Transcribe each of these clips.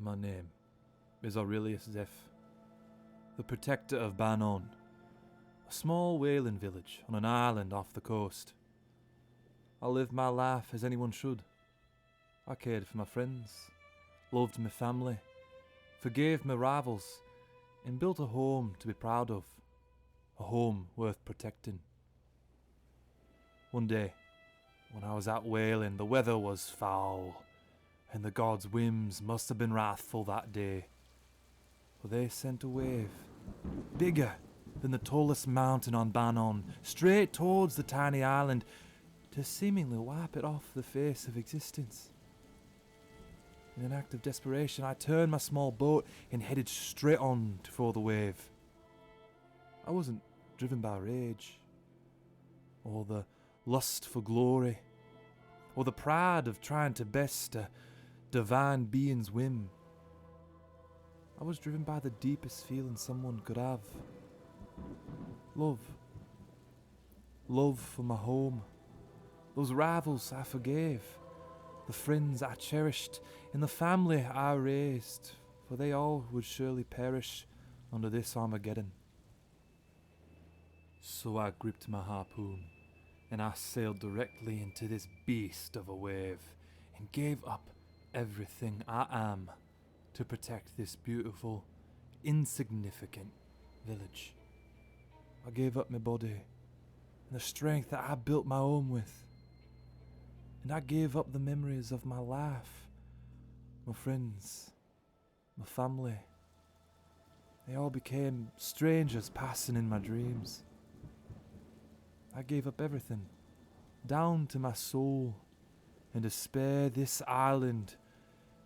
My name is Aurelius Zeph, the protector of Banon, a small whaling village on an island off the coast. I lived my life as anyone should. I cared for my friends, loved my family, forgave my rivals, and built a home to be proud of, a home worth protecting. One day, when I was out whaling, the weather was foul, and the gods' whims must have been wrathful that day, for they sent a wave, bigger than the tallest mountain on Banon, straight towards the tiny island, to seemingly wipe it off the face of existence. In an act of desperation, I turned my small boat and headed straight on for the wave. I wasn't driven by rage, or the lust for glory, or the pride of trying to best a divine being's whim. I was driven by the deepest feeling someone could have. Love. Love for my home. Those rivals I forgave. The friends I cherished, and the family I raised, for they all would surely perish under this Armageddon. So I gripped my harpoon, and I sailed directly into this beast of a wave, and gave up everything I am to protect this beautiful, insignificant village. I gave up my body, and the strength that I built my home with. And I gave up the memories of my life, my friends, my family. They all became strangers passing in my dreams. I gave up everything, down to my soul, and to spare this island,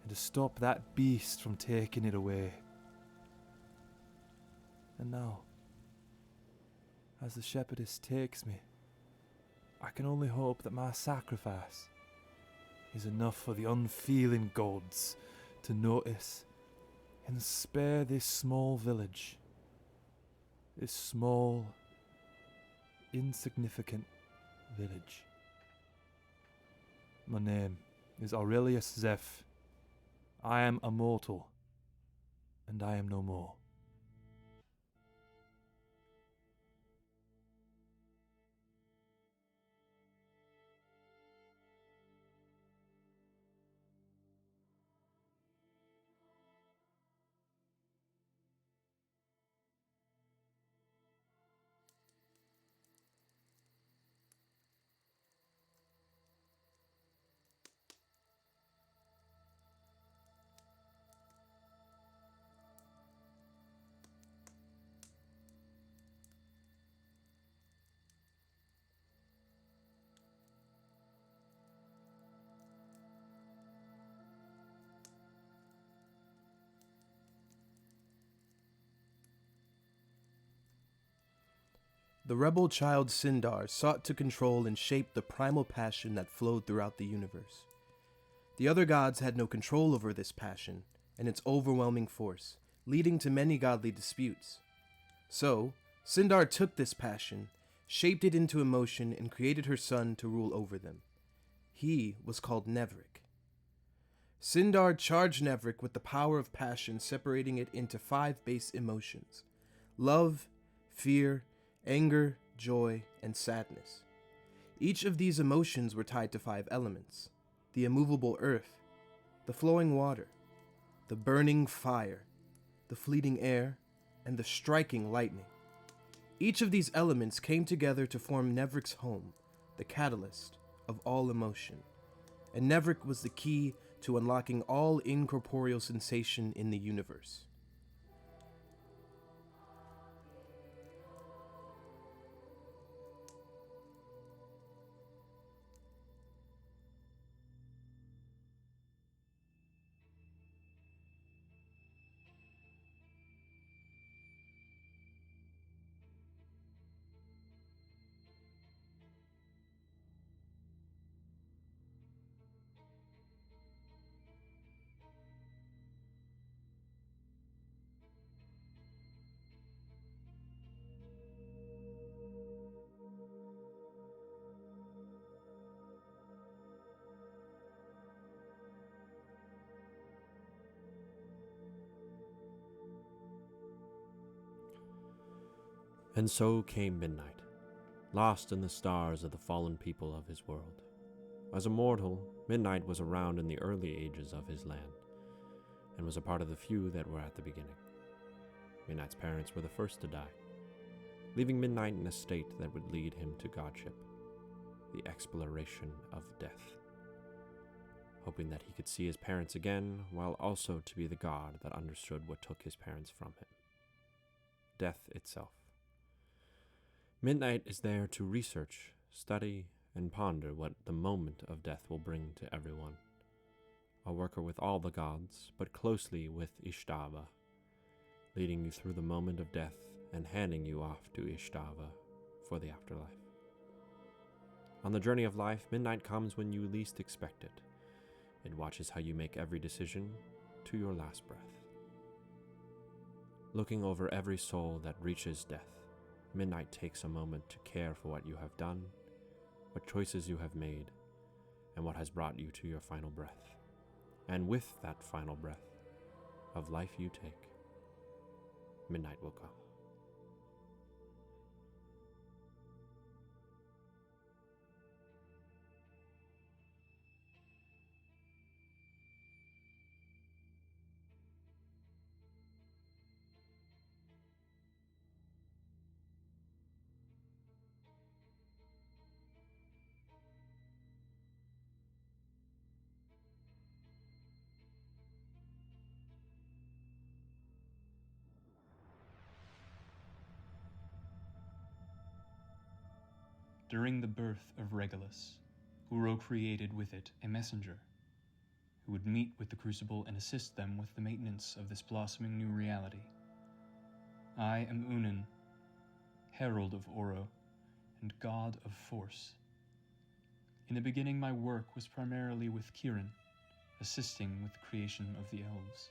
and to stop that beast from taking it away. And now, as the shepherdess takes me, I can only hope that my sacrifice is enough for the unfeeling gods to notice and spare this small village, this small, insignificant village. My name is Aurelius Zeph. I am a mortal, and I am no more. The rebel child Cinder sought to control and shape the primal passion that flowed throughout the universe. The other gods had no control over this passion and its overwhelming force, leading to many godly disputes. So, Cinder took this passion, shaped it into emotion, and created her son to rule over them. He was called Nevrik. Cinder charged Nevrik with the power of passion, separating it into 5 base emotions: love, fear, anger, joy, and sadness. Each of these emotions were tied to 5 elements: the immovable earth, the flowing water, the burning fire, the fleeting air, and the striking lightning. Each of these elements came together to form Nevrik's home, the catalyst of all emotion. And Nevrik was the key to unlocking all incorporeal sensation in the universe. And so came midnight, lost in the stars of the fallen people of his world. As a mortal, Midnight was around in the early ages of his land, and was a part of the few that were at the beginning. Midnight's parents were the first to die, leaving Midnight in a state that would lead him to godship, the exploration of death, hoping that he could see his parents again, while also to be the god that understood what took his parents from him. Death itself. Midnight is there to research, study, and ponder what the moment of death will bring to everyone. A worker with all the gods, but closely with Ystävä, leading you through the moment of death and handing you off to Ystävä for the afterlife. On the journey of life, midnight comes when you least expect it. It watches how you make every decision to your last breath. Looking over every soul that reaches death, midnight takes a moment to care for what you have done, what choices you have made, and what has brought you to your final breath. And with that final breath of life you take, midnight will come. During the birth of Regolus, Uro created with it a messenger who would meet with the Crucible and assist them with the maintenance of this blossoming new reality. I am Ünen, herald of Uro and god of force. In the beginning, my work was primarily with Kirihan, assisting with the creation of the elves.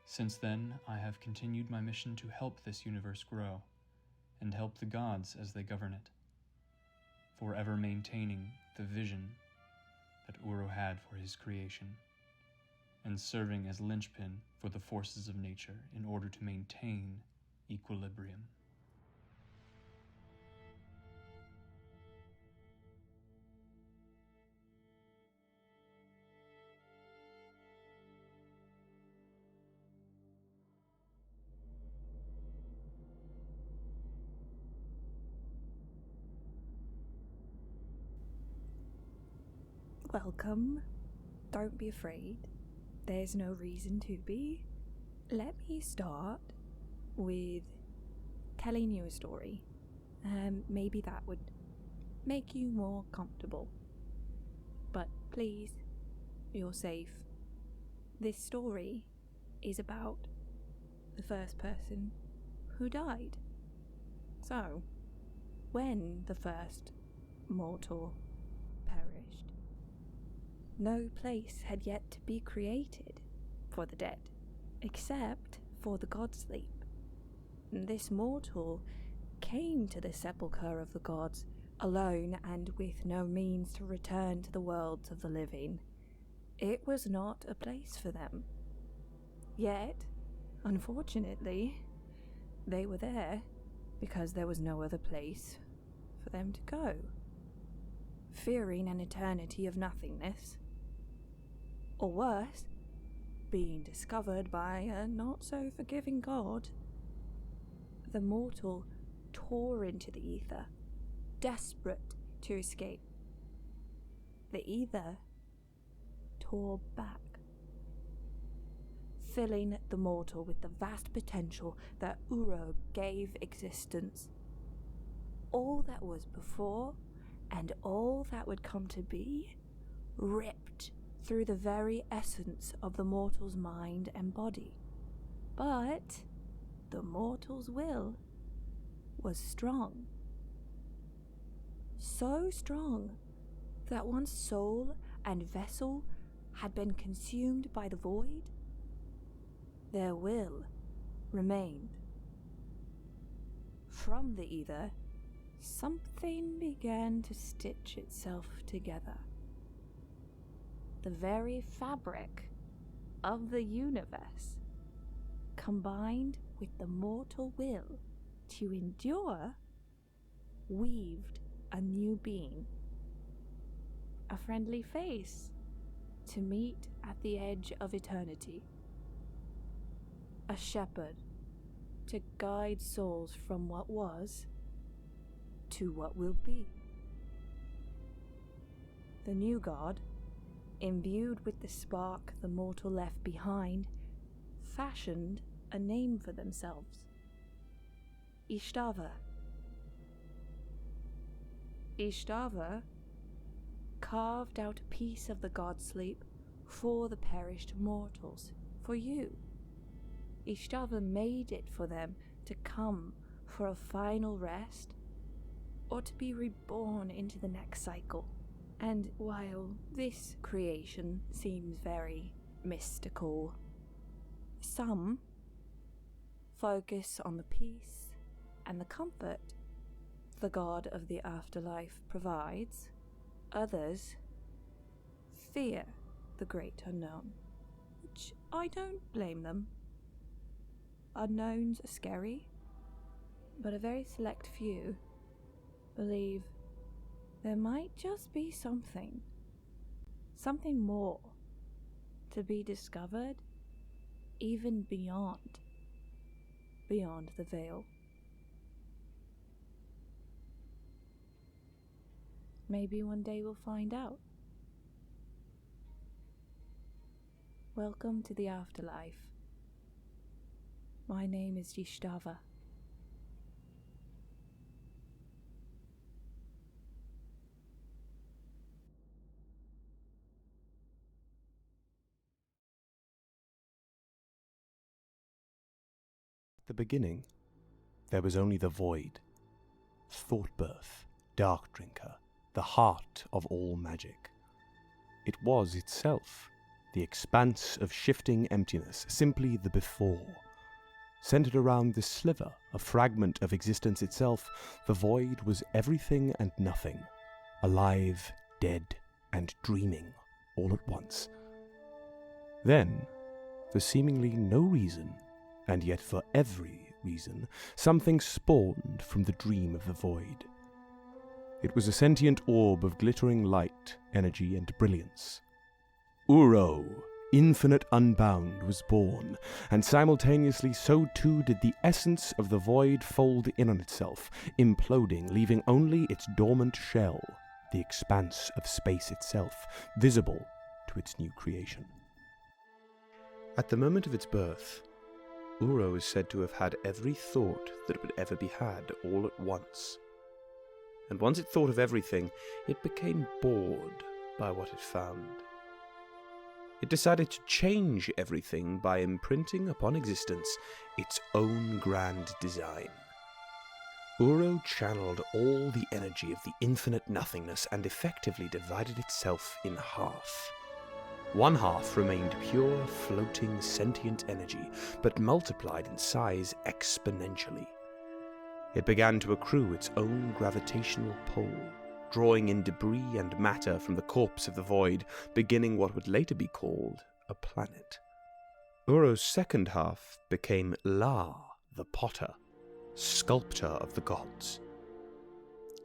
Since then, I have continued my mission to help this universe grow and help the gods as they govern it, forever maintaining the vision that Uro had for his creation, and serving as linchpin for the forces of nature in order to maintain equilibrium. Welcome. Don't be afraid. There's no reason to be. Let me start with telling you a story. Maybe that would make you more comfortable. But please, you're safe. This story is about the first person who died. So, when the first mortal perished, no place had yet to be created for the dead, except for the god sleep. This mortal came to the sepulchre of the gods alone and with no means to return to the worlds of the living. It was not a place for them. Yet, unfortunately, they were there because there was no other place for them to go. Fearing an eternity of nothingness, or worse, being discovered by a not-so-forgiving god, the mortal tore into the ether, desperate to escape. The ether tore back, filling the mortal with the vast potential that Uro gave existence. All that was before and all that would come to be, ripped through the very essence of the mortal's mind and body. But the mortal's will was strong. So strong that once soul and vessel had been consumed by the void, their will remained. From the ether, something began to stitch itself together. The very fabric of the universe, combined with the mortal will to endure, weaved a new being. A friendly face to meet at the edge of eternity. A shepherd to guide souls from what was to what will be. The new god, imbued with the spark the mortal left behind, fashioned a name for themselves. Ystävä. Ystävä carved out a piece of the god's sleep for the perished mortals, for you. Ystävä made it for them to come for a final rest, or to be reborn into the next cycle. And while this creation seems very mystical, some focus on the peace and the comfort the god of the afterlife provides. Others fear the great unknown, which I don't blame them. Unknowns are scary, but a very select few believe there might just be something more to be discovered, even beyond the veil. Maybe one day we'll find out. Welcome to the afterlife. My name is Ystävä. At the beginning, there was only the void, thought birth, dark drinker, the heart of all magic. It was itself, the expanse of shifting emptiness, simply the before. Centered around this sliver, a fragment of existence itself, the void was everything and nothing, alive, dead, and dreaming, all at once. Then, for seemingly no reason, and yet for every reason, something spawned from the dream of the void. It was a sentient orb of glittering light, energy, and brilliance. Uro, infinite unbound, was born, and simultaneously so too did the essence of the void fold in on itself, imploding, leaving only its dormant shell, the expanse of space itself, visible to its new creation. At the moment of its birth, Uro is said to have had every thought that would ever be had all at once. And once it thought of everything, it became bored by what it found. It decided to change everything by imprinting upon existence its own grand design. Uro channeled all the energy of the infinite nothingness and effectively divided itself in half. One half remained pure, floating, sentient energy, but multiplied in size exponentially. It began to accrue its own gravitational pull, drawing in debris and matter from the corpse of the void, beginning what would later be called a planet. Uro's second half became La, the potter, sculptor of the gods.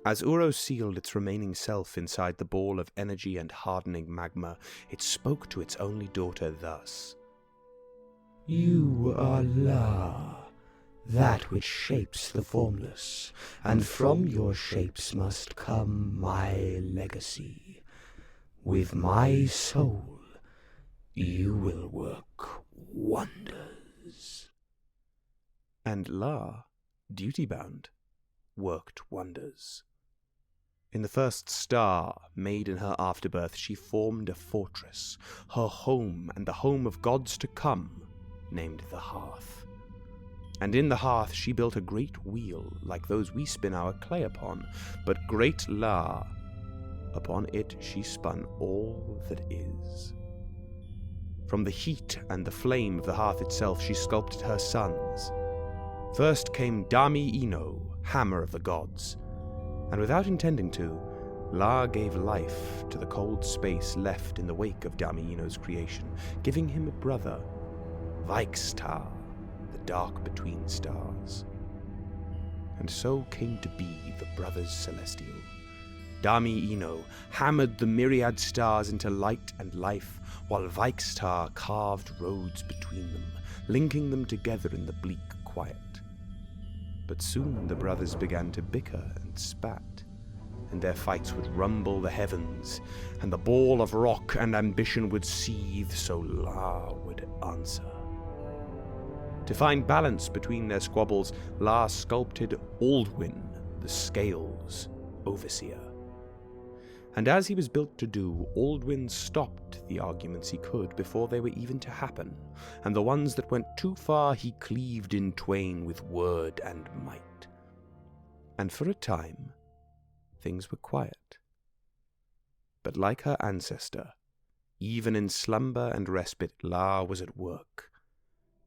As Uro sealed its remaining self inside the ball of energy and hardening magma, it spoke to its only daughter thus. You are La, that which shapes the formless, and from your shapes must come my legacy. With my soul, you will work wonders. And La, duty-bound, worked wonders. In the first star, made in her afterbirth, she formed a fortress, her home and the home of gods to come, named the hearth. And in the hearth she built a great wheel, like those we spin our clay upon, but great La, upon it she spun all that is. From the heat and the flame of the hearth itself she sculpted her sons. First came Dami Ino, hammer of the gods, and without intending to, La gave life to the cold space left in the wake of Dami Ino's creation, giving him a brother, Vikestar, the dark between stars. and so came to be the Brothers Celestial. Dami Ino hammered the myriad stars into light and life, while Vikestar carved roads between them, linking them together in the bleak quiet. But soon the brothers began to bicker and spat, and their fights would rumble the heavens, and the ball of rock and ambition would seethe, so La would answer. To find balance between their squabbles, La sculpted Aldwin, the Scales Overseer. And as he was built to do, Aldwin stopped the arguments he could before they were even to happen, and the ones that went too far he cleaved in twain with word and might. And for a time, things were quiet. But like her ancestor, even in slumber and respite, La was at work.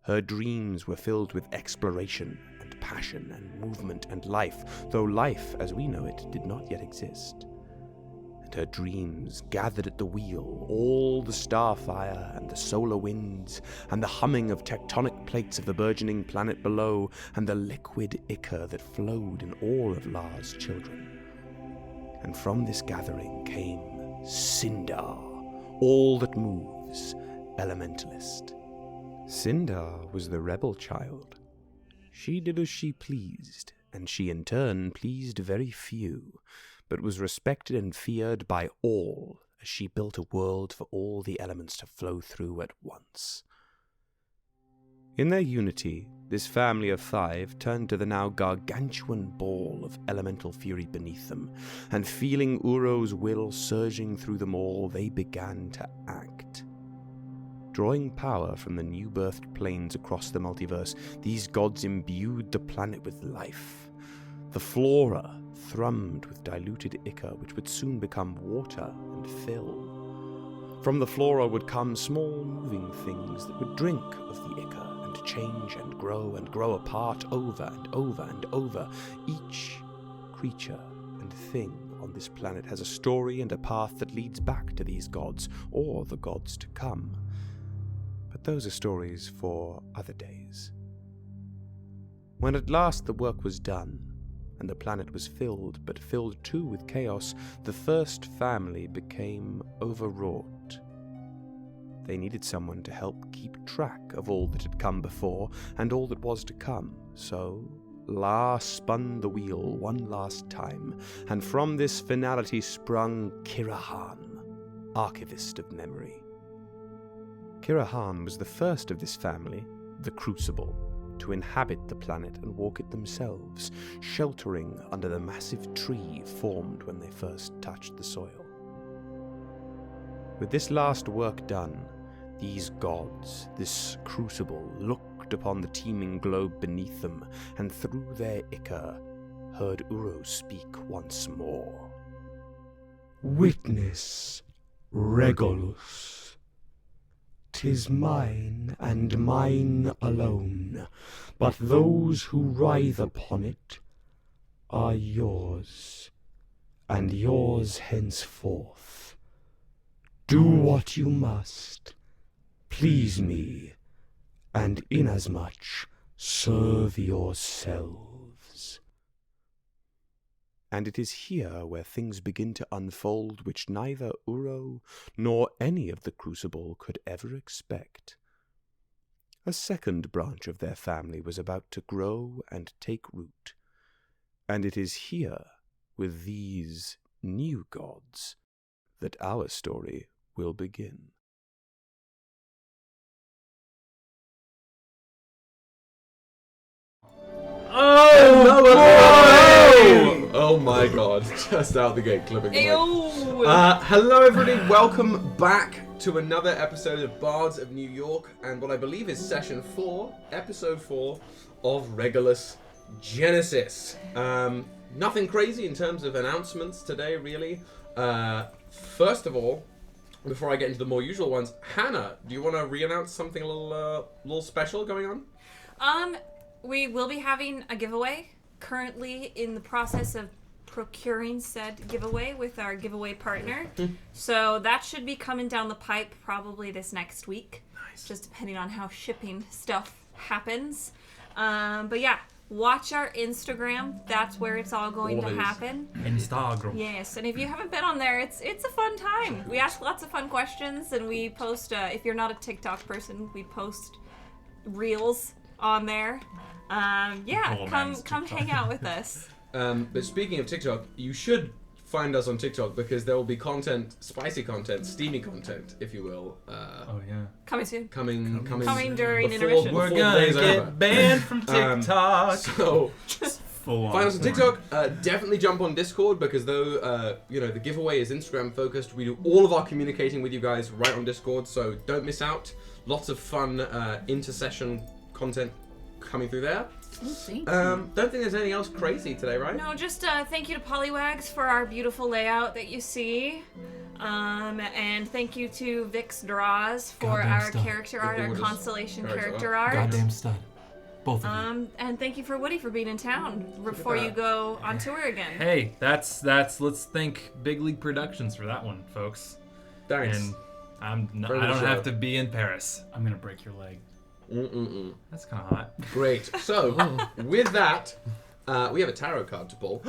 Her dreams were filled with exploration and passion and movement and life, though life, as we know it, did not yet exist. And her dreams gathered at the wheel all the starfire and the solar winds, and the humming of tectonic plates of the burgeoning planet below, and the liquid ichor that flowed in all of La's children. And from this gathering came Cinder, all that moves, elementalist. Cinder was the rebel child. She did as she pleased, and she in turn pleased very few, but was respected and feared by all, as she built a world for all the elements to flow through at once. In their unity, this family of 5 turned to the now gargantuan ball of elemental fury beneath them, and feeling Uro's will surging through them all, they began to act. Drawing power from the new-birthed planes across the multiverse, these gods imbued the planet with life. The flora thrummed with diluted ichor, which would soon become water and fill. From the flora would come small moving things that would drink of the ichor and change and grow apart over and over and over. Each creature and thing on this planet has a story and a path that leads back to these gods, or the gods to come. But those are stories for other days. When at last the work was done, and the planet was filled, but filled too with chaos, the first family became overwrought. They needed someone to help keep track of all that had come before, and all that was to come, so La spun the wheel one last time, and from this finality sprung Kirihan, archivist of memory. Kirihan was the first of this family, the Crucible, to inhabit the planet and walk it themselves, sheltering under the massive tree formed when they first touched the soil. With this last work done, these gods, this Crucible, looked upon the teeming globe beneath them, and through their ichor heard Uro speak once more. Witness, Regolus. 'Tis mine, and mine alone, but those who writhe upon it are yours, and yours henceforth. Do what you must, please me, and inasmuch serve yourselves. And it is here where things begin to unfold which neither Uro nor any of the Crucible could ever expect. A second branch of their family was about to grow and take root, and it is here, with these new gods, that our story will begin. Oh my god, just out the gate clipping. Hello everybody, welcome back to another episode of Bards of New York, and what I believe is session 4, episode 4 of Regolus Genesis. Nothing crazy in terms of announcements today, really. First of all, before I get into the more usual ones, Hannah, do you want to re-announce something a little special going on? We will be having a giveaway. Currently in the process of procuring said giveaway with our giveaway partner. So that should be coming down the pipe probably this next week. Nice. Just depending on how shipping stuff happens. But yeah, watch our Instagram. That's where it's all going to Always. happen. Instagram. Yes, and if you haven't been on there, it's a fun time. We ask lots of fun questions, and we post. If you're not a TikTok person, we post reels on there. Come hang out with us. But speaking of TikTok, you should find us on TikTok because there will be content, spicy content, steamy content, if you will. Oh yeah. Coming soon. Coming During before- intermission. We're before gonna the day's get over. banned from TikTok. So Full on. find us on TikTok. Definitely jump on Discord because though the giveaway is Instagram focused, we do all of our communicating with you guys right on Discord. So don't miss out. Lots of fun inter-session content coming through there. Don't think there's anything else crazy today, right? No, just thank you to Polywags for our beautiful layout that you see. And thank you to Vikestar for Goddamn our stud. character art, our gorgeous Constellation character character art. art. Goddamn stud. Both of you. And thank you for Woody for being in town before you go on tour again. Hey, that's let's thank Big League Productions for that one, folks. Thanks. And I Friend don't of the have show. to be in Paris. I'm gonna break your leg. That's kind of hot. Great. So, with that, we have a tarot card to pull.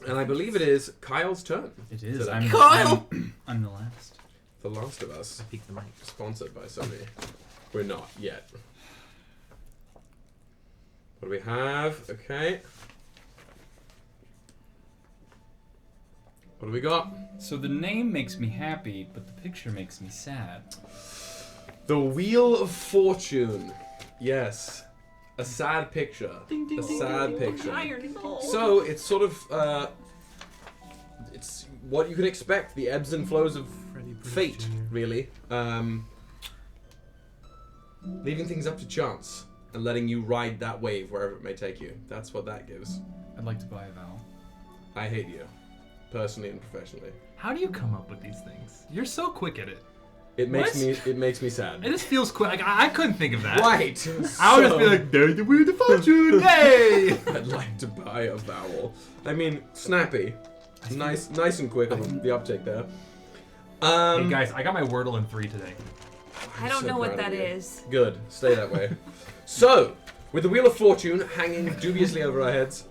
And I believe it is Kyle's turn. It is. today. I'm the last. The Last of Us. Peek the mic. Sponsored by Sony. We're not yet. What do we have? Okay. What do we got? So the name makes me happy, but the picture makes me sad. The Wheel of Fortune. Yes. A sad picture. A sad picture. Iron Soul. So it's sort of it's what you can expect, the ebbs and flows of fate, really. Leaving things up to chance and letting you ride that wave wherever it may take you. That's what that gives. I'd like to buy a vowel. I hate you. Personally and professionally. How do you come up with these things? You're so quick at it. It makes What? me sad. It just feels quick. Like, I couldn't think of that. Right. I would just be like, there's the Wheel of Fortune. Yay! I'd like to buy a vowel. I mean, snappy. Nice and quick on the uptake there. Hey guys, I got my Wordle in 3 today. I don't so know what proud of that you. is. Good. Stay that way. So, with the Wheel of Fortune hanging dubiously over our heads,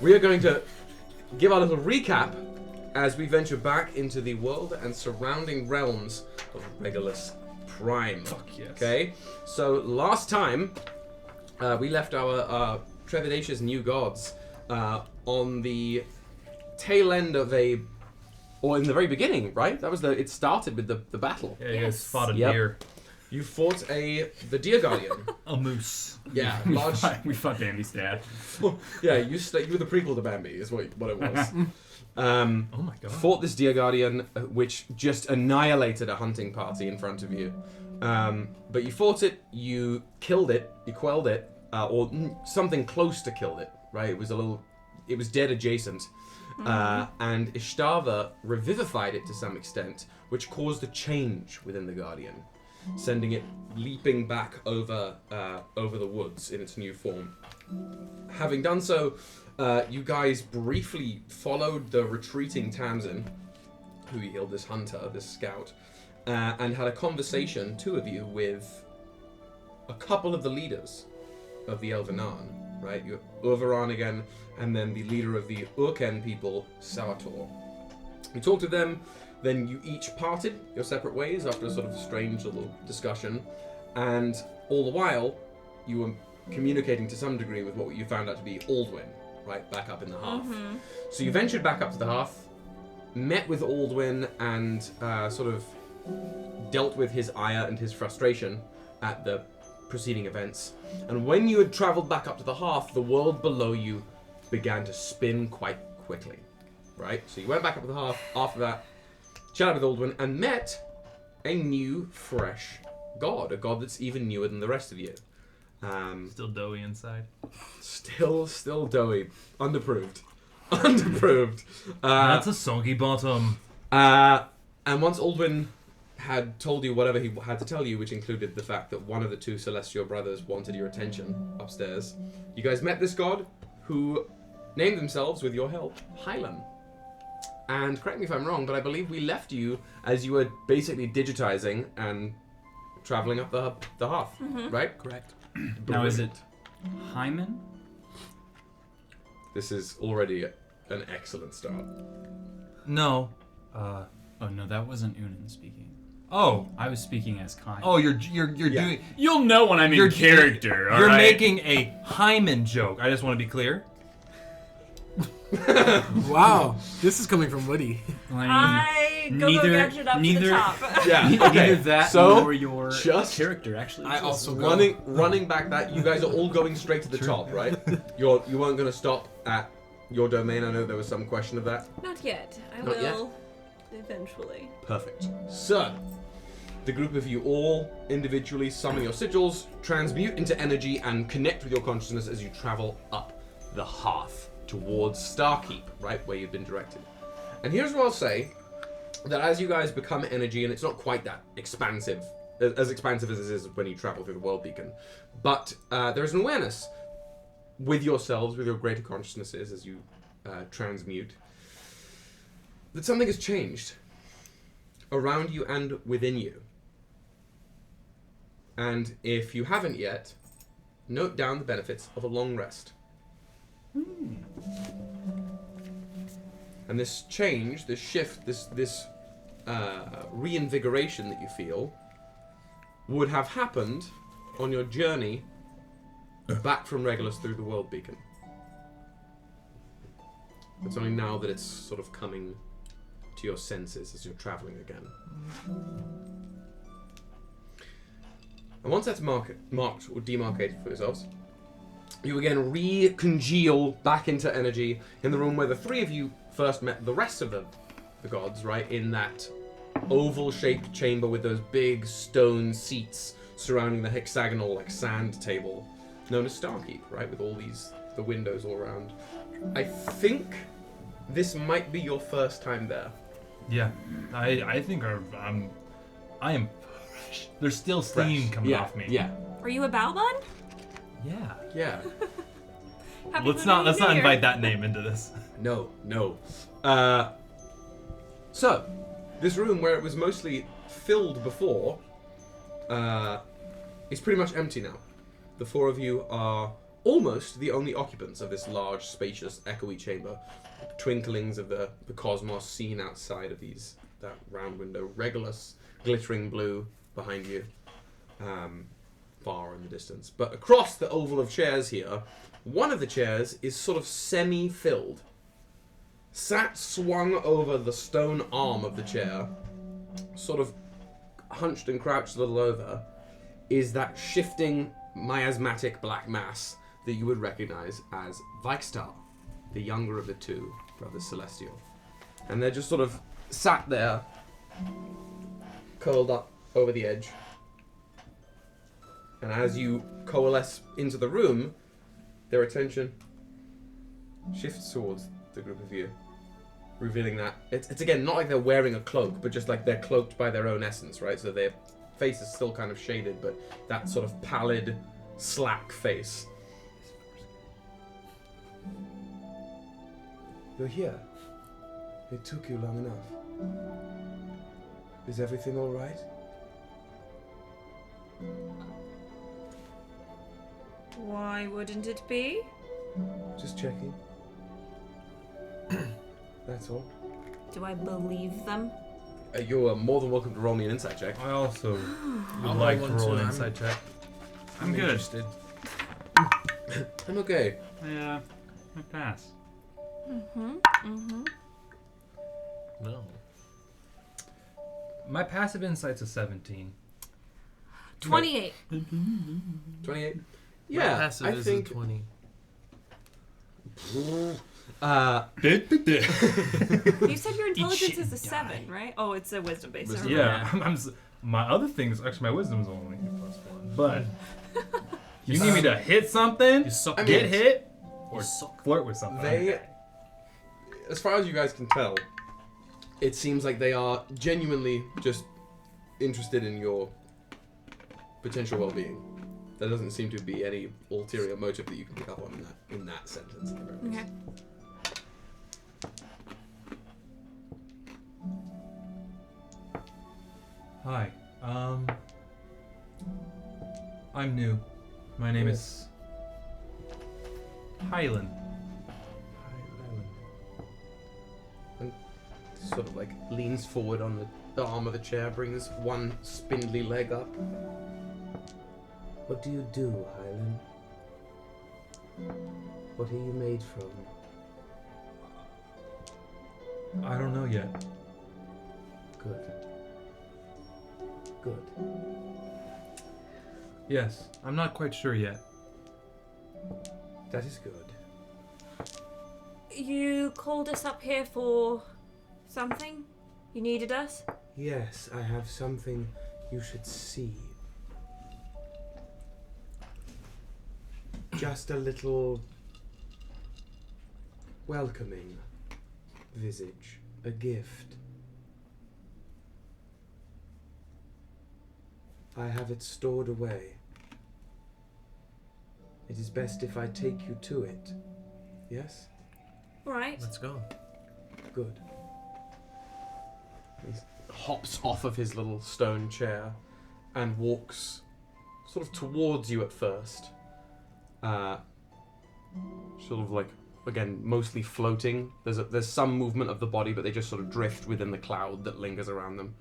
we are going to give our little recap as we venture back into the world and surrounding realms of Regolus Prime. Fuck yes. Okay? So, last time, we left our Trepidatious New Gods on the tail end of or in the very beginning, right? That was it started with the battle. Yeah, you guys Yes. fought a Yep. deer. You fought the Deer Guardian. A moose. Yeah, We large. fought Bambi's dad. Yeah, you were the prequel to Bambi, is what it was. Oh my god. Fought this Deer Guardian, which just annihilated a hunting party in front of you. But you fought it, you killed it, you quelled it, or something close to killed it. Right? It was dead adjacent. And Ystävä revivified it to some extent, which caused a change within the Guardian, sending it leaping back over the woods in its new form. Having done so, you guys briefly followed the retreating Tamsin, who healed this hunter, this scout, and had a conversation, two of you, with a couple of the leaders of the Elvenan, right? You Overan again, and then the leader of the Urken people, Sawator. You talked to them, then you each parted your separate ways after a sort of strange little discussion, and all the while, you were communicating to some degree with what you found out to be Aldwin, right, back up in the hearth. So you ventured back up to the hearth, met with Aldwin, and sort of dealt with his ire and his frustration at the preceding events. And when you had travelled back up to the hearth, the world below you began to spin quite quickly, right? So you went back up to the hearth after that, chatted with Aldwin, and met a new, fresh god, a god that's even newer than the rest of you. Still doughy inside. Still doughy. Underproved. That's a soggy bottom. And once Aldwin had told you whatever he had to tell you, which included the fact that one of the two celestial brothers wanted your attention upstairs, you guys met this god who named themselves, with your help, Hylan. And correct me if I'm wrong, but I believe we left you as you were basically digitizing and traveling up the hearth, right? Correct. Now, is it Hyman? This is already an excellent start. No. Oh no, that wasn't Ünen speaking. Oh. I was speaking as Kai. Oh, you're doing. You'll know when I'm in character. You're alright? making a Hyman joke. I just want to be clear. Wow, this is coming from Woody. I go gadget up to the top. Yeah. Neither Okay. that So nor your just character actually. I exists. also go. running back that you guys are all going straight to the top, right? You weren't going to stop at your domain. I know there was some question of that. Not yet. I Not yet? will eventually. Perfect. So, the group of you all individually summon your sigils, transmute into energy, and connect with your consciousness as you travel up the hearth towards Starkeep, right where you've been directed. And here's what I'll say, that as you guys become energy, and it's not quite that expansive, as expansive as it is when you travel through the world beacon, but there is an awareness with yourselves, with your greater consciousnesses as you transmute, that something has changed around you and within you. And if you haven't yet, note down the benefits of a long rest. And this change, this shift, this reinvigoration that you feel would have happened on your journey back from Regolus through the world beacon. It's only now that it's sort of coming to your senses as you're traveling again. And once that's marked or demarcated for yourselves, you again recongeal back into energy in the room where the three of you first met the rest of the gods, right? In that oval-shaped chamber with those big stone seats surrounding the hexagonal, like, sand table known as Starkeep, right? With all the windows all around. I think this might be your first time there. Yeah, I think I am. There's still steam coming off me. Yeah. Are you a Balbon? Yeah. Yeah. Let's not invite that name into this. No. So, this room where it was mostly filled before is pretty much empty now. The four of you are almost the only occupants of this large, spacious, echoey chamber. Twinklings of the cosmos seen outside of that round window. Regolus, glittering blue behind you, far in the distance. But across the oval of chairs here, one of the chairs is sort of semi-filled. Sat swung over the stone arm of the chair, sort of hunched and crouched a little over, is that shifting, miasmatic black mass that you would recognize as Vikestar, the younger of the two brothers Celestial. And they're just sort of sat there, curled up over the edge. And as you coalesce into the room, their attention shifts towards the group of you, revealing that it's again not like they're wearing a cloak, but just like they're cloaked by their own essence, right? So their face is still kind of shaded, but that sort of pallid, slack face. You're here. It took you long enough. Is everything all right? Why wouldn't it be? Just checking. That's all. Do I believe them? You're more than welcome to roll me an insight check. I also would I'll like roll to one roll too. an insight check. I'm good. interested. I'm okay. Yeah, I pass. No. My passive insight's a 17. 28. 28? My Yeah, passive I is think... a 20. You said your intelligence is a 7, right? Oh, it's a wisdom base. Wisdom. never mind. Yeah, my other things, actually my wisdom's only +1. But you need me to hit something, You suck. I get mean, hit, or You suck. flirt with something. They, as far as you guys can tell, it seems like they are genuinely just interested in your potential well-being. There doesn't seem to be any ulterior motive that you can pick up on in that sentence. at the very least. Okay. Hi. I'm new. My name is Hylan. And sort of like leans forward on the arm of the chair, brings one spindly leg up. What do you do, Hylan? What are you made from? I don't know yet. Good. Good. Yes, I'm not quite sure yet. That is good. You called us up here for something? You needed us? Yes, I have something you should see. Just a little welcoming visage, a gift. I have it stored away. It is best if I take you to it. Yes? Right. Let's go. Good. He hops off of his little stone chair and walks sort of towards you at first. Sort of like, again, mostly floating. There's some movement of the body, but they just sort of drift within the cloud that lingers around them.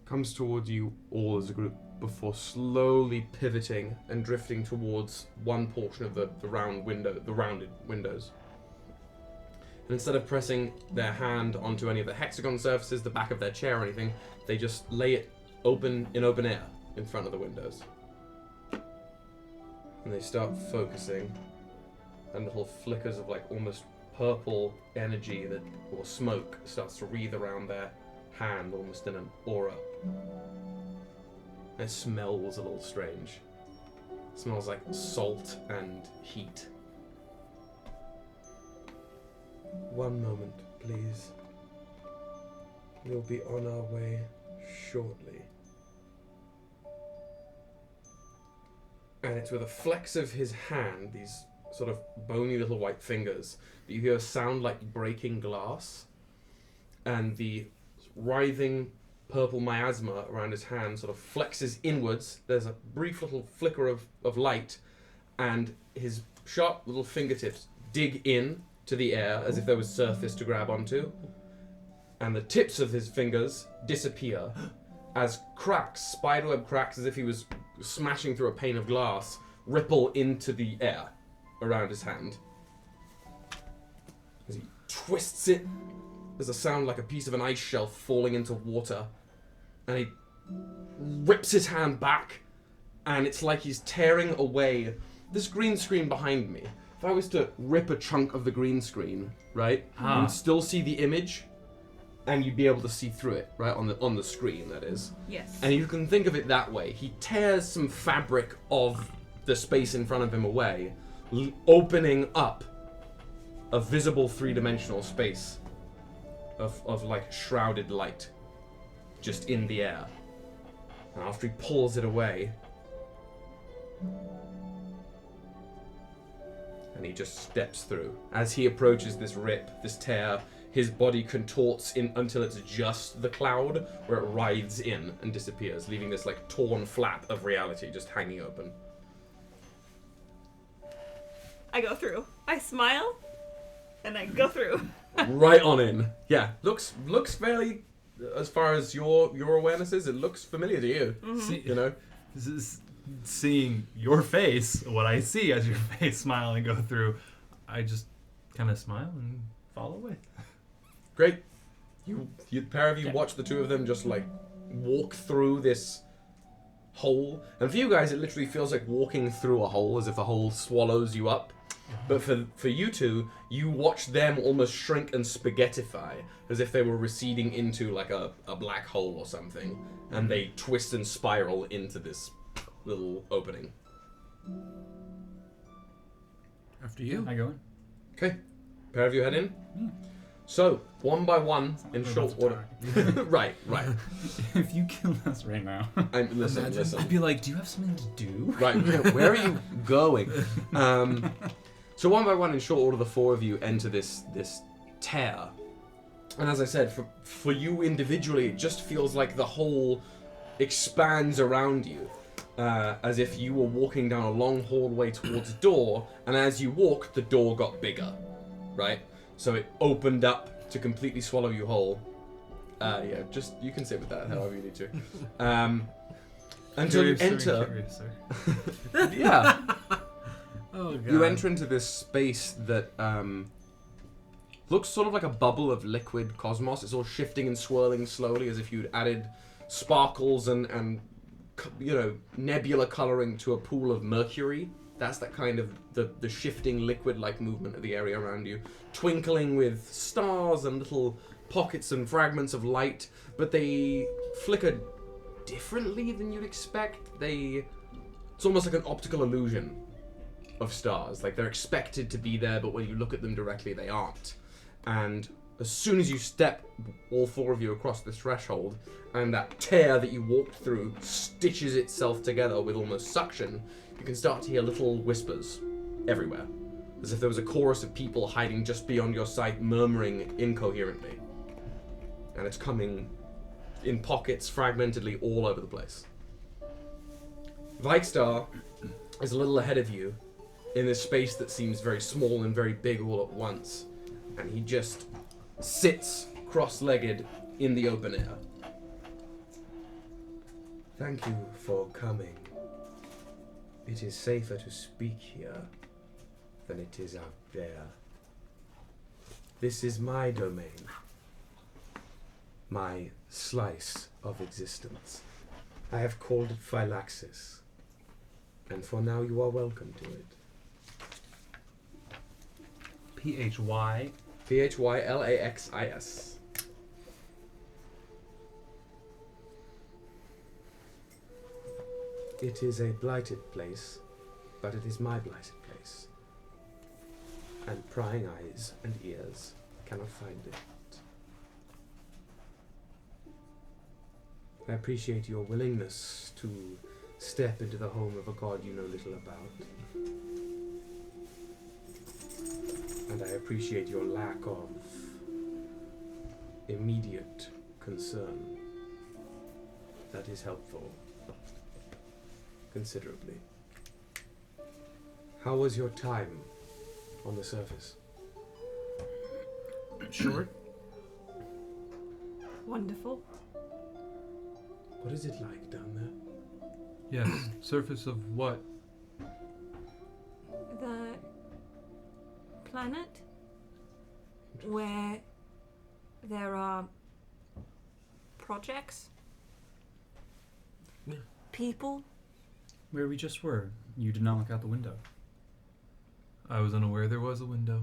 Comes towards you all as a group before slowly pivoting and drifting towards one portion of the rounded windows. And instead of pressing their hand onto any of the hexagon surfaces, the back of their chair or anything, they just lay it open air in front of the windows. And they start focusing, and little flickers of like almost purple energy or smoke starts to wreathe around their hand, almost in an aura. It smells a little strange. It smells like salt and heat. One moment, please. We'll be on our way shortly. And it's with a flex of his hand, these sort of bony little white fingers, that you hear a sound like breaking glass. And the writhing purple miasma around his hand sort of flexes inwards. There's a brief little flicker of light, and his sharp little fingertips dig in to the air as if there was surface to grab onto. And the tips of his fingers disappear as cracks, spiderweb cracks, as if he was smashing through a pane of glass, ripple into the air around his hand. As he twists it, there's a sound like a piece of an ice shelf falling into water, and he rips his hand back, and it's like he's tearing away this green screen behind me. If I was to rip a chunk of the green screen, right, you'd still see the image, and you'd be able to see through it, right, on the screen, that is. Yes. And you can think of it that way. He tears some fabric of the space in front of him away, opening up a visible three-dimensional space of like shrouded light just in the air. And after he pulls it away, and he just steps through. As he approaches this rip, this tear, his body contorts until it's just the cloud, where it writhes in and disappears, leaving this like torn flap of reality just hanging open. I go through. I smile, and I go through. Right on in. Yeah, looks fairly, as far as your awareness is, it looks familiar to you. Mm-hmm. See, you know? This is seeing your face, what I see as your face smile and go through, I just kind of smile and fall away. Great. You pair of you watch the two of them just like walk through this hole. And for you guys, it literally feels like walking through a hole, as if a hole swallows you up. But for you two, you watch them almost shrink and spaghettify, as if they were receding into like a black hole or something. And they twist and spiral into this little opening. After you. I go in. Okay. Pair of you head in. So, one by one, in short order. Right. If you killed us right now, Listen. I'd be like, do you have something to do? Right, where are you going? So one by one, in short order, the four of you enter this tear. And as I said, for you individually, it just feels like the whole expands around you. as if you were walking down a long hallway towards a door, and as you walked, the door got bigger, right? So it opened up to completely swallow you whole. Yeah, just you can sit with that however you need to. Until you enter. Yeah. Oh god. You enter into this space that looks sort of like a bubble of liquid cosmos. It's all shifting and swirling slowly, as if you'd added sparkles and nebula coloring to a pool of mercury. That's that kind of the shifting liquid-like movement of the area around you, twinkling with stars and little pockets and fragments of light, but they flicker differently than you'd expect. It's almost like an optical illusion of stars. Like they're expected to be there, but when you look at them directly, they aren't. And as soon as you step, all four of you, across this threshold, and that tear that you walked through stitches itself together with almost suction, you can start to hear little whispers everywhere, as if there was a chorus of people hiding just beyond your sight, murmuring incoherently. And it's coming in pockets, fragmentedly, all over the place. Vikestar is a little ahead of you in this space that seems very small and very big all at once, and he just sits cross-legged in the open air. Thank you for coming. It is safer to speak here than it is out there. This is my domain, my slice of existence. I have called it Philaxis, and for now you are welcome to it. Phy. Phylaxis. It is a blighted place, but it is my blighted place. And prying eyes and ears cannot find it. I appreciate your willingness to step into the home of a god you know little about. And I appreciate your lack of immediate concern. That is helpful. Considerably. How was your time on the surface? Short. Wonderful. What is it like down there? Yes. Surface of what? The planet where there are projects, people. Where we just were. You did not look out the window. I was unaware there was a window.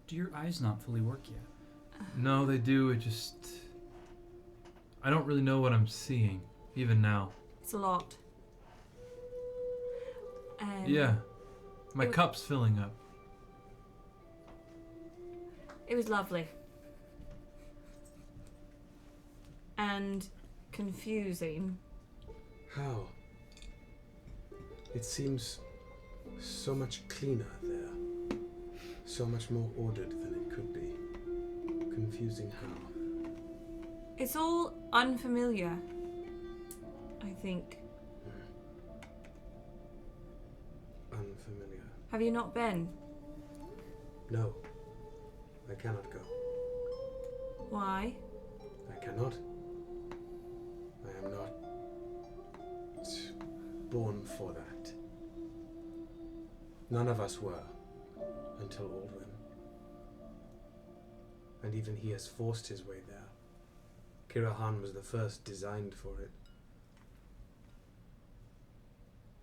Do your eyes not fully work yet? No, they do. I don't really know what I'm seeing, even now. It's a lot. Yeah. My cup's filling up. It was lovely. And confusing. How? It seems so much cleaner there. So much more ordered than it could be. Confusing how? It's all unfamiliar, I think. Unfamiliar. Have you not been? No. I cannot go. Why? I cannot. I am not born for that. None of us were, until Aldwin. And even he has forced his way there. Kirihan was the first designed for it.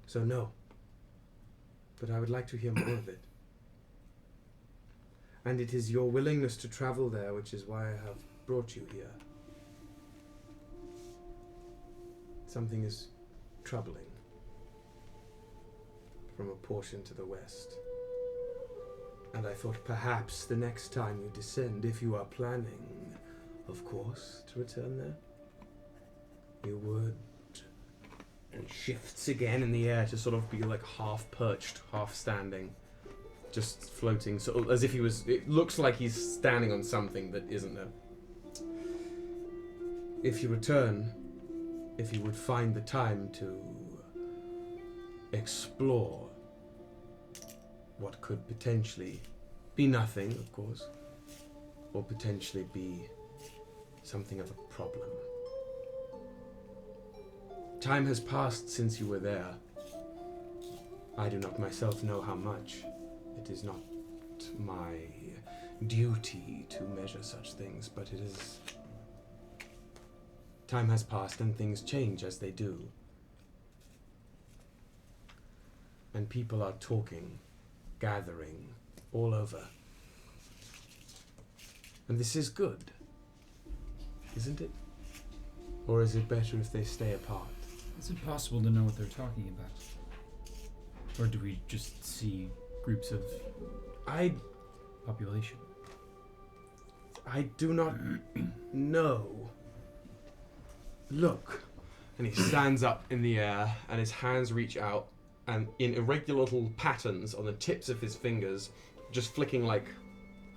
So no. But I would like to hear more of it. And it is your willingness to travel there which is why I have brought you here. Something is troubling from a portion to the west. And I thought perhaps the next time you descend, if you are planning, of course, to return there, you would. And he shifts again in the air to sort of be like half perched, half standing, just floating, so as if he was. It looks like he's standing on something that isn't there. If you return, if he would find the time to explore what could potentially be nothing, of course, or potentially be something of a problem. Time has passed since you were there. I do not myself know how much. It is not my duty to measure such things, but it is... Time has passed and things change as they do. And people are talking, gathering, all over. And this is good, isn't it? Or is it better if they stay apart? It's impossible to know what they're talking about. Or do we just see groups of population? I do not know. Look. And he stands up in the air and his hands reach out, and in irregular little patterns on the tips of his fingers, just flicking like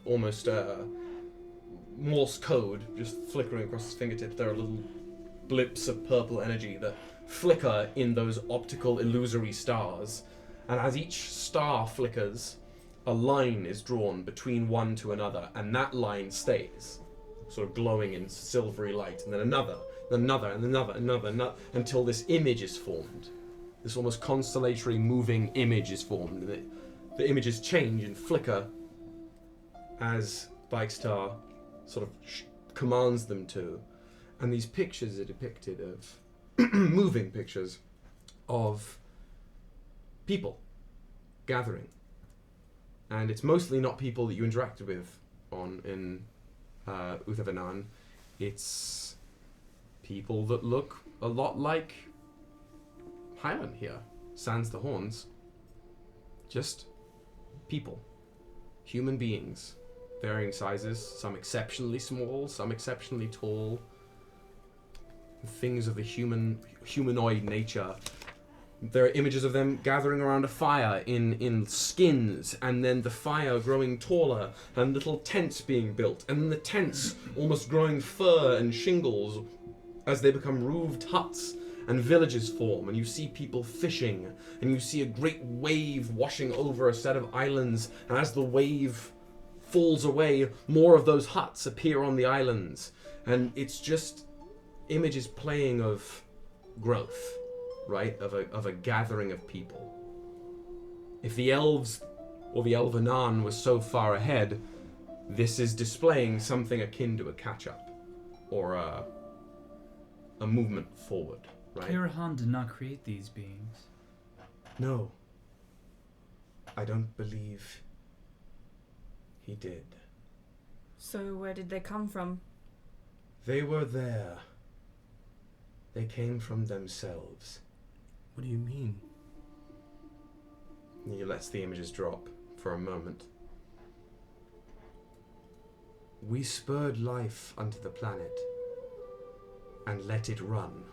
almost Morse code, just flickering across his fingertips. There are little blips of purple energy that flicker in those optical illusory stars. And as each star flickers, a line is drawn between one to another, and that line stays, sort of glowing in silvery light, and then another, and another, until this image is formed. This almost constellatory moving image is formed. And the images change and flicker as Vikestar sort of commands them to. And these pictures are depicted of moving pictures of people gathering, and it's mostly not people that you interacted with in Ystävä. It's people that look a lot like Hylan here, sans the horns. Just people, human beings, varying sizes, some exceptionally small, some exceptionally tall. Things of the humanoid nature. There are images of them gathering around a fire in skins, and then the fire growing taller, and little tents being built, and then the tents almost growing fur and shingles as they become roofed huts, and villages form, and you see people fishing, and you see a great wave washing over a set of islands, and as the wave falls away, more of those huts appear on the islands, and it's just images playing of growth. Right, of a gathering of people. If the elves or the Elvenan was so far ahead, this is displaying something akin to a catch-up or a movement forward. Right? Kirihan did not create these beings. No, I don't believe he did. So where did they come from? They were there. They came from themselves. What do you mean? He lets the images drop for a moment. We spurred life unto the planet and let it run.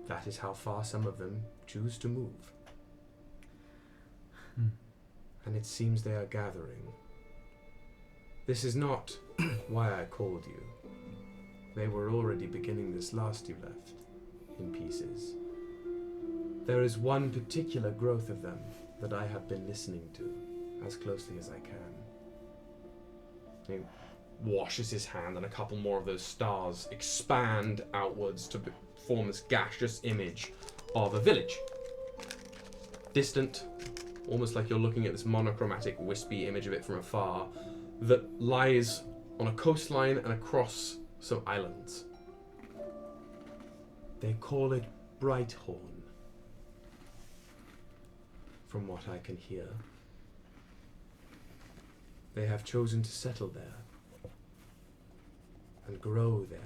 That is how far some of them choose to move. And it seems they are gathering. This is not why I called you. They were already beginning this last you left, in pieces. There is one particular growth of them that I have been listening to as closely as I can. He washes his hand, and a couple more of those stars expand outwards to form this gaseous image of a village. Distant, almost like you're looking at this monochromatic, wispy image of it from afar, that lies on a coastline and across some islands. They call it Brighthorn, from what I can hear. They have chosen to settle there and grow there.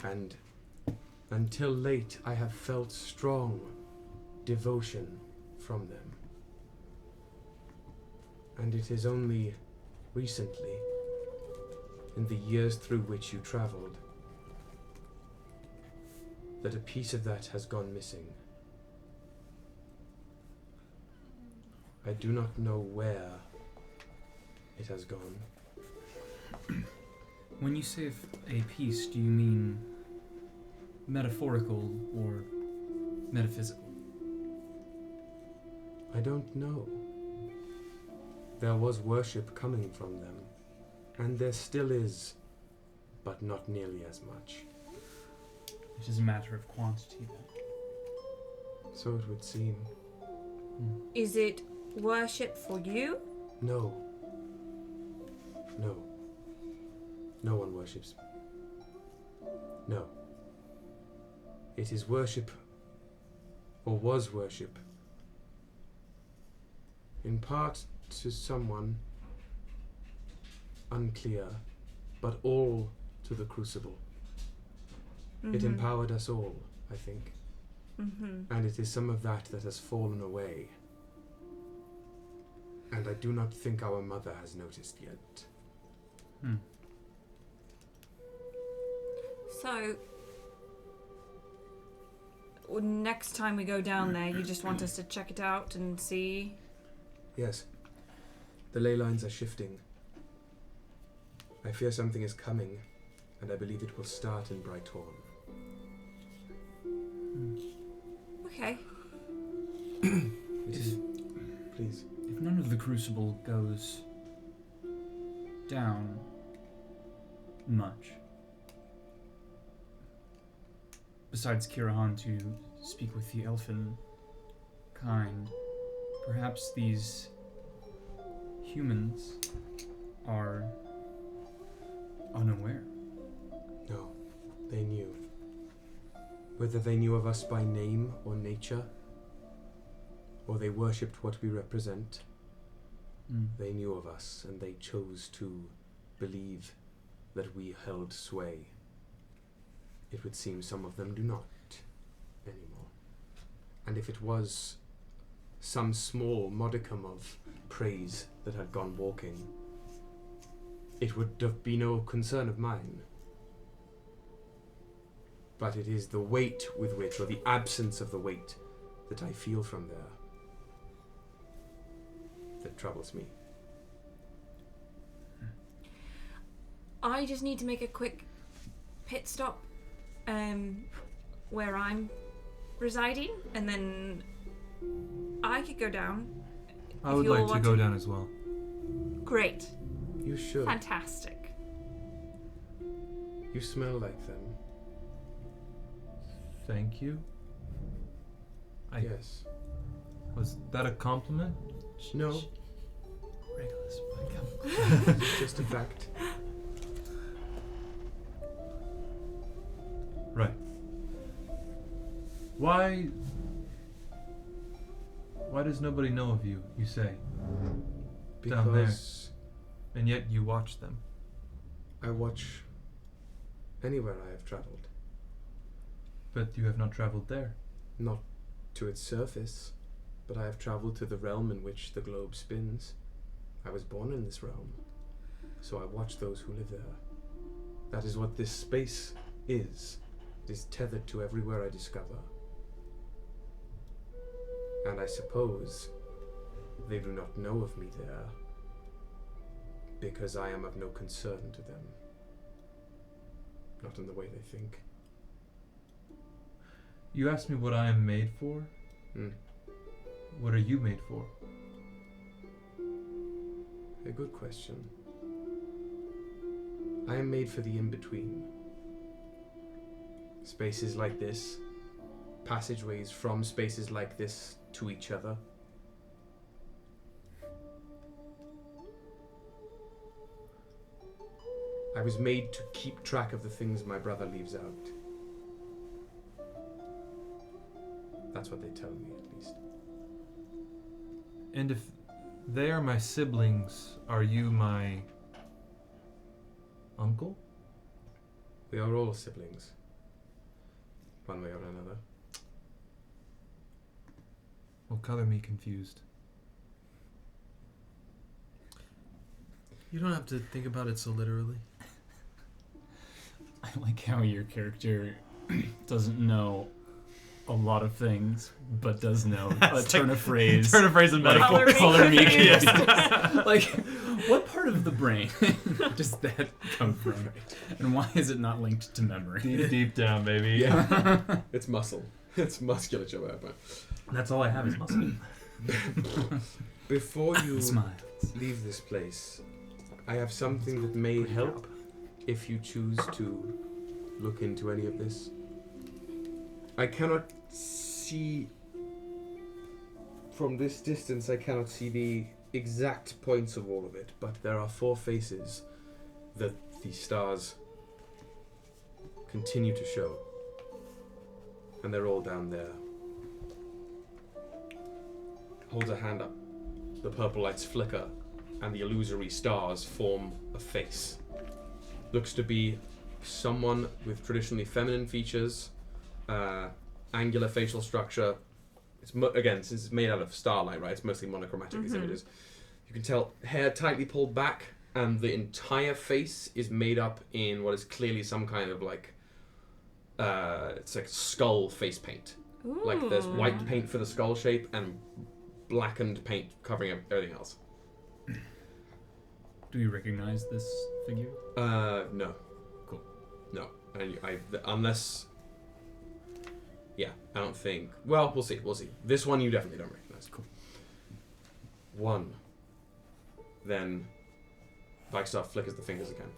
And until late, I have felt strong devotion from them. And it is only recently, in the years through which you traveled, that a piece of that has gone missing. I do not know where it has gone, When you say a piece, do you mean metaphorical or metaphysical? I don't know. There was worship coming from them, and there still is, but not nearly as much. It is a matter of quantity, then. So it would seem. Is it worship for you? No. No. No one worships. No. It is worship, or was worship, in part to someone unclear, but all to the Crucible. It empowered us all, I think. And it is some of that that has fallen away. And I do not think our mother has noticed yet. So, next time we go down there, you just want us to check it out and see? Yes. The ley lines are shifting. I fear something is coming, and I believe it will start in Brighthorn. Okay. Please. If none of the Crucible goes down much, besides Kirihan to speak with the elfin kind, perhaps these humans are unaware. No, they knew. Whether they knew of us by name or nature, or they worshipped what we represent, they knew of us, and they chose to believe that we held sway. It would seem some of them do not anymore. And if it was some small modicum of praise that had gone walking, it would be no concern of mine. But it is the weight with which, or the absence of the weight, that I feel from there that troubles me. I just need to make a quick pit stop where I'm residing, and then I could go down. I would like to go down as well. Great. You should. Fantastic. You smell like them. Thank you. Yes. Was that a compliment? No. Regolus, Just a fact. Right. Why does nobody know of you, you say? Down there. Because And yet you watch them. I watch anywhere I have traveled. But you have not traveled there. Not to its surface, but I have traveled to the realm in which the globe spins. I was born in this realm, so I watch those who live there. That is what this space is. It is tethered to everywhere I discover. And I suppose they do not know of me there, because I am of no concern to them. Not in the way they think. You asked me what I am made for? What are you made for? A good question. I am made for the in-between. Spaces like this, passageways from spaces like this to each other. I was made to keep track of the things my brother leaves out. That's what they tell me, at least. And if they are my siblings, are you my uncle? We are all siblings, one way or another. Well, color me confused. You don't have to think about it so literally. I like how your character doesn't know a lot of things, but does know a turn of phrase. Turn of phrase and metaphor. Color me Yes. Like, what part of the brain does that come from? And why is it not linked to memory? Deep down, baby. Yeah. It's muscle. It's musculature. Whatever. That's all I have is muscle. Before you Smiles. leave this place, I have something that may help if you choose to look into any of this. I cannot see from this distance, I cannot see the exact points of all of it, but there are 4 faces that the stars continue to show. And they're all down there. Holds a hand up. The purple lights flicker, and the illusory stars form a face. Looks to be someone with traditionally feminine features, angular facial structure. It's again, since it's made out of starlight, right? It's mostly monochromatic, these images. You can tell hair tightly pulled back, and the entire face is made up in what is clearly some kind of like, it's like skull face paint. Ooh. Like there's white paint for the skull shape and blackened paint covering everything else. Do you recognize this figure? No. Cool. No. Unless... Yeah, I don't think... Well, we'll see. This one you definitely don't recognize. Cool. 1. Then Vikestar flickers the fingers again.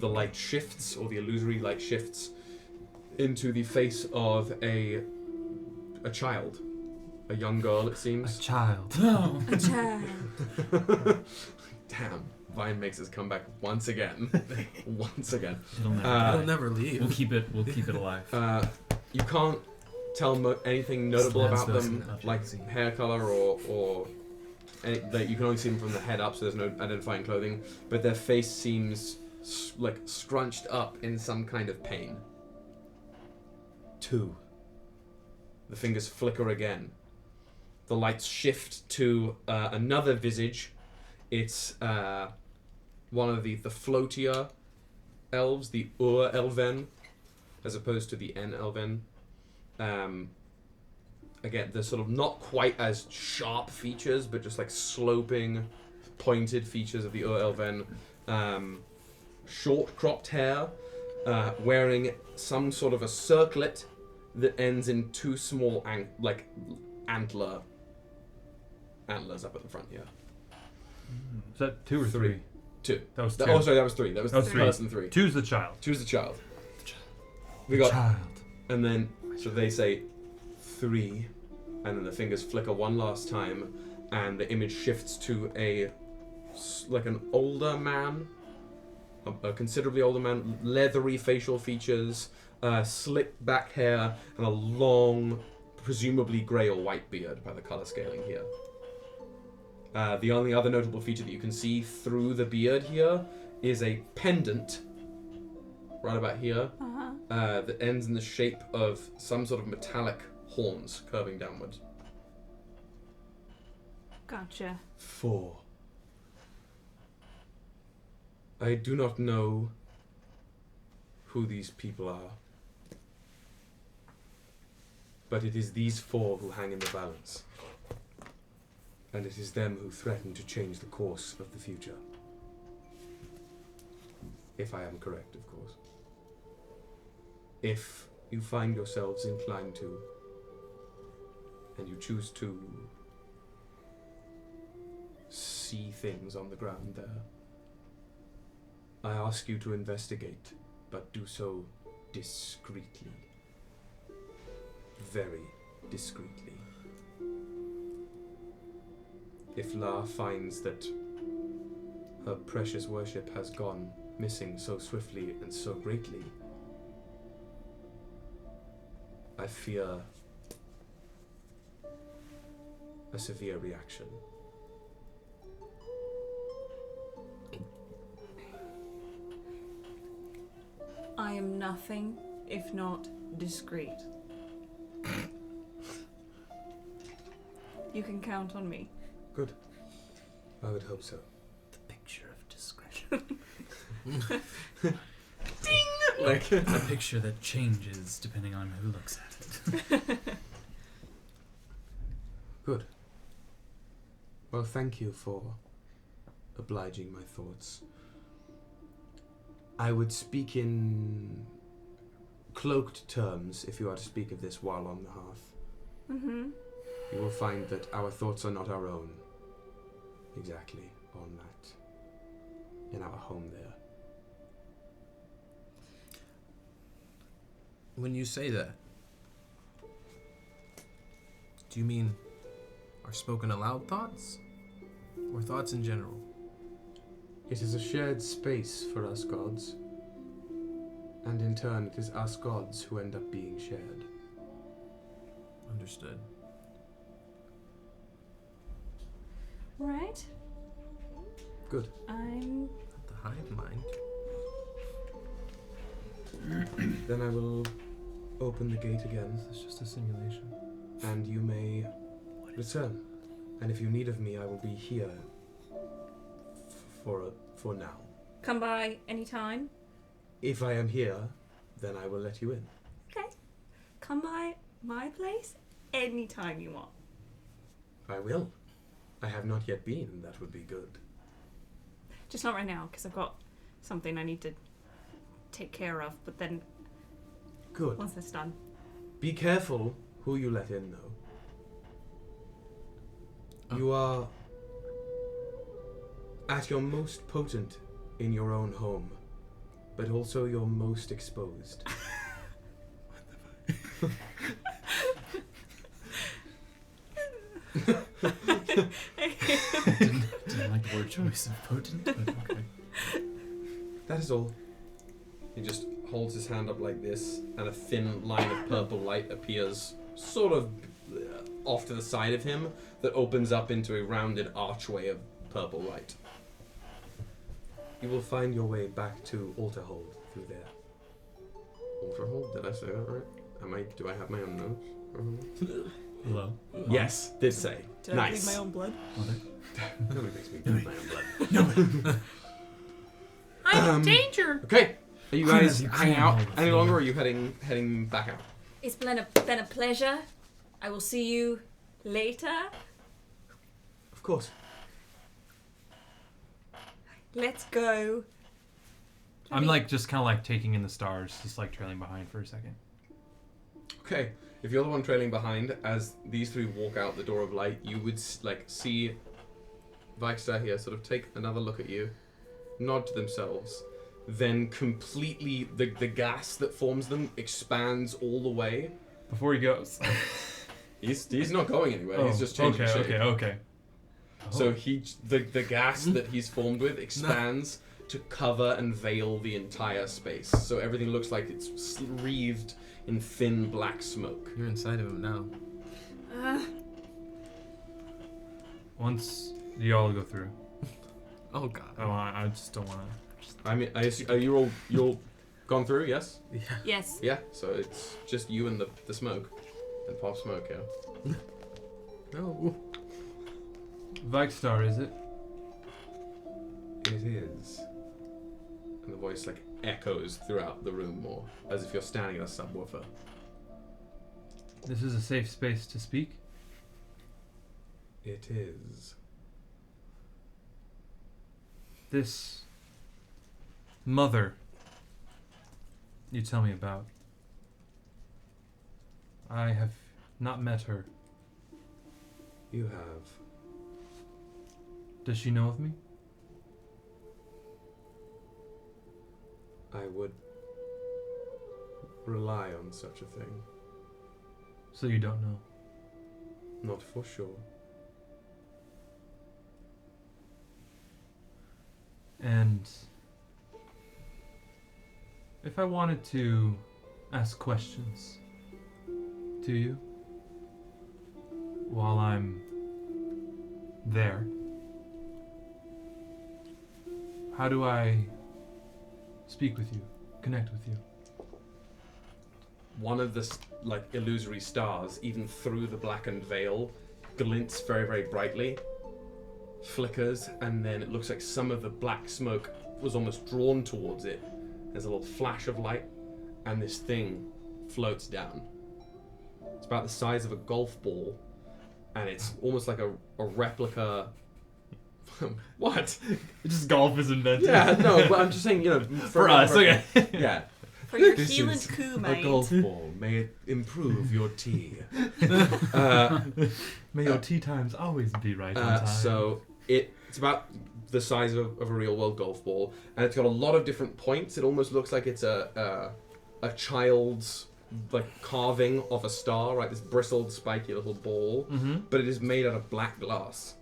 The light shifts, or the illusory light shifts, into the face of a child. A young girl, it seems. A child. No. A child. Damn. Vine makes his comeback once again. Once again. It'll never leave. We'll keep it alive. You can't tell anything notable about them, Slabs like hair color or like you can only see them from the head up, so there's no identifying clothing. But their face seems like scrunched up in some kind of pain. 2. The fingers flicker again. The lights shift to another visage. It's one of the floatier elves, the Elven, as opposed to the Elven. Again, they're sort of not quite as sharp features, but just like sloping, pointed features of the Elven. Short cropped hair, wearing some sort of a circlet that ends in 2 small antlers up at the front here. Is that 2 or 3? 2. That was 2. Oh, sorry, that was 3. That was 3. person 3. 2's the child. 2's the child. We got, Child. and then so they say 3, and then the fingers flicker one last time, and the image shifts to an older man, a considerably older man, leathery facial features, slicked back hair, and a long, presumably grey or white beard by the color scaling here. The only other notable feature that you can see through the beard here is a pendant, right about here, that ends in the shape of some sort of metallic horns curving downwards. Gotcha. 4. I do not know who these people are, but it is these 4 who hang in the balance. And it is them who threaten to change the course of the future. If I am correct, of course. If you find yourselves inclined to, and you choose to see things on the ground there, I ask you to investigate, but do so discreetly. Very discreetly. If La finds that her precious worship has gone missing so swiftly and so greatly, I fear a severe reaction. I am nothing if not discreet. You can count on me. Good. I would hope so. The picture of discretion. Ding! Like A picture that changes depending on who looks at it. Good. Well, thank you for obliging my thoughts. I would speak in cloaked terms if you are to speak of this while on the hearth. Mm-hmm. You will find that our thoughts are not our own. Exactly, on that. In our home there. When you say that, do you mean our spoken aloud thoughts? Or thoughts in general? It is a shared space for us gods. And in turn, it is us gods who end up being shared. Understood. Right. Good. I'm... The hive mind. Then I will open the gate again. It's just a simulation. And you may return. And if you need of me, I will be here for now. Come by anytime. If I am here, then I will let you in. Okay. Come by my place anytime you want. I will. I have not yet been, and that would be good. Just not right now, because I've got something I need to take care of, but then Good. once that's done. Be careful who you let in, though. You are at your most potent in your own home, but also your most exposed. Didn't like the word choice of potent, but okay. That is all. He just holds his hand up like this, and a thin line of purple light appears sort of off to the side of him that opens up into a rounded archway of purple light. You will find your way back to Alterhold through there. Alterhold? Did I say that right? Do I have my own notes? Hello? Yes, did say. Did nice. I bleed my own blood? Nobody makes me bleed my own blood. I'm in danger! Okay. Are you guys You hanging can't out hold the any feeling. longer, or are you heading back out? It's been a pleasure. I will see you later. Of course. Let's go. I'm like just kind of like taking in the stars, just like trailing behind for a second. Okay. If you're the one trailing behind, as these three walk out the door of light, you would see Vikestar here sort of take another look at you, nod to themselves, then completely the gas that forms them expands all the way. Before he goes. He's not going anywhere. He's just changing shape. Okay. So the gas that he's formed with expands to cover and veil the entire space. So everything looks like it's wreathed in thin black smoke. You're inside of him now. Once you all go through. Oh god. I just don't want to. I mean, I assume, are you all gone through? Yes. Yeah. Yes. Yeah. So it's just you and the smoke, and Pop Smoke. Yeah. No. Vikestar, is it? It is. And the voice like echoes throughout the room more, as if you're standing in a subwoofer. This is a safe space to speak. It is. This mother you tell me about. I have not met her. You have. Does she know of me? I would rely on such a thing. So you don't know. Not for sure. And if I wanted to ask questions to you while I'm there, how do I speak with you, connect with you? One of the illusory stars, even through the blackened veil, glints very, very brightly, flickers, and then it looks like some of the black smoke was almost drawn towards it. There's a little flash of light, and this thing floats down. It's about the size of a golf ball, and it's almost like a replica. What? Just golf is invented. Yeah, no, but I'm just saying, for us, okay. Yeah. For your This Keelan is coup, a mate. golf ball. May it improve your tea. May your tea times always be right on time. So it's about the size of a real world golf ball, and it's got a lot of different points. It almost looks like it's a child's like carving of a star, right? This bristled, spiky little ball, but it is made out of black glass.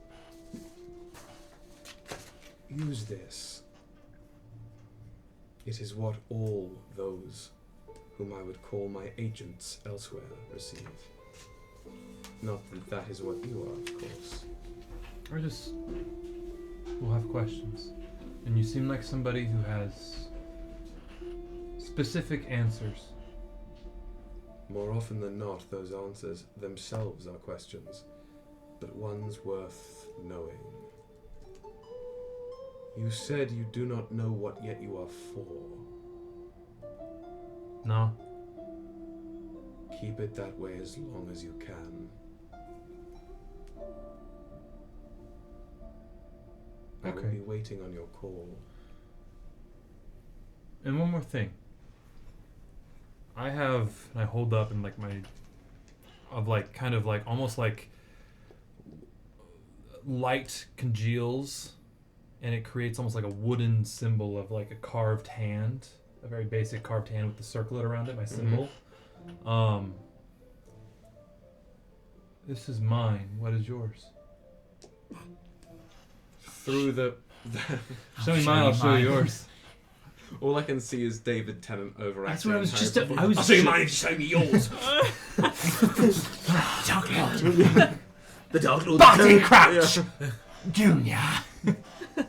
Use this. It is what all those whom I would call my agents elsewhere receive. Not that that is what you are, of course. Or just, we'll have questions. And you seem like somebody who has specific answers. More often than not, those answers themselves are questions, but ones worth knowing. You said you do not know what yet you are for. No. Keep it that way as long as you can. I will Okay. be waiting on your call. And one more thing. I hold up in like almost like light congeals, and it creates almost like a wooden symbol of like a carved hand, a very basic carved hand with the circlet around it, my symbol. This is mine. What is yours? Through the Show me mine, I'll show you yours. all I can see is David Tennant overacting. That's what I was Harry just. Potter. I was. I'll show you mine if you show me yours. Dark Lord. The Dark Lord. Barty Crouch. Yeah. Junior.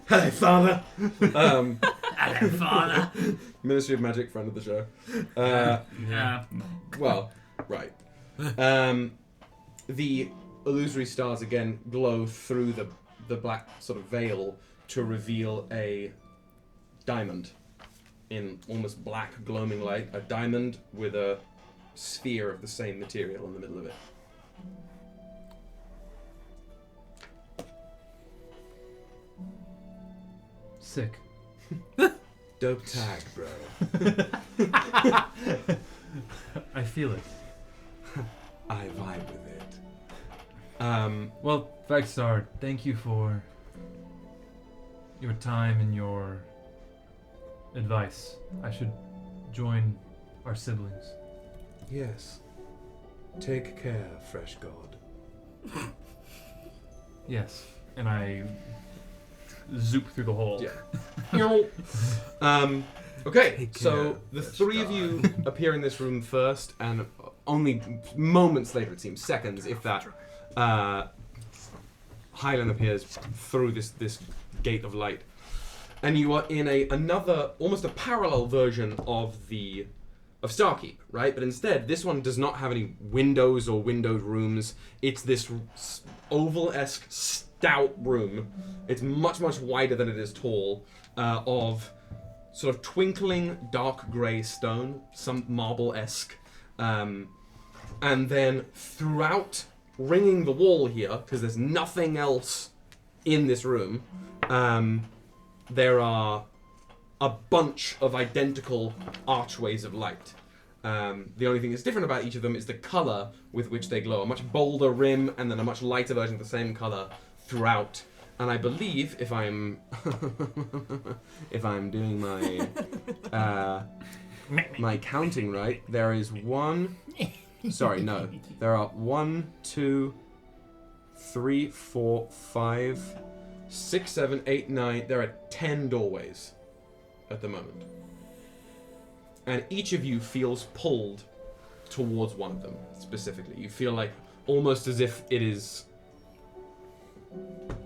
Hello, Father. Hello, Father. Ministry of Magic, friend of the show. Yeah. Well, right. The illusory stars again glow through the black sort of veil to reveal a diamond in almost black gloaming light. A diamond with a sphere of the same material in the middle of it. Sick. Dope tag, bro. I feel it. I vibe with it. Well, Væxtaar, thank you for your time and your advice. I should join our siblings. Yes. Take care, fresh god. Yes. And I zoop through the hole. Yeah. Okay, Take so care, the fresh three of you appear in this room first, and only moments later, it seems, seconds, if that, Hylan appears through this gate of light. And you are in another, almost a parallel version of Starkeep, right? But instead, this one does not have any windows or windowed rooms. It's this oval-esque, stout room. It's much, much wider than it is tall, of sort of twinkling dark grey stone, some marble-esque. And then throughout, ringing the wall here, because there's nothing else in this room, there are a bunch of identical archways of light. The only thing that's different about each of them is the colour with which they glow. A much bolder rim and then a much lighter version of the same colour throughout. And I believe, if I'm doing my my counting right, there is one. Sorry, no. There are 1, 2, 3, 4, 5, 6, 7, 8, 9. There are 10 doorways at the moment. And each of you feels pulled towards one of them, specifically. You feel like almost as if it is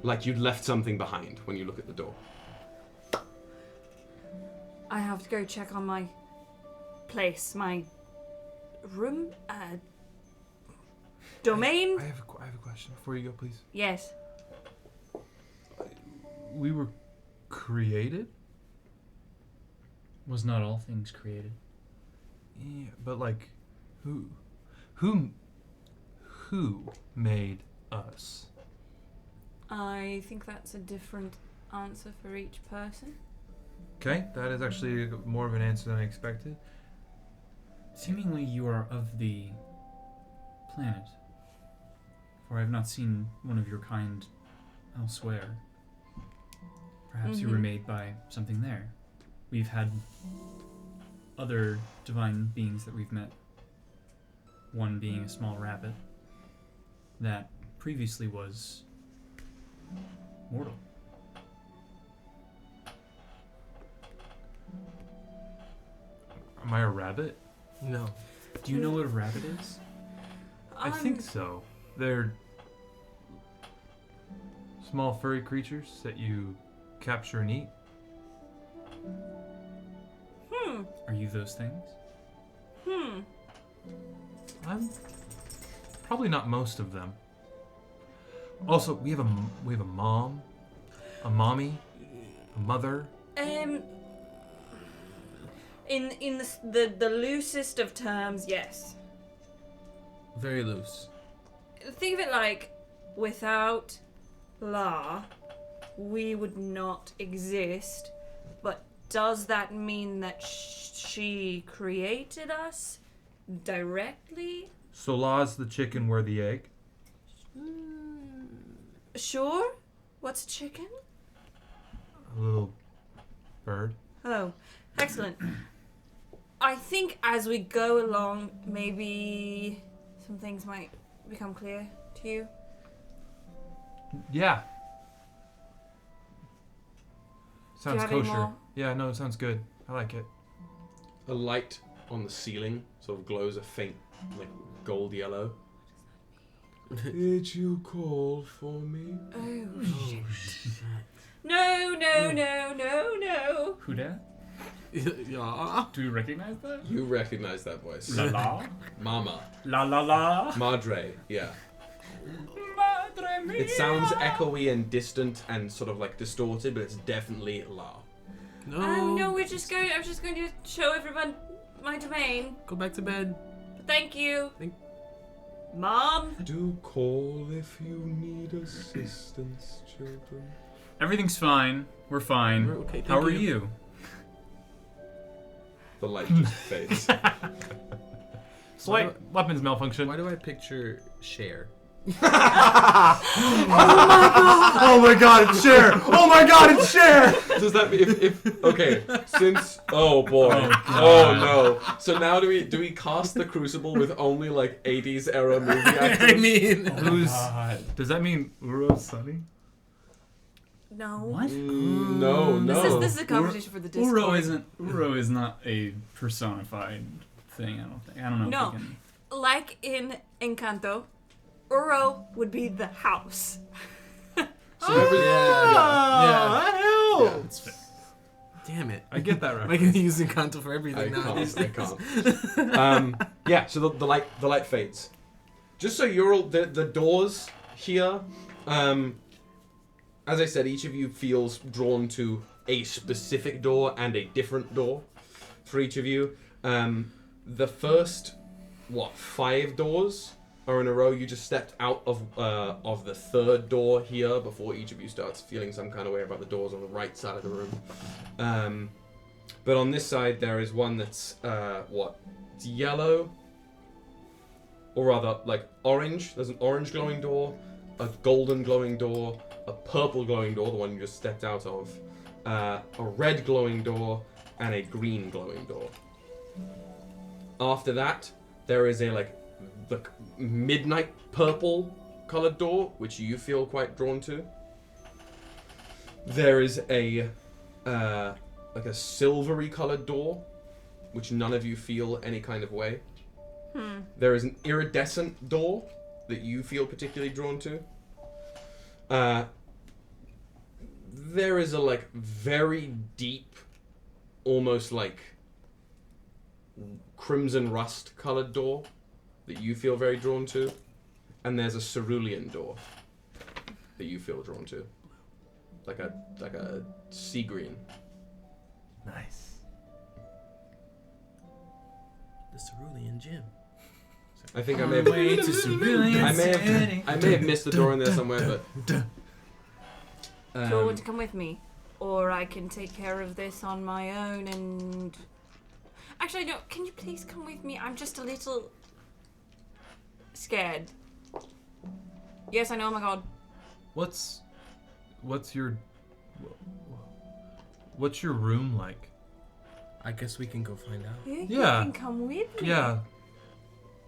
like you'd left something behind when you look at the door. I have to go check on my place, my room, domain. I have a question before you go, please. Yes. We were created? Was not all things created? Yeah, but like, who who made us? I think that's a different answer for each person. Okay, that is actually more of an answer than I expected. Seemingly you are of the planet, for I have not seen one of your kind elsewhere. Perhaps you were made by something there. We've had other divine beings that we've met. One being a small rabbit that previously was mortal. Am I a rabbit? No. Do you know what a rabbit is? I think so. They're small furry creatures that you capture and eat. Are you those things? I'm probably not most of them. Also, we have a mom, a mommy, a mother. In the loosest of terms, yes. Very loose. Think of it like, without La, we would not exist. But does that mean that she created us directly? So La's the chicken, we're the egg. Sure. What's chicken? A little bird. Oh, excellent. I think as we go along, maybe some things might become clear to you. Yeah. Sounds have any kosher. more? Yeah, no, it sounds good. I like it. A light on the ceiling sort of glows a faint, like, gold yellow. Did you call for me? Oh, shit. No. Who dat? Yeah. Do you recognize that? You recognize that voice. La la. Mama. La la la. Madre, yeah. Madre mia. It sounds echoey and distant and sort of like distorted, but it's definitely La. No, I was just going to show everyone my domain. Go back to bed. Thank you. Mom? Do call if you need assistance, children. Everything's fine. We're fine. We're okay, How thank are you. you? The light just fades. Slight weapons malfunction. Why do I picture Cher? Oh my god, it's Cher! Oh my god, it's Cher! Does that mean if okay, since oh boy. Oh, no. So now do we cast the Crucible with only like 80s era movie actors? I mean, Does that mean Uro's Sunny? No. What? No. This is a conversation for the Discord. Uro is not a personified thing. I don't know. No. If we can... Like in Encanto, Uro would be the house. yeah. That's fair. Damn it. I get that Am I reference. gonna use Encanto for everything nowadays? I can't. Yeah, so the light fades. Just so you're all the doors here, as I said, each of you feels drawn to a specific door and a different door for each of you. The first 5 doors are in a row. You just stepped out of the third door here before each of you starts feeling some kind of way about the doors on the right side of the room. But on this side there is one that's it's yellow, or rather like orange. There's an orange glowing door, a golden glowing door, a purple glowing door, the one you just stepped out of, a red glowing door, and a green glowing door. After that, there is a the midnight purple colored door, which you feel quite drawn to. There is a silvery colored door, which none of you feel any kind of way. There is an iridescent door that you feel particularly drawn to. There is a very deep, almost like crimson rust colored door that you feel very drawn to, and there's a cerulean door that you feel drawn to, like a sea green. Nice. The Cerulean Gym. I think I may have. Way to civilian I may city. have missed the door in there somewhere, but. Do you want to come with me? Or I can take care of this on my own and... Actually, no, can you please come with me? I'm just a little... scared. Yes, I know, oh my god. What's your room like? I guess we can go find out. You Yeah. can come with me. Yeah.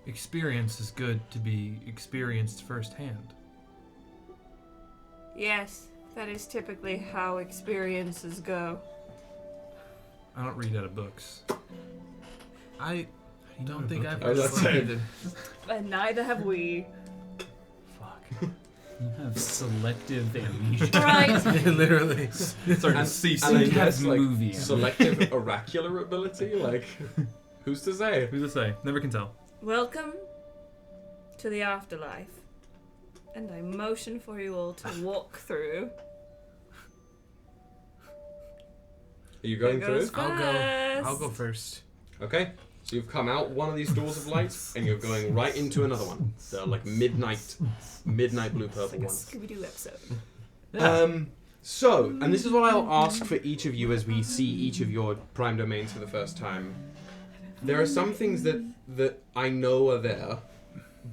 Experience is good to be experienced firsthand. Yes, that is typically how experiences go. I don't read out of books. I don't think I've I was about to say. either. And neither have we. Fuck. You have selective amnesia. Right. Literally. Starting to see And I You guess, have like, movie. selective oracular ability? Like, who's to say? Who's to say? Never can tell. Welcome to the afterlife. And I motion for you all to walk through. Are you going Who through? goes first? I'll go first. Okay. So you've come out one of these doors of light, and you're going right into another one. They're like midnight blue purple Like a ones. Scooby-Doo episode. So, and this is what I'll ask for each of you as we see each of your prime domains for the first time. There are some things that I know are there,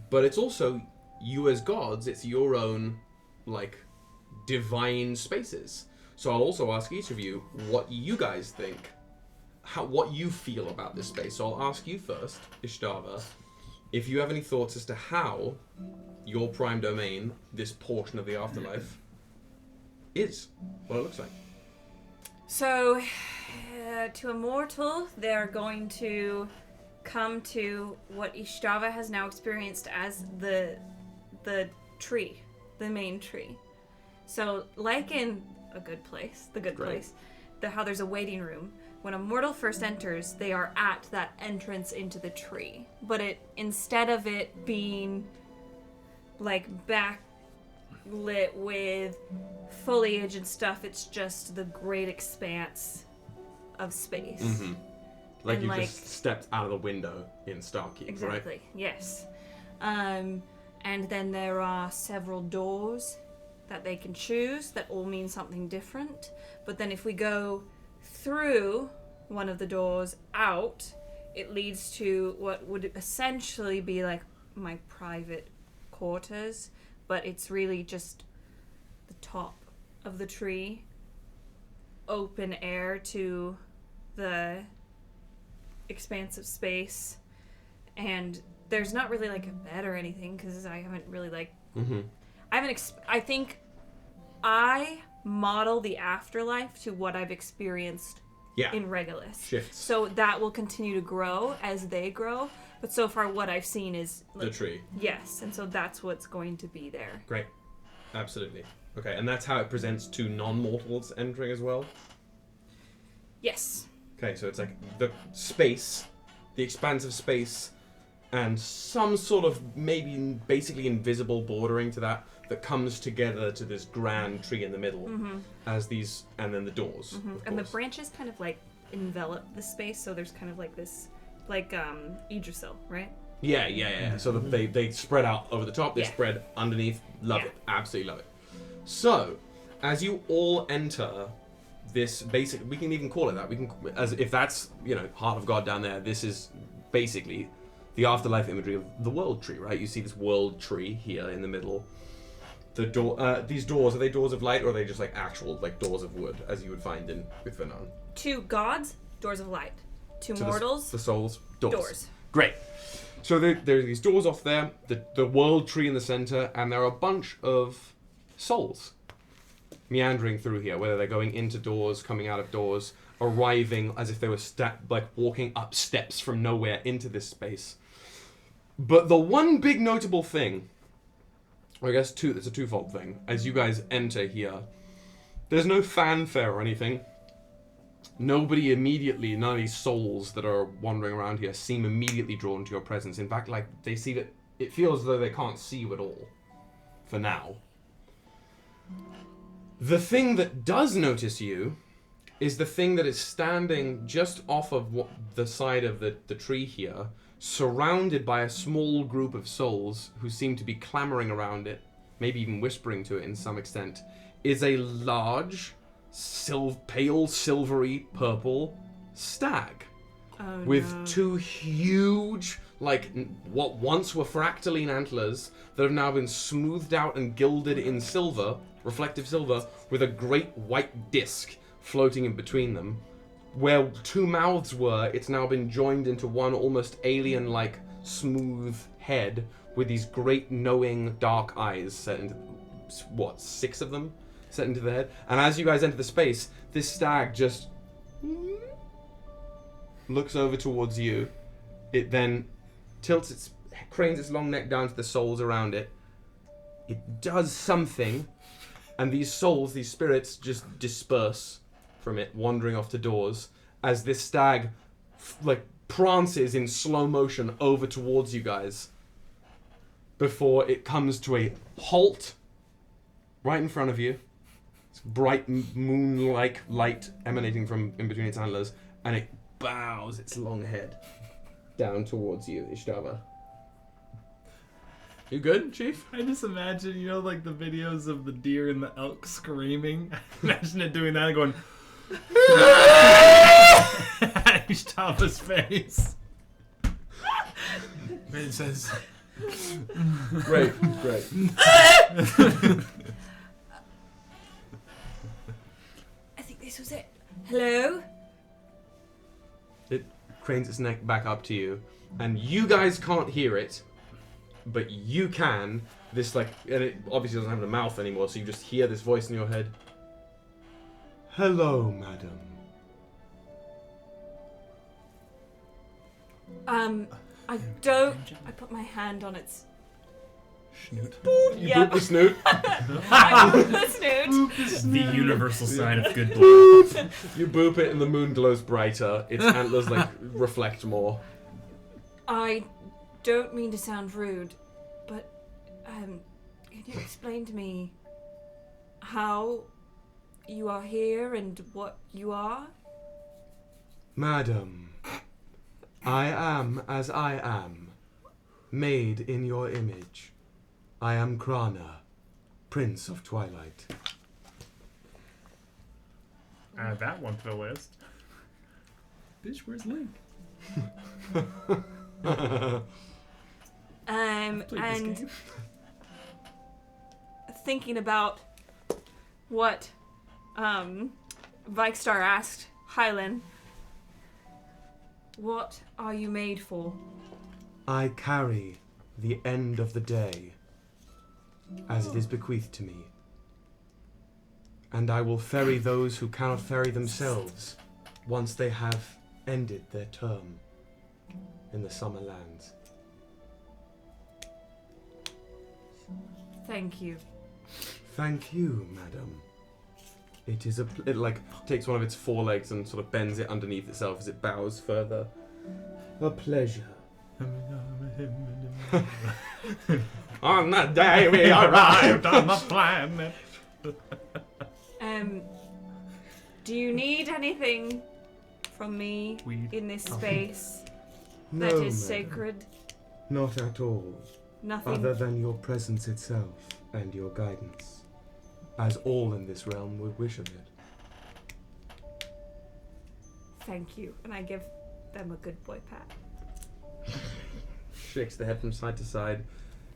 but it's also you as gods. It's your own, like, divine spaces. So I'll also ask each of you what you guys think, what you feel about this space. So I'll ask you first, Ystävä, if you have any thoughts as to how your prime domain, this portion of the afterlife, is, what it looks like. So, to a mortal, they're going to come to what Ystävä has now experienced as the tree, the main tree. So, like in A Good Place, The Good Place, how there's a waiting room. When a mortal first enters, they are at that entrance into the tree. But instead of it being like backlit with foliage and stuff, it's just the great expanse of space. Mm-hmm. Like And, you like- just stepped out of the window in Starkeep, Exactly, right? yes. And then there are several doors that they can choose that all mean something different. But then if we go through one of the doors out, it leads to what would essentially be like my private quarters, but it's really just the top of the tree, open air to the expanse of space, and there's not really like a bed or anything because I haven't really like Mm-hmm. I think I model the afterlife to what I've experienced Yeah. in Regolus. Shifts. So that will continue to grow as they grow. But so far what I've seen is The tree. Yes, and so that's what's going to be there. Great. Absolutely. Okay, and that's how it presents to non-mortals entering as well? Yes. Okay, so it's like the space, the expanse of space, and some sort of maybe basically invisible bordering to that comes together to this grand tree in the middle as these, and then the doors. Of And the course. branches kind of like envelop the space, so there's kind of like this, like Yggdrasil, right? Yeah. So they spread out over the top, they Yeah. spread underneath. Love Yeah. it. Absolutely love it. So, as you all enter this basic, we can even call it that. We can, as if that's, Heart of God down there, this is basically the afterlife imagery of the world tree, right? You see this world tree here in the middle. The door, these doors, are they doors of light or are they just like actual like doors of wood as you would find in Uthernan? To gods, doors of light. To To mortals, the souls, doors. doors. Great. So there are these doors off there, the world tree in the center, and there are a bunch of souls meandering through here, whether they're going into doors, coming out of doors, arriving as if they were walking up steps from nowhere into this space. But the one big notable thing, or I guess it's a twofold thing, as you guys enter here, there's no fanfare or anything. Nobody immediately, none of these souls that are wandering around here seem immediately drawn to your presence. In fact, like, they see that it feels as though they can't see you at all. For now. The thing that does notice you is the thing that is standing just off of the side of the tree here, surrounded by a small group of souls who seem to be clamoring around it, maybe even whispering to it in some extent, is a large, pale silvery purple stag. Oh, with no. two huge, what once were fractaline antlers that have now been smoothed out and gilded in silver, reflective silver, with a great white disc floating in between them. Where two mouths were, it's now been joined into one almost alien-like smooth head with these great knowing dark eyes set into, 6 of them? Set into the head. And as you guys enter the space, this stag just looks over towards you. It then cranes its long neck down to the souls around it. It does something, and these souls, these spirits, just disperse from it, wandering off to doors, as this stag prances in slow motion over towards you guys before it comes to a halt right in front of you. It's bright moon-like light emanating from in between its antlers, and it bows its long head down towards you, Ystävä. You good, Chief? I just imagine, the videos of the deer and the elk screaming. Imagine it doing that and going at Ystävä's face. It says, Great. I think this was it. Hello? It cranes its neck back up to you, and you guys can't hear it, but you can. And it obviously doesn't have a mouth anymore, so you just hear this voice in your head. Hello, madam. I put my hand on its Snoot. You boop the snoot. I boop the snoot. The universal sign of good blood. You boop it and the moon glows brighter. Its antlers reflect more. I don't mean to sound rude, but can you explain to me how you are here and what you are? Madam, I am as I am, made in your image. I am Krana, Prince of Twilight. Add that one to the list. Bitch, where's Link? And thinking about what Vikestar asked Hylan, what are you made for? I carry the end of the day, as it is bequeathed to me. And I will ferry those who cannot ferry themselves once they have ended their term in the summer lands. Thank you. Thank you, madam. It is it takes one of its forelegs and sort of bends it underneath itself as it bows further. A pleasure. On the day we arrived on the planet. Do you need anything from me in this space that is madam. sacred? Not at all. Nothing. Other than your presence itself and your guidance, as all in this realm would wish of it. Thank you. And I give them a good boy pat. Shakes the head from side to side.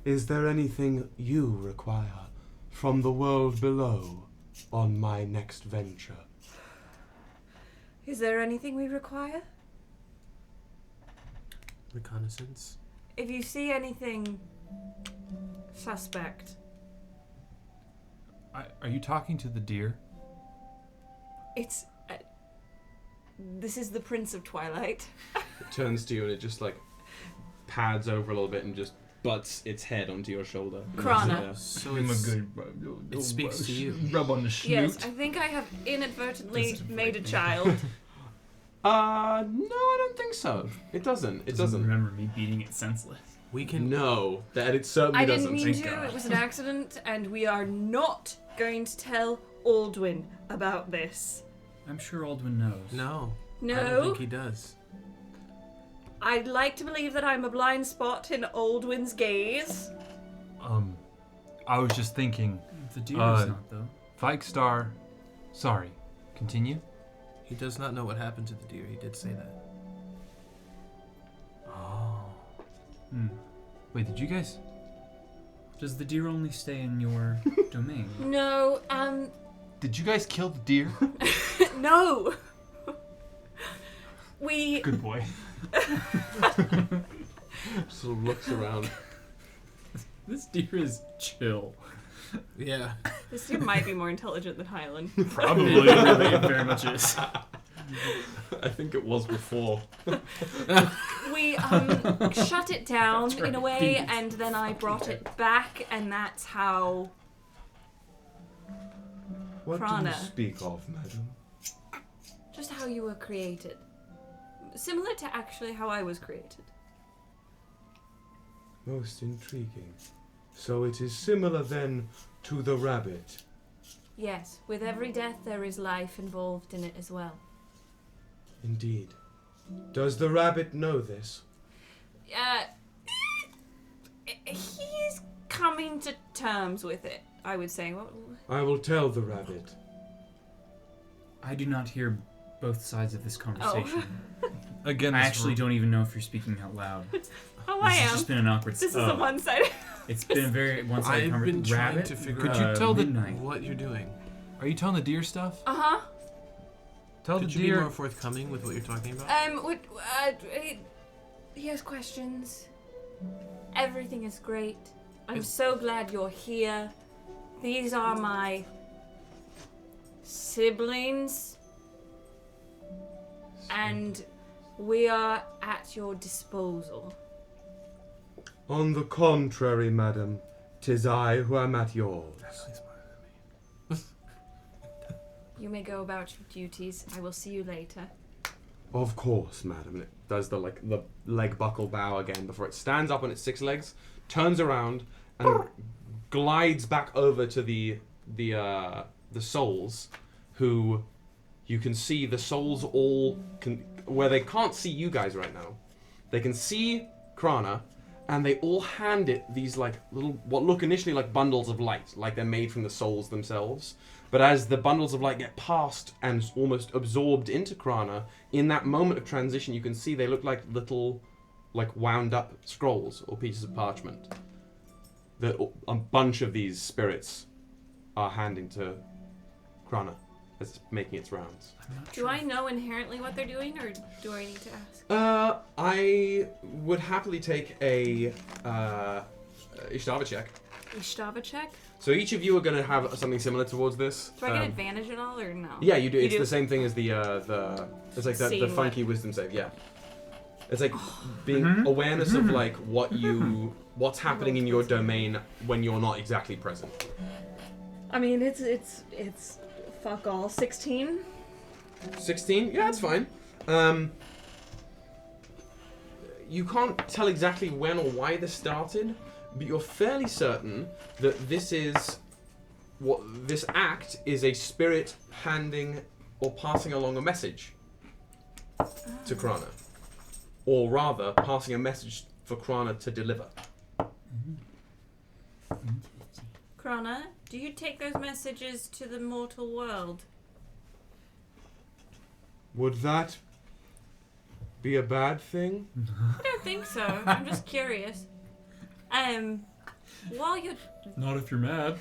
Is there anything you require from the world below on my next venture? Is there anything we require? Reconnaissance? If you see anything suspect, Are you talking to the deer? it's... this is the Prince of Twilight. It turns to you and it just pads over a little bit and just butts its head onto your shoulder. Krana. So Give him a it's, good it speaks to you. rub on the snoot. Yes, I think I have inadvertently made a child. No, I don't think so. It doesn't. It doesn't. Remember me beating it senseless. We can. No, that it certainly I doesn't. didn't mean Thank to, God. it was an accident, and we are not going to tell Aldwin about this. I'm sure Aldwin knows. No. I No? don't think he does. I'd like to believe that I'm a blind spot in Aldwin's gaze. I was just thinking. The deer is not, though. Vikestar. Sorry. Continue. He does not know what happened to the deer. He did say that. Oh. Wait, did you guys? Does the deer only stay in your domain? No, Did you guys kill the deer? no. We... Good boy. Sort of looks around. This deer is chill. Yeah. This deer might be more intelligent than Hylan. Probably. It very much is. I think it was before. We shut it down in a way, and then I brought it back, and that's how... What Prana. do you speak of, madam? Just how you were created. Similar to actually how I was created. Most intriguing. So it is similar then to the rabbit. Yes, with every death there is life involved in it as well. Indeed. Does the rabbit know this? He's coming to terms with it, I would say. I will tell the rabbit. I do not hear both sides of this conversation. Again, I actually don't even know if you're speaking out loud. Oh, I am. This has just been an awkward... This is a one-sided... It's been a very one-sided I've conversation. been trying Rabbit? to figure Could out you tell what you're doing. Are you telling the deer stuff? Uh-huh. Tell Could the you deer. be more forthcoming with what you're talking about? He has questions. Everything is great. I'm so glad you're here. These are my siblings. And we are at your disposal. On the contrary, madam, 'tis I who am at yours. You may go about your duties. I will see you later. Of course, madam. And it does the leg buckle bow again before it stands up on its 6 legs, turns around, and glides back over to the souls, who you can see the souls all where they can't see you guys right now. They can see Krana, and they all hand it these little what look initially like bundles of light, like they're made from the souls themselves. But as the bundles of light get passed and almost absorbed into Krana, in that moment of transition, you can see they look like little, wound up scrolls or pieces of parchment that a bunch of these spirits are handing to Krana as it's making its rounds. Do I know inherently what they're doing, or do I need to ask? I would happily take a Ystävä check. Ystävä check? So each of you are going to have something similar towards this. Do I get advantage at all, or no? Yeah, you do. You It's do? the same thing as the it's like the Seeing funky wisdom save. Yeah, it's like being awareness of what's happening in your domain when you're not exactly present. I mean, it's fuck all. 16? 16? Yeah, that's fine. You can't tell exactly when or why this started, but you're fairly certain that this act is a spirit handing or passing along a message to Krana. Or rather, passing a message for Krana to deliver. Krana, do you take those messages to the mortal world? Would that be a bad thing? I don't think so. I'm just curious. While you're... Not if you're mad.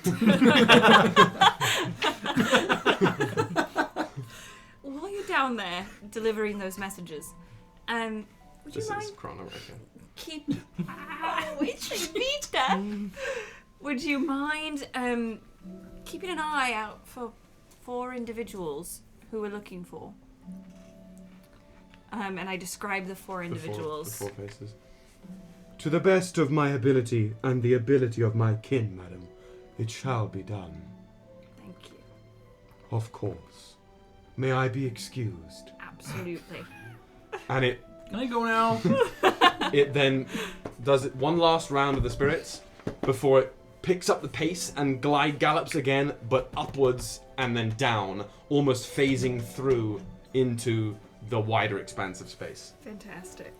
While you're down there delivering those messages, would This you mind is Krana right here. Would you mind keeping an eye out for 4 individuals who we're looking for? And I describe the 4 individuals. The 4 faces. To the best of my ability and the ability of my kin, madam, it shall be done. Thank you. Of course. May I be excused? Absolutely. And it Can I go now? it then does one last round of the spirits before it picks up the pace and gallops again, but upwards and then down, almost phasing through into the wider expanse of space. Fantastic.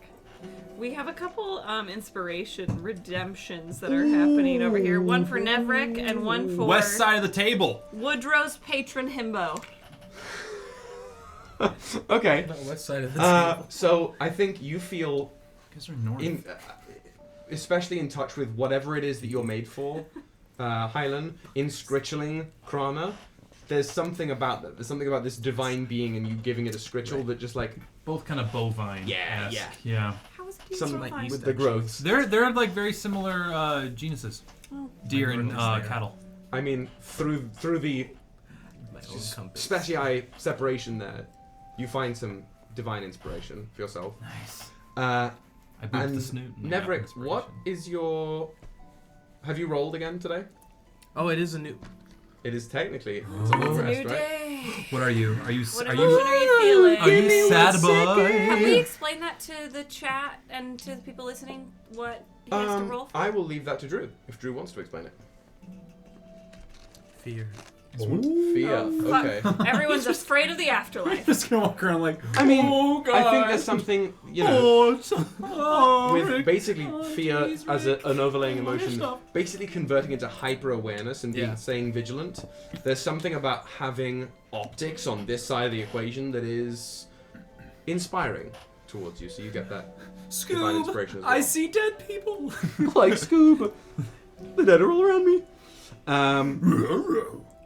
We have a couple inspiration redemptions that are happening over here. One for Nevrik and one for West side of the table. Woodrow's patron himbo. Okay. West side of the table. So I think you feel, Guys are north. especially in touch with whatever it is that you're made for, Hylan, in scritchling Krana. There's something about that. There's something about this divine being and you giving it a scritchel that just like Both kind of bovine. Yeah. How is it Some so like fine? with the growths. They're like very similar genuses. Oh. Deer and Like cattle. I mean, through the My own compass. speciae separation there, you find some divine inspiration for yourself. Nice. Uh, I booped and the snoot. and I got Nevrik, inspiration. what is your? Have you rolled again today? Oh, it is a new. It is technically it's a It's long a rest, new right? day. What are you? Are you? What Are emotion you? are you feeling? Are you sad Have boy? we explained that to the chat and to the people listening? What he has to roll for? I will leave that to Drew if Drew wants to explain it. Fear. Fear. Oh, fuck. Okay. Everyone's afraid of the afterlife. Just gonna walk around like, I mean, oh god. I think there's something with Rick, basically fear please, as Rick. an overlaying I wanna emotion, stop. basically converting into hyper awareness and being staying vigilant. There's something about having optics on this side of the equation that is inspiring towards you. So you get that divine Scoob, inspiration as well. I see dead people. like Scoob. The dead are all around me.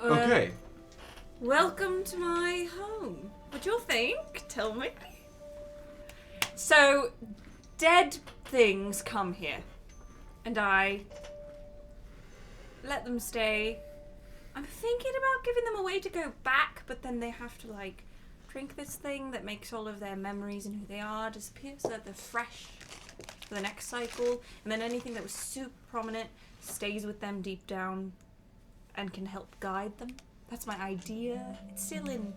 Okay. Welcome to my home. What do you think? Tell me. So, dead things come here, and I let them stay. I'm thinking about giving them a way to go back, but then they have to like drink this thing that makes all of their memories and who they are disappear, so that they're fresh for the next cycle. And then anything that was super prominent stays with them deep down and can help guide them. That's my idea. It's still in,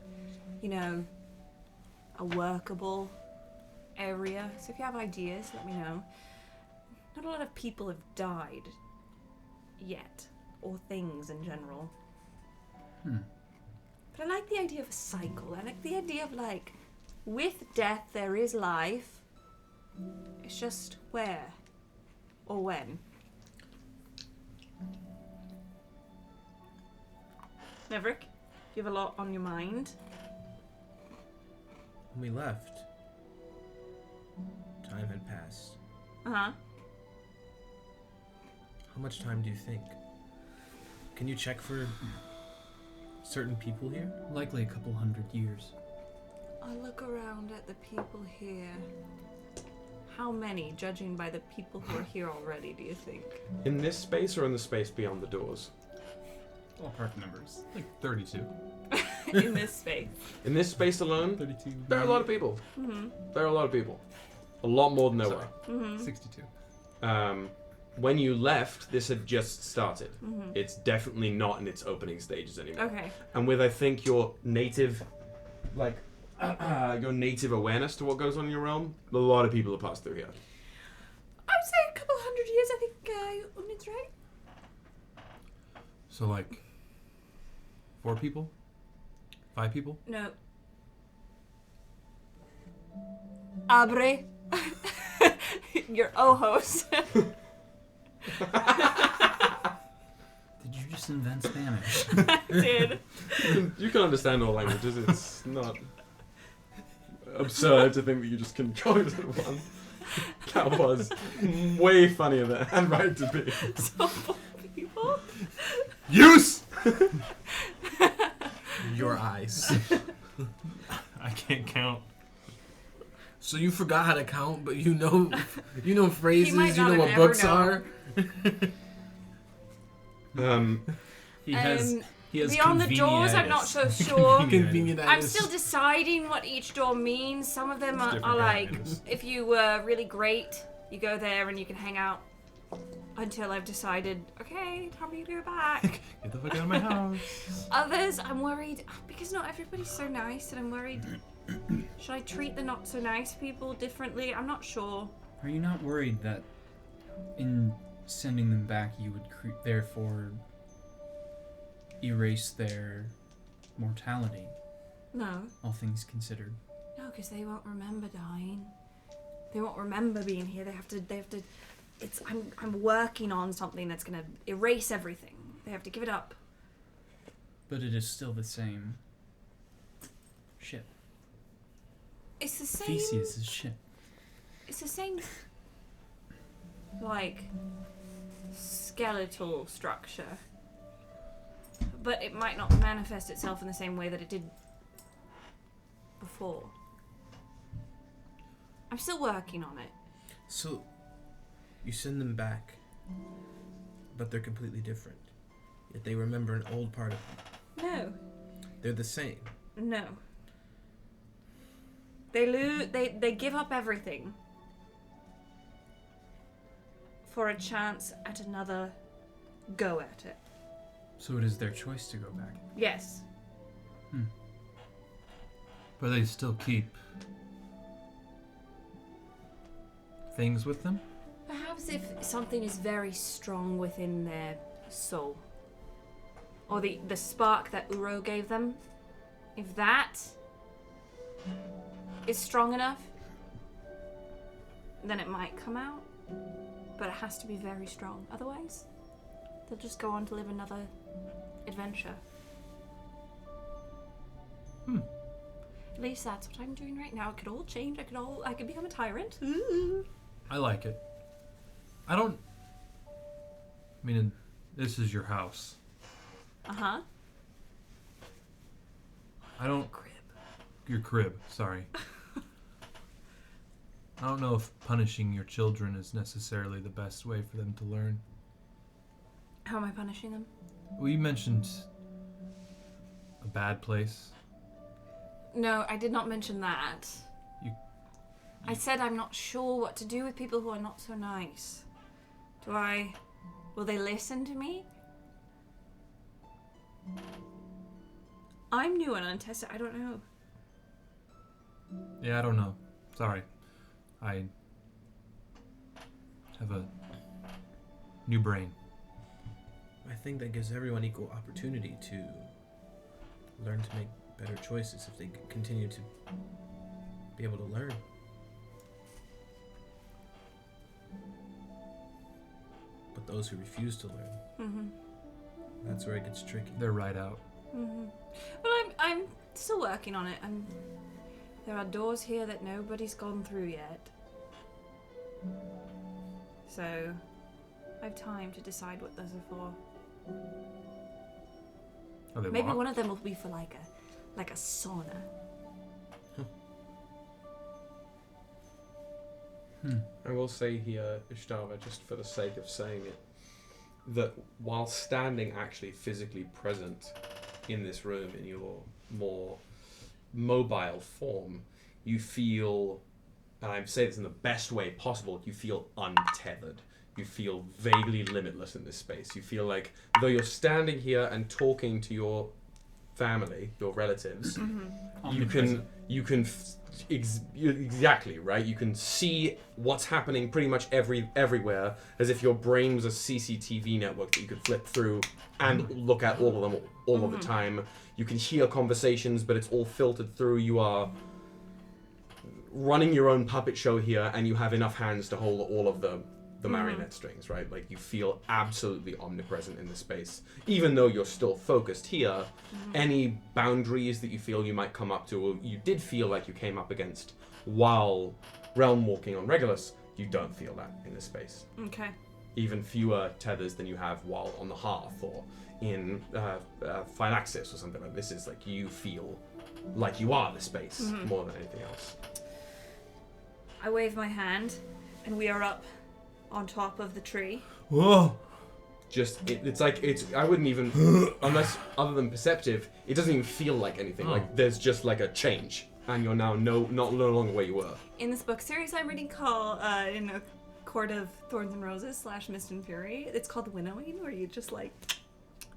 a workable area. So if you have ideas, let me know. Not a lot of people have died yet, or things in general. But I like the idea of a cycle. I like the idea of with death there is life. It's just where or when. Nevrik, you have a lot on your mind. When we left, time had passed. Uh-huh. How much time do you think? Can you check for certain people here? Likely a couple 100 years. I'll look around at the people here. How many, judging by the people who are here already, do you think? In this space or in the space beyond the doors? Ballpark numbers. Like 32. In this space. In this space alone, 32. there are a lot of people. Mm-hmm. There are a lot of people. A lot more than there Sorry. were. Mm-hmm. 62. When you left, this had just started. Mm-hmm. It's definitely not in its opening stages anymore. Okay. And with, I think, your native, your native awareness to what goes on in your realm, a lot of people have passed through here. I would say a couple 100 years, I think Unen's right. So 4 people? 5 people? No. Abre. Your ojos. Did you just invent Spanish? I did. You can understand all languages. It's not absurd to think that you just can go to one. That was way funnier than right to be. So 4 people? Use! Your eyes. I can't count. So you forgot how to count, but you know phrases, might you not know what have books ever are. He has beyond the doors, I'm not so sure. Convenient. I'm still deciding what each door means. Some of them are like, if you were really great, you go there and you can hang out until I've decided, okay, time to go back. Get the fuck out of my house. Others, I'm worried, because not everybody's so nice, and I'm worried, should I treat the not so nice people differently? I'm not sure. Are you not worried that in sending them back you would therefore erase their mortality, No. all things considered? No, because they won't remember dying. They won't remember being here. They have to. I'm working on something that's gonna erase everything. They have to give it up. But it is still the same ship. It's the same. Theseus' ship. It's the same, like, skeletal structure. But it might not manifest itself in the same way that it did before. I'm still working on it. So, you send them back, but they're completely different. Yet they remember an old part of them. No. They're the same. No. They give up everything for a chance at another go at it. So it is their choice to go back. Yes. But they still keep things with them? Perhaps if something is very strong within their soul. Or the spark that Uro gave them. If that is strong enough, then it might come out. But it has to be very strong. Otherwise, they'll just go on to live another adventure. At least that's what I'm doing right now. It could all change. I could become a tyrant. Ooh. I like it. I mean, this is your house. Uh-huh. Crib. Your crib, sorry. I don't know if punishing your children is necessarily the best way for them to learn. How am I punishing them? Well, you mentioned a bad place. No, I did not mention that. I said I'm not sure what to do with people who are not so nice. Will they listen to me? I'm new and untested. I don't know. Yeah, I don't know. Sorry. I have a new brain. I think that gives everyone equal opportunity to learn to make better choices if they continue to be able to learn. But those who refuse to learn, that's where it gets tricky. They're right out. But I'm still working on it. There are doors here that nobody's gone through yet. So I have time to decide what those are for. Are they Maybe locked? one of them will be for like a sauna. I will say here, Ystävä, just for the sake of saying it, that while standing actually physically present in this room in your more mobile form, you feel, and I say this in the best way possible, you feel untethered. You feel vaguely limitless in this space. You feel like, though you're standing here and talking to your family, your relatives, you can exactly, right? You can see what's happening pretty much everywhere, as if your brain was a CCTV network that you could flip through and look at all of them all of the time. You can hear conversations, but it's all filtered through. You are running your own puppet show here, and you have enough hands to hold all of the marionette strings, right? Like, you feel absolutely omnipresent in the space. Even though you're still focused here, any boundaries that you feel you might come up to, or you did feel like you came up against while realm walking on Regolus, you don't feel that in this space. Okay. Even fewer tethers than you have while on the hearth or in Philaxis or something like this. Is like you feel like you are the space more than anything else. I wave my hand, and we are up on top of the tree. Whoa! Just it's I wouldn't even unless other than perceptive, it doesn't even feel like anything. Like there's just like a change, and you're now no longer where you were. In this book series I'm reading called in a Court of Thorns and Roses / Mist and Fury, it's called winnowing, where you just like.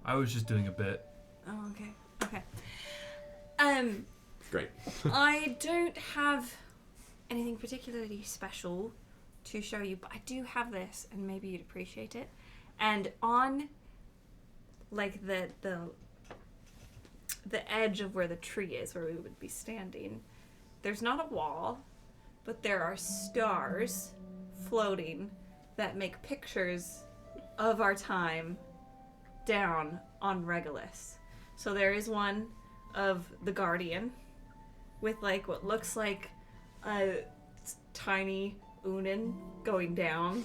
I was just doing a bit. Oh, okay. Great. I don't have anything particularly special to show you, but I do have this, and maybe you'd appreciate it. And on, like, the edge of where the tree is, where we would be standing, there's not a wall, but there are stars floating that make pictures of our time down on Regolus. So there is one of the Guardian with like what looks like a tiny Ünen going down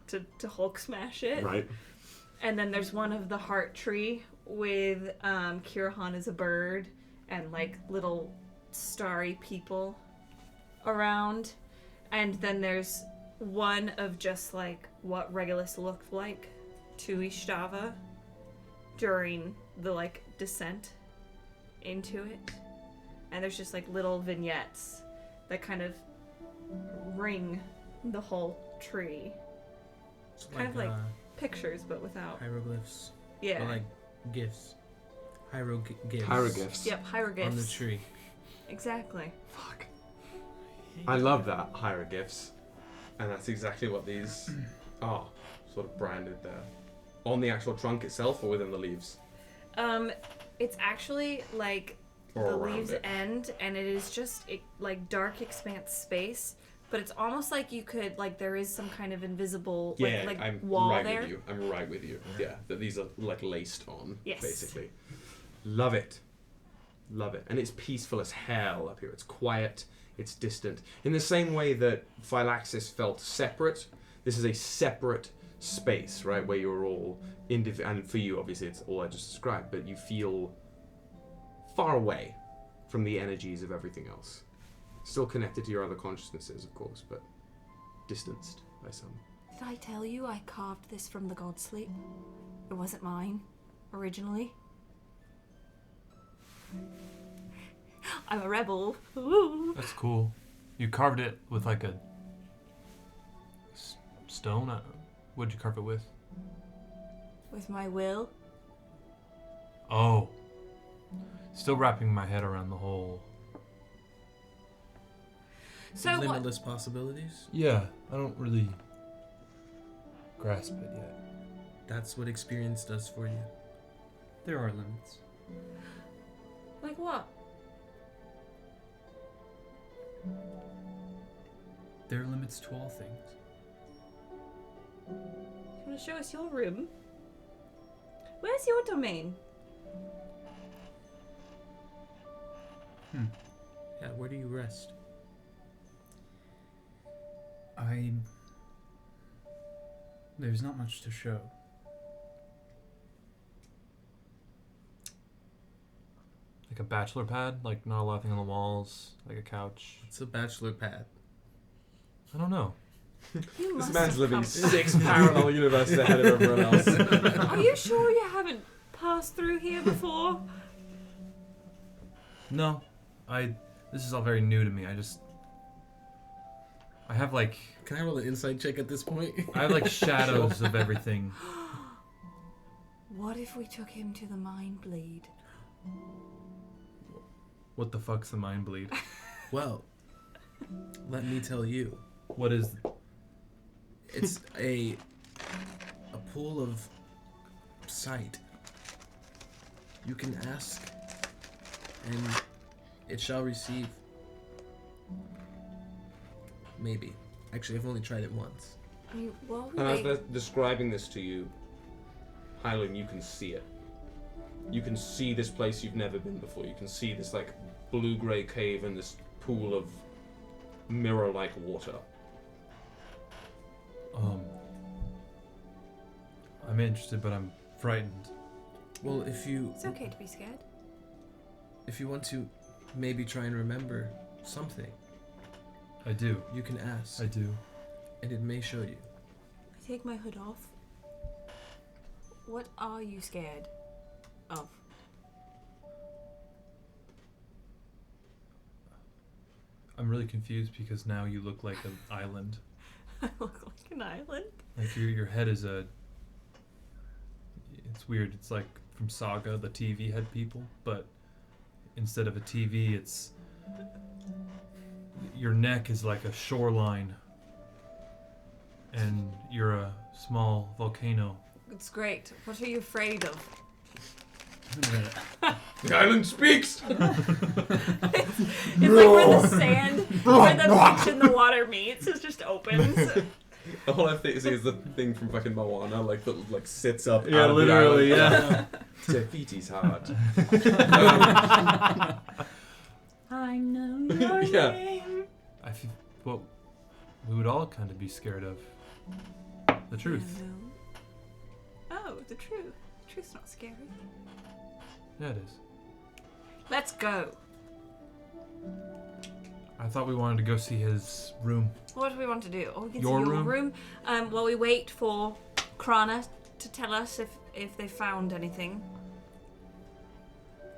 to Hulk smash it. Right. And then there's one of the heart tree with Kirihan as a bird and like little starry people around. And then there's one of just like what Regolus looked like to Ystävä during the like descent into it. And there's just like little vignettes that kind of ring the whole tree. It's Kind of like pictures, but without. hieroglyphs. Yeah. Or like gifts. Hieroglyphs. Hieroglyphs. Yep, hieroglyphs. On the tree. Exactly. Fuck. I love that, hieroglyphs. And that's exactly what these are, sort of branded there. On the actual trunk itself or within the leaves? It's actually like Or the around leaves it. end, and it is just like dark expanse space. But it's almost like you could like there is some kind of invisible like I'm wall right there. with you. I'm right with you. Yeah, that these are like laced on, Yes. basically. Love it. Love it. And it's peaceful as hell up here. It's quiet. It's distant. In the same way that Philaxis felt separate, this is a separate space, right? Where you're all and for you, obviously, it's all I just described, but you feel far away from the energies of everything else. Still connected to your other consciousnesses, of course, but distanced by some. Did I tell you I carved this from the god sleep? It wasn't mine originally. I'm a rebel. Ooh. That's cool. You carved it with like a stone? What'd you carve it with? With my will. Oh. Still wrapping my head around the whole... So what? Limitless possibilities. Yeah, I don't really grasp it yet. That's what experience does for you. There are limits. Like what? There are limits to all things. You want to show us your room? Where's your domain? Yeah, where do you rest? There's not much to show. Like a bachelor pad? Like not a lot of things on the walls? Like a couch? It's a bachelor pad. I don't know. You This must man's have living come- 6 parallel universes ahead of everyone else. Are you sure you haven't passed through here before? No. This is all very new to me. I have like... Can I roll an insight check at this point? I have like shadows of everything. What if we took him to the mind bleed? What the fuck's the mind bleed? Well, let me tell you. What is... It's a pool of sight. You can ask, and it shall receive. Maybe. Actually, I've only tried it once. I mean, what And were as they? they're describing this to you, Hylan, you can see it. You can see this place you've never been before. You can see this like blue-grey cave and this pool of mirror-like water. I'm interested, but I'm frightened. Well, if you It's okay to be scared. want to maybe try and remember something, I do. you can ask, I do. and it may show you. I take my hood off. What are you scared of? I'm really confused because now you look like an island. I look like an island. Like your head is a... It's weird. It's like from Saga, the TV head people, but instead of a TV, it's... Your neck is like a shoreline, and you're a small volcano. It's great. What are you afraid of? The island speaks! It's like where the sand, where the beach and the water meets, it just opens. All I see is the thing from fucking Moana, like that, like sits up. Yeah, out of literally, the yeah. Tefiti's heart. I know your Yeah. name. I feel, well, we would all kind of be scared of the truth. Oh, the truth. The truth's not scary. Yeah, it is. Let's go. I thought we wanted to go see his room. What do we want to do? Oh, we can Your see your room? While we wait for Krana to tell us if they found anything.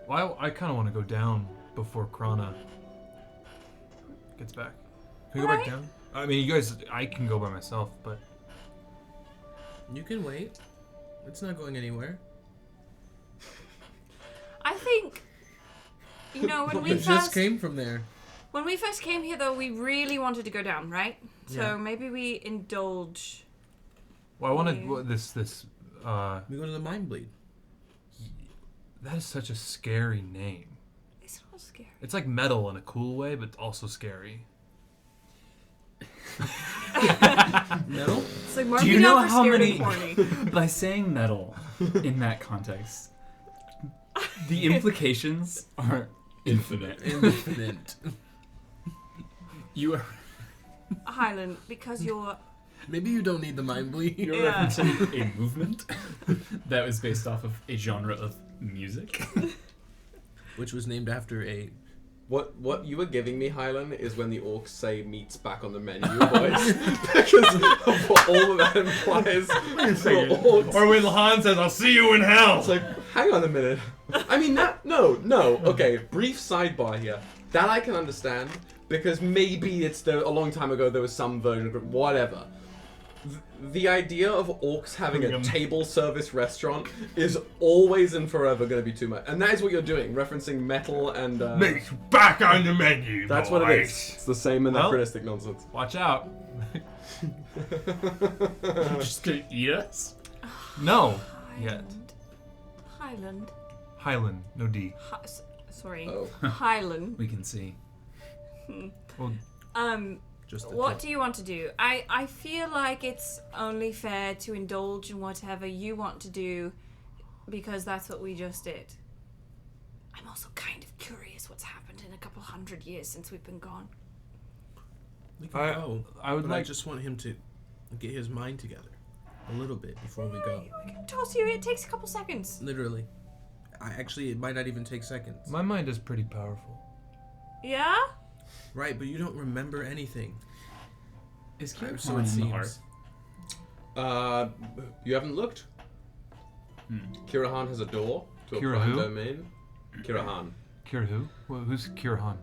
Well, I kind of want to go down before Krana gets back. Can we go back down? I mean, you guys, I can go by myself, but... You can wait. It's not going anywhere. I think, when we just came from there. When we first came here, though, we really wanted to go down, right? So Yeah. maybe we indulge. Well, I wanted you. this, We go to the Mind Bleed. that is such a scary name. It's not scary. It's like metal in a cool way, but also scary. Metal? It's like Do marking you know out for how scared many... and horny. By saying metal in that context, the implications are infinite. Infinite. You are... Hylan, because you're... Maybe you don't need the Mind Bleed. You're Yeah. referencing a movement that was based off of a genre of music. Which was named after a... What you were giving me, Hylan, is when the orcs say meat's back on the menu, boys. Because of what all of that implies for orcs. Or when Han says, "I'll see you in hell." It's like, hang on a minute. I mean, no. Okay, brief sidebar here. That I can understand, because maybe a long time ago there was some version of whatever. The idea of orcs having a table service restaurant is always and forever going to be too much. And that is what you're doing, referencing metal and... Meat's back on the menu, That's what it is. It's the same anachronistic nonsense. Watch out. Just gonna eat us? No. Yet. Hyland. Hylan, no D. Sorry. Oh. Hylan. We can see. Well, Just the What tip. do you want to do? I feel like it's only fair to indulge in whatever you want to do, because that's what we just did. I'm also kind of curious what's happened in a couple 100 years since we've been gone. We can go. I would but like... I just want him to get his mind together a little bit before we go. We can toss you. It takes a couple seconds. Literally. It might not even take seconds. My mind is pretty powerful. Yeah? Right, but you don't remember anything. Is So Kirihan it in the seems. hearth? You haven't looked? Kirihan has a door to a Kira prime who? domain. Kirihan. Kira who? Well, who's Kirihan?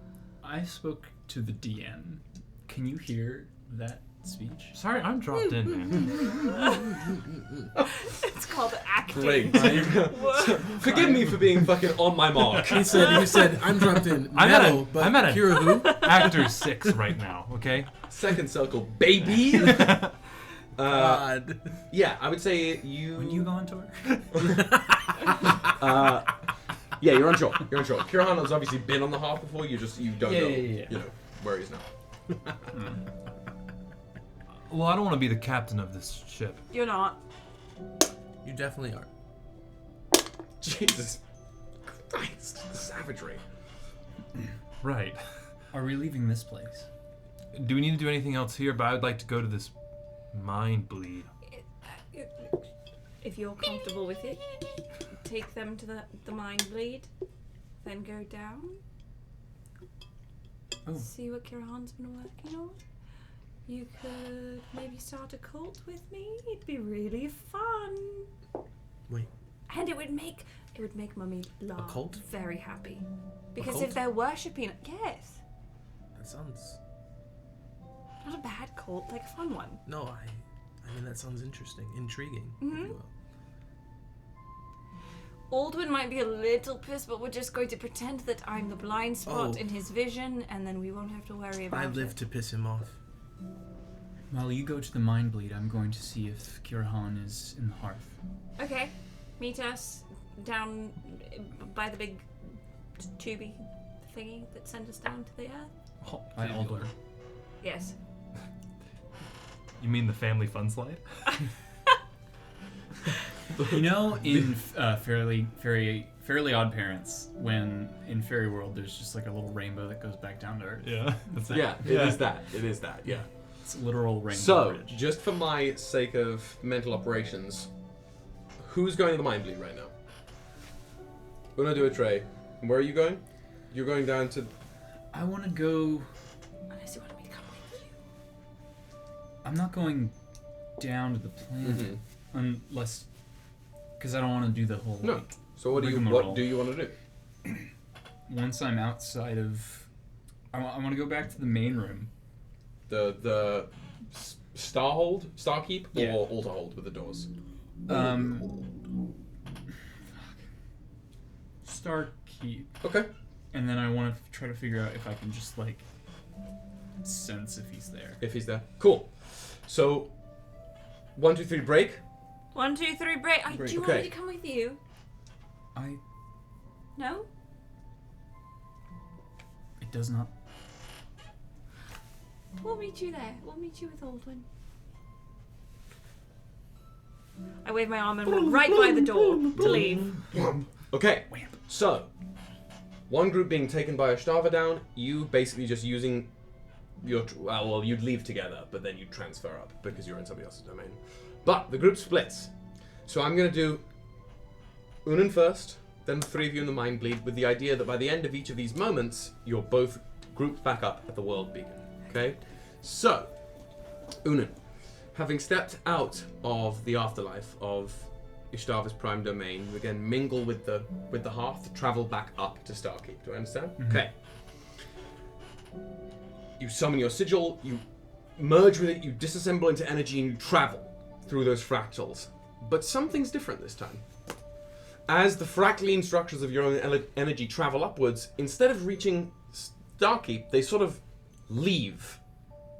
I spoke to the DM. Can you hear that speech? Sorry, I'm dropped in, man. It's called acting. Great. Forgive me for being fucking on my mark. He said, I'm dropped in. I'm But at a Kira who? Actor 6 right now, okay? Second circle, baby. God. Yeah, I would say you. When you go on tour? Yeah, you're on shore. Kirihan has obviously been on the harp before. You don't know. Yeah. You know where he's now. Well, I don't want to be the captain of this ship. You're not. You definitely are. Jesus Christ, the savagery. Right. Are we leaving this place? Do we need to do anything else here? But I would like to go to this mind bleed. If you're comfortable with it, take them to the mind bleed, then go down. Oh. See what Kirihan's been working on. You could maybe start a cult with me. It'd be really fun. Wait. And it would make Mummy laugh. cult? Very happy. Because cult? if they're worshipping, yes, That sounds... not a bad cult, like a fun one. No, I mean, that sounds interesting. Intriguing, if you will. Aldwin might be a little pissed, but we're just going to pretend that I'm the blind spot in his vision, and then we won't have to worry about it. I live to piss him off. While you go to the mind bleed, I'm going to see if Kirihan is in the hearth. Okay, meet us down by the big tubey thingy that sent us down to the earth? By Aldwin. Yes. You mean the family fun slide? You know, in Fairly Odd Parents, when in Fairy World there's just like a little rainbow that goes back down to Earth. Yeah. That's it. Yeah, it is that. It is that, yeah. It's a literal rainbow So, bridge. just for my sake of mental operations, who's going to the Mind Bleed right now? Una do a tray. And where are you going? You're going down to... I want to go... Unless you want me to come with you. I'm not going down to the planet unless... Because I don't want to do the whole... No. Like, So what do you want to do? Once I'm outside of... I want to go back to the main room. The Starkeep, Yeah. or Altarhold with the doors? Starkeep. Okay. And then I want to try to figure out if I can just, like, sense if he's there. If he's there. Cool. So, 1, 2, 3, break. 1, 2, 3, break. Do you want Okay. me to come with you? No? It does not. We'll meet you there. We'll meet you with Aldwin. I wave my arm and run right by the door to leave. Okay. So, one group being taken by Ystävä down, you basically just using your... Well, you'd leave together, but then you'd transfer up because you're in somebody else's domain. But the group splits. So I'm going to do Ünen first, then the three of you in the Mind Bleed, with the idea that by the end of each of these moments, you're both grouped back up at the World Beacon. Okay? So, Ünen, having stepped out of the afterlife of Ystävä's prime domain, you again mingle with the hearth, travel back up to Starkeep. Do I understand? Okay. You summon your sigil, you merge with it, you disassemble into energy, and you travel through those fractals. But something's different this time. As the fractaline structures of your own energy travel upwards, instead of reaching Starkeep, they sort of leave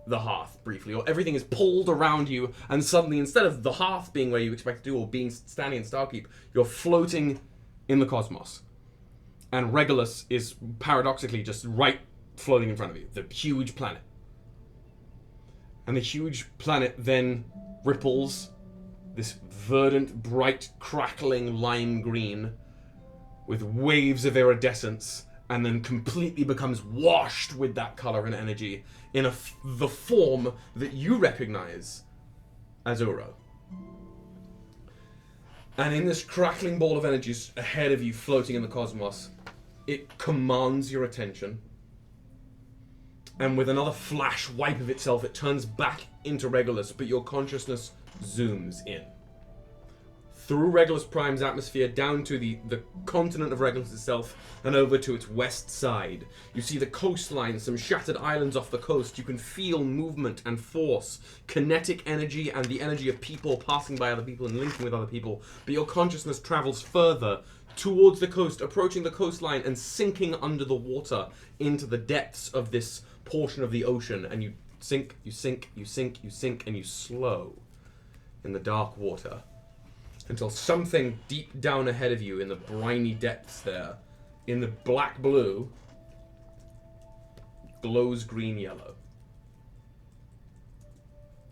the hearth briefly, or everything is pulled around you, and suddenly, instead of the hearth being where you expect to do, or being standing in Starkeep, you're floating in the cosmos. And Regolus is paradoxically just right floating in front of you, the huge planet. And the huge planet then ripples this verdant, bright, crackling lime green with waves of iridescence, and then completely becomes washed with that color and energy in the form that you recognize as Uro. And in this crackling ball of energy ahead of you, floating in the cosmos, it commands your attention. And with another flash wipe of itself, it turns back into Regolus, but your consciousness zooms in. Through Regulus Prime's atmosphere, down to the continent of Regulus itself, and over to its west side. You see the coastline, some shattered islands off the coast. You can feel movement and force, kinetic energy, and the energy of people passing by other people and linking with other people. But your consciousness travels further towards the coast, approaching the coastline and sinking under the water into the depths of this portion of the ocean. And you sink, you sink, you sink, you sink, and you slow in the dark water. Until something deep down ahead of you in the briny depths there, in the black blue, glows green yellow.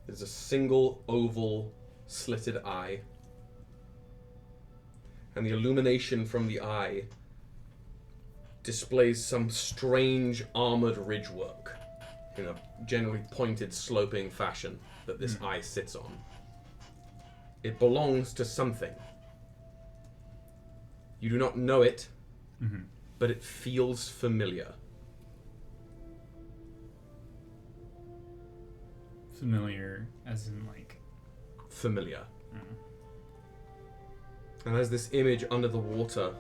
There's a single oval slitted eye. And the illumination from the eye displays some strange armored ridgework in a generally pointed, sloping fashion that this eye sits on. It belongs to something. You do not know it, but it feels familiar. Familiar, as in like... Familiar. And as this image under the water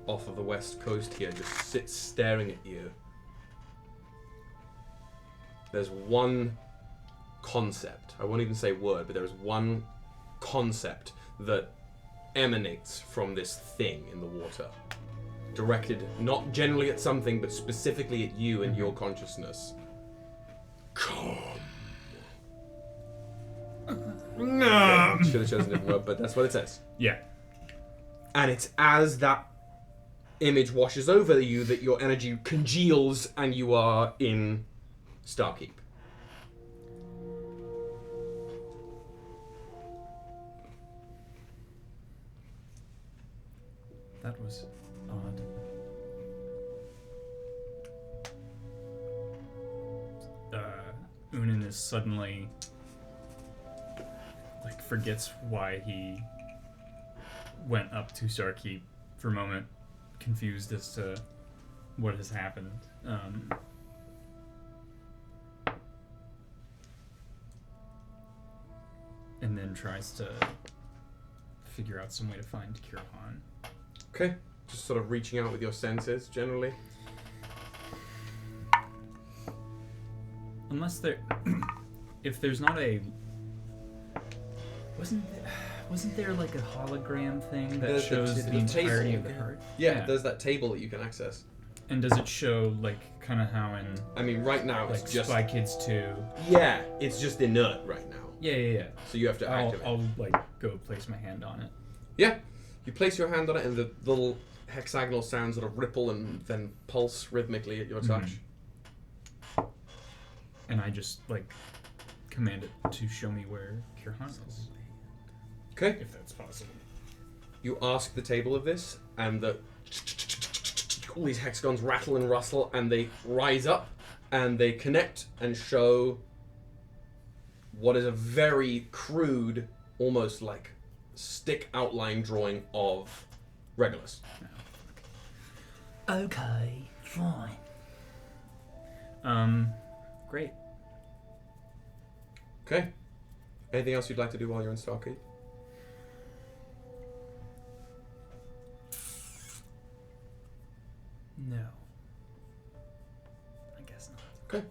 off of the west coast here just sits staring at you, there's one concept. I won't even say word, but there is one concept that emanates from this thing in the water, directed not generally at something, but specifically at you and your consciousness. Come. No. Should have chosen a different word, but that's what it says. Yeah. And it's as that image washes over you that your energy congeals and you are in Starkeep. That was odd. Ünen is suddenly forgets why he went up to Starkeep for a moment, confused as to what has happened. And then tries to figure out some way to find Kirihan. Okay, just sort of reaching out with your senses, generally. Unless there, if there's not a, wasn't there like a hologram thing that shows the entirety of the hearth? Yeah, there's that table that you can access. And does it show kind of how in? I mean, right now it's just Spy Kids 2. Yeah, it's just inert right now. Yeah. So you have to activate. I'll go place my hand on it. Yeah, you place your hand on it, and the little hexagonal sounds sort of ripple and then pulse rhythmically at your touch. And I just command it to show me where Kirihan is. Okay. If that's possible. You ask the table of this, and all these hexagons rattle and rustle, and they rise up, and they connect and show what is a very crude, almost like stick outline drawing of Regolus. Okay, fine. Great. Okay. Anything else you'd like to do while you're in Starkeep? No. I guess not.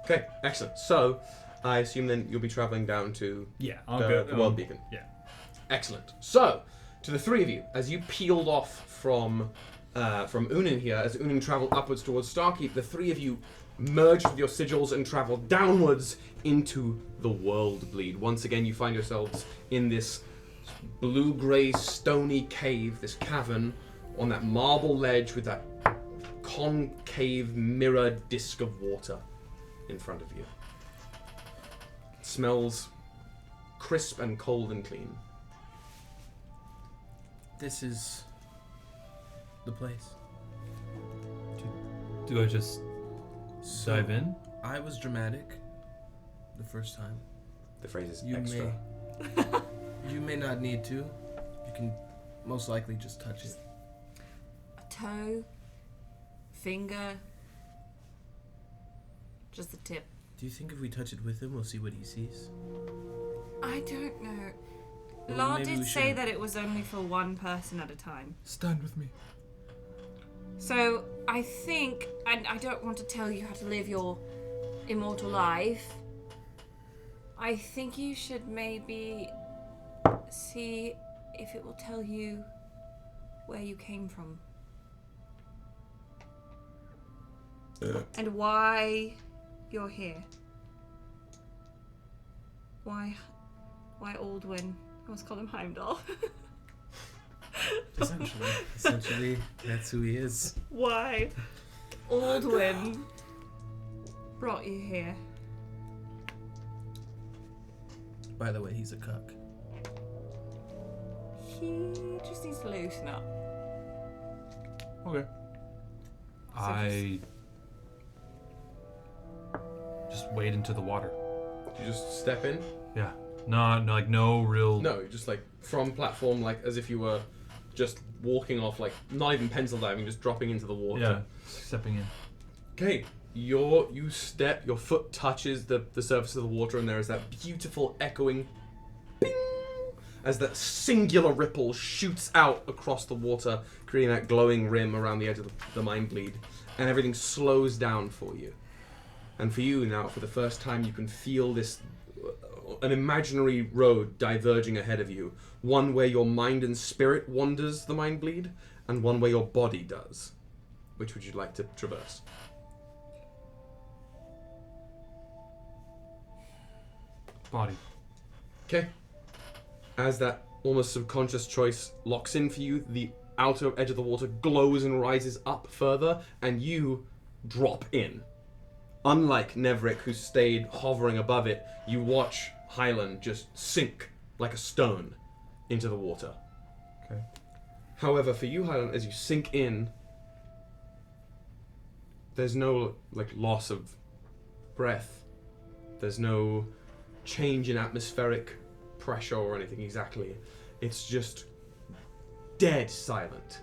Okay, excellent. So, I assume then you'll be traveling down to I'll the go, World Beacon. Yeah. Excellent. So, to the three of you, as you peeled off from Ünen here, as Ünen traveled upwards towards Starkeep, the three of you merged with your sigils and traveled downwards into the World Bleed. Once again, you find yourselves in this blue-grey stony cave, this cavern, on that marble ledge with that concave mirror disc of water in front of you. It smells crisp and cold and clean. This is the place. Do I just dive in? I was dramatic the first time. The phrase is You extra. You may not need to. You can most likely just touch it. A toe, finger, just the tip. Do you think if we touch it with him, we'll see what he sees? I don't know. Well, Law maybe did we say shouldn't. that it was only for one person at a time. Stand with me. So I think, and I don't want to tell you how to live your immortal life, I think you should maybe see if it will tell you where you came from. And why you're here. Why Aldwin? I almost called him Heimdall. Essentially, that's who he is. Why Aldwin brought you here. By the way, he's a cuck. He just needs to loosen up. Okay. I just wade into the water. You just step in? Yeah. No real. No, just from platform, as if you were just walking off, not even pencil diving, just dropping into the water. Yeah, stepping in. Okay, you step, your foot touches the surface of the water, and there is that beautiful echoing bing as that singular ripple shoots out across the water, creating that glowing rim around the edge of the mind bleed, and everything slows down for you. And for you now, for the first time, you can feel an imaginary road diverging ahead of you. One where your mind and spirit wanders the mind bleed, and one where your body does. Which would you like to traverse? Body. Okay. As that almost subconscious choice locks in for you, the outer edge of the water glows and rises up further, and you drop in. Unlike Nevrik, who stayed hovering above it, you watch Hylan just sink like a stone into the water. Okay. However, for you, Hylan, as you sink in, there's no loss of breath. There's no change in atmospheric pressure or anything exactly. It's just dead silent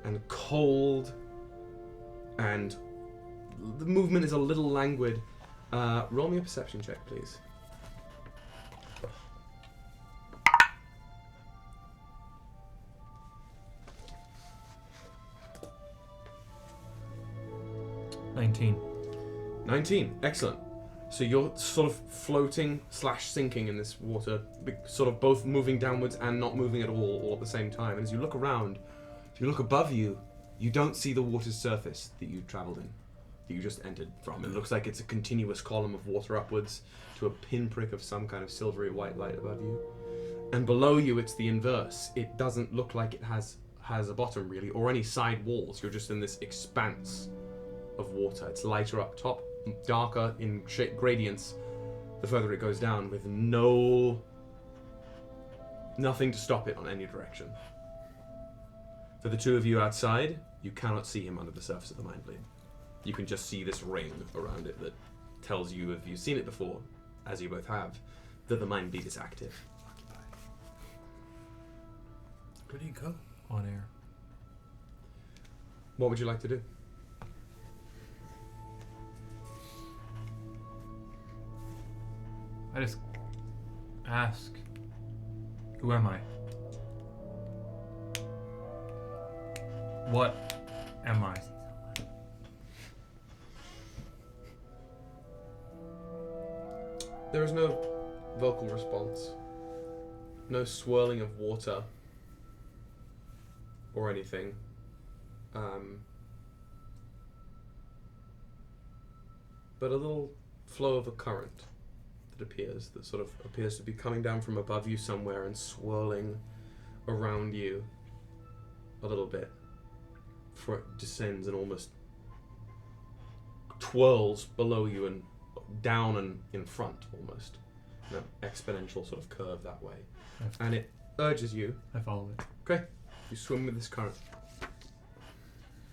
and cold, and the movement is a little languid. Roll me a perception check, please. $19. 19. Excellent. So you're sort of floating / sinking in this water, sort of both moving downwards and not moving at all at the same time. And as you look around, if you look above you, you don't see the water's surface that you travelled in, that you just entered from. It looks like it's a continuous column of water upwards to a pinprick of some kind of silvery white light above you. And below you, it's the inverse. It doesn't look like it has a bottom, really, or any side walls. You're just in this expanse of water. It's lighter up top, darker in gradients the further it goes down, with nothing to stop it on any direction. For the two of you outside, you cannot see him under the surface of the Mind Blade. You can just see this ring around it that tells you, if you've seen it before, as you both have, that the Mind Blade is active. Where do you go? On air. What would you like to do? I just ask, who am I? What am I? There is no vocal response, no swirling of water or anything. But a little flow of a current that sort of appears to be coming down from above you somewhere and swirling around you a little bit before it descends and almost twirls below you and down and in front, almost in an exponential sort of curve that way. And it urges you. I follow it. Okay, you swim with this current,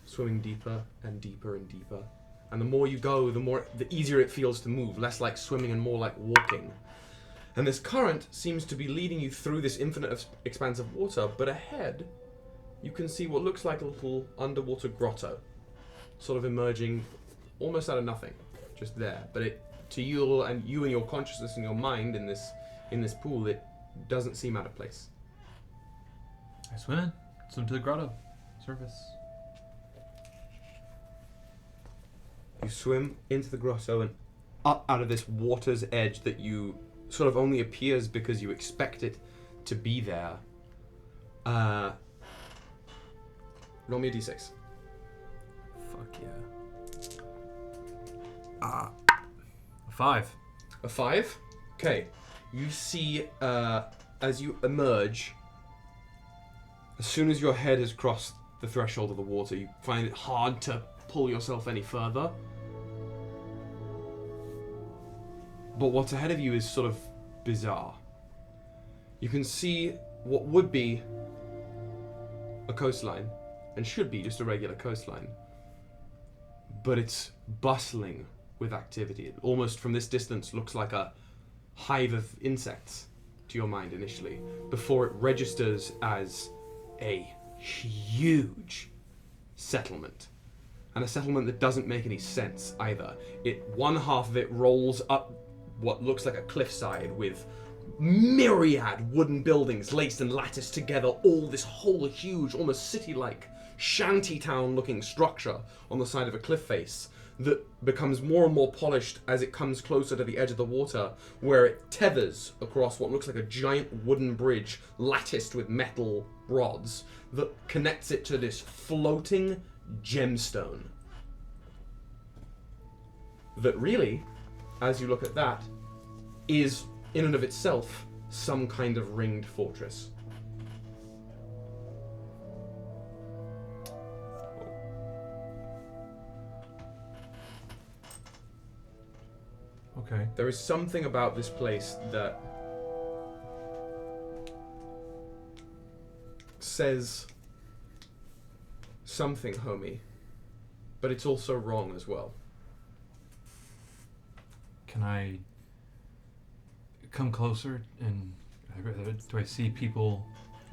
swimming deeper and deeper and deeper. And the more you go, the easier it feels to move, less like swimming and more like walking. And this current seems to be leading you through this infinite expanse of water, but ahead, you can see what looks like a little underwater grotto, sort of emerging almost out of nothing, just there. But to you and your consciousness and your mind in this pool, it doesn't seem out of place. I swim to the grotto surface. You swim into the grotto and up out of this water's edge that you sort of only appears because you expect it to be there. Roll me a d6. Fuck yeah. A 5. A 5? Okay. You see, as you emerge, as soon as your head has crossed the threshold of the water, you find it hard to pull yourself any further. But what's ahead of you is sort of bizarre. You can see what would be a coastline, and should be just a regular coastline, but it's bustling with activity. It almost from this distance looks like a hive of insects to your mind initially, before it registers as a huge settlement. And a settlement that doesn't make any sense either. One half of it rolls up what looks like a cliffside with myriad wooden buildings laced and latticed together, all this whole huge, almost city-like, shantytown-looking structure on the side of a cliff face that becomes more and more polished as it comes closer to the edge of the water, where it tethers across what looks like a giant wooden bridge latticed with metal rods that connects it to this floating gemstone. That really, as you look at that, is in and of itself some kind of ringed fortress. Okay. There is something about this place that says something, homie, but it's also wrong as well. Can I come closer and do I see people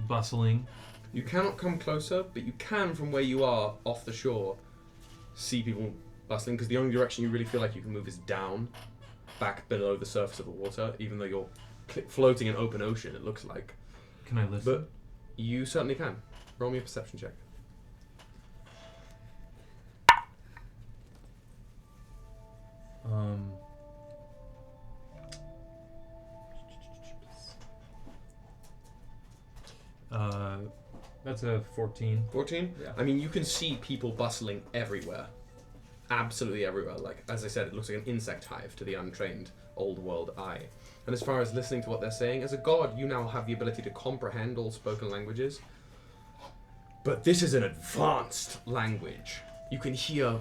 bustling? You cannot come closer, but you can, from where you are off the shore, see people bustling, because the only direction you really feel like you can move is down, back below the surface of the water, even though you're floating in open ocean, it looks like. Can I listen? But you certainly can. Roll me a perception check. That's a 14. 14? Yeah. I mean, you can see people bustling everywhere. Absolutely everywhere. Like, as I said, it looks like an insect hive to the untrained old world eye. And as far as listening to what they're saying, as a god, you now have the ability to comprehend all spoken languages. But this is an advanced language. You can hear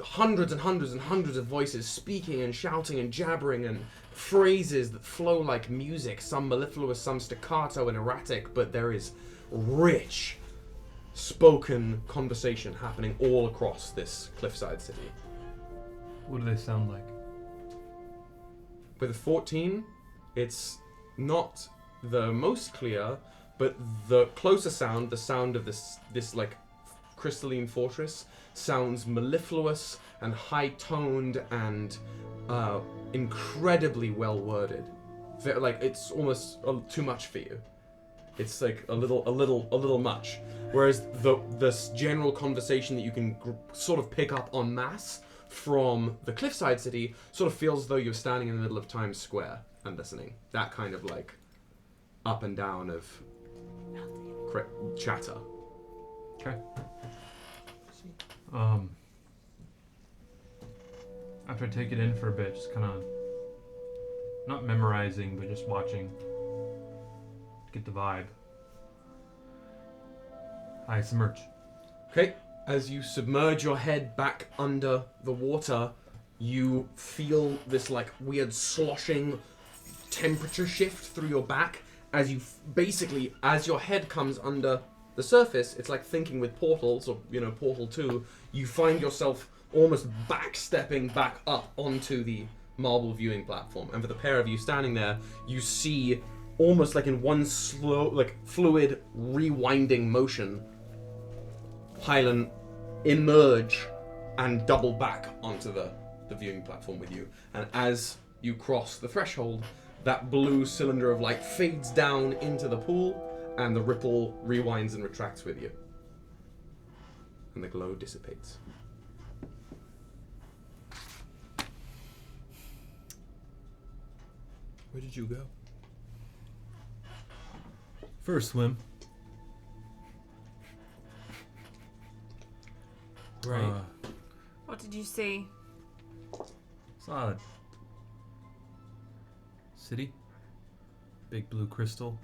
hundreds and hundreds and hundreds of voices speaking and shouting and jabbering, and phrases that flow like music, some mellifluous, some staccato and erratic, but there is rich spoken conversation happening all across this cliffside city. What do they sound like? With a 14, it's not the most clear, but the closer sound, the sound of this like crystalline fortress, sounds mellifluous and high-toned and incredibly well-worded. Like, it's almost too much for you. It's like a little much. Whereas the general conversation that you can sort of pick up en masse from the cliffside city sort of feels as though you're standing in the middle of Times Square and listening. That kind of like up and down of chatter. Okay. After I take it in for a bit, just kind of not memorizing, but just watching, get the vibe. I submerge. Okay. As you submerge your head back under the water, you feel this like weird sloshing temperature shift through your back as you basically, as your head comes under the surface, it's like thinking with portals, or, you know, Portal 2, you find yourself almost backstepping back up onto the marble viewing platform. And for the pair of you standing there, you see almost like in one slow, like fluid, rewinding motion, Hylan emerge and double back onto the viewing platform with you. And as you cross the threshold, that blue cylinder of light fades down into the pool, and the ripple rewinds and retracts with you. And the glow dissipates. Where did you go? For a swim. Right. What did you see? Saw a city. Big blue crystal.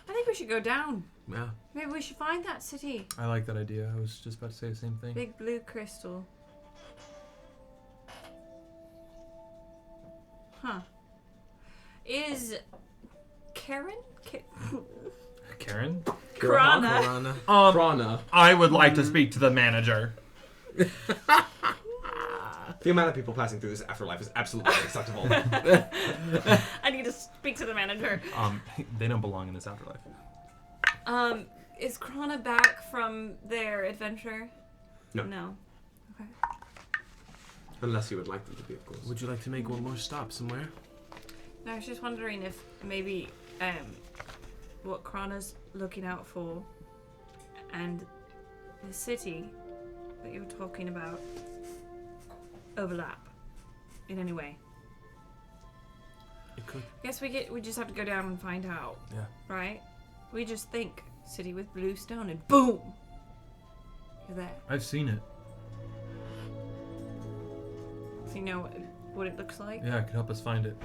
I think we should go down. Yeah. Maybe we should find that city. I like that idea. I was just about to say the same thing. Big blue crystal. Huh. Is Karen? Karen? Krana. Krana. I would like to speak to the manager. The amount of people passing through this afterlife is absolutely unacceptable. I need to speak to the manager. They don't belong in this afterlife. Is Krana back from their adventure? No. No. Okay. Unless you would like them to be, of course. Would you like to make one more stop somewhere? No, I was just wondering if maybe what Krana's looking out for and the city that you were talking about overlap in any way. It could. I guess we just have to go down and find out. Yeah. Right? We just think city with blue stone and boom! You're there. I've seen it. So you know what it looks like? Yeah, it could help us find it.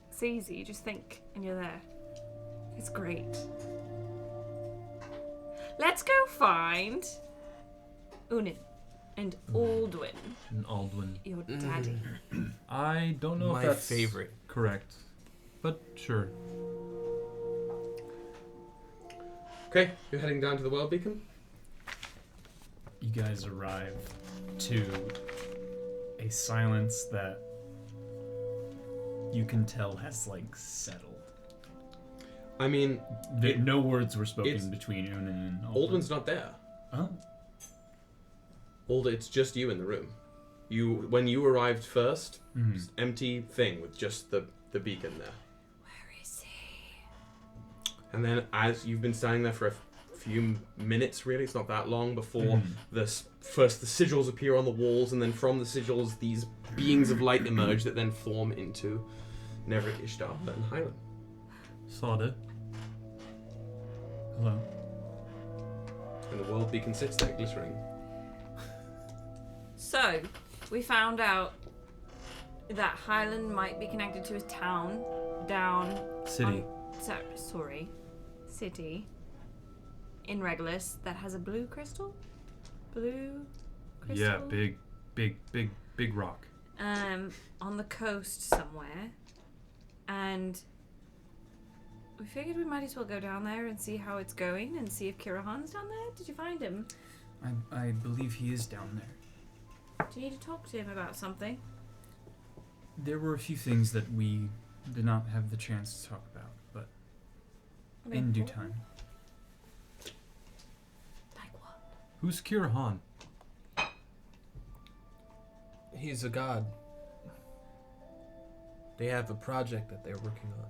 It's easy. You just think and you're there. It's great. Let's go find Ünen. and Aldwin. And Aldwin. Your daddy. I don't know My if that's favorite. correct, but sure. Okay, you're heading down to the world beacon. You guys arrive to a silence that you can tell has like settled. I mean, No words were spoken between Ünen and Aldwin. Aldwin's not there. Oh. It's just you in the room. When you arrived first, Mhm. just empty thing with just the beacon there. Where is he? And then as you've been standing there for a few minutes, really, it's not that long before first the sigils appear on the walls, and then from the sigils these beings of light emerge that then form into Nevrik, Ystävä, and Hylan. Sawda. Hello. And the world beacon sits there glittering. So, we found out that Hylan might be connected to a town down... City. City. In Regolus that has a blue crystal? Blue crystal? Yeah, big rock. On the coast somewhere. And we figured we might as well go down there and see how it's going and see if Kirihan's down there. Did you find him? I believe he is down there. Do you need to talk to him about something? There were a few things that we did not have the chance to talk about, but in due time. Like what? Who's Kirihan? He's a god. They have a project that they're working on.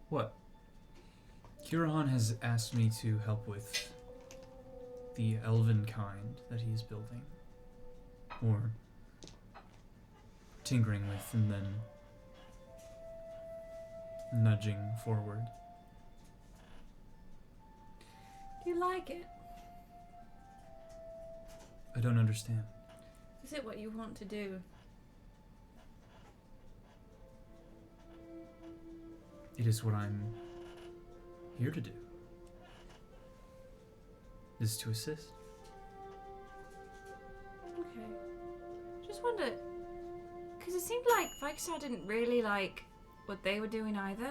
What? Kirihan has asked me to help with the elven kind that he's building. Or tinkering with and then nudging forward. Do you like it? I don't understand. Is it what you want to do? It is what I'm here to do. Is to assist. Okay. Just wonder, because it seemed like Vikestar didn't really like what they were doing either.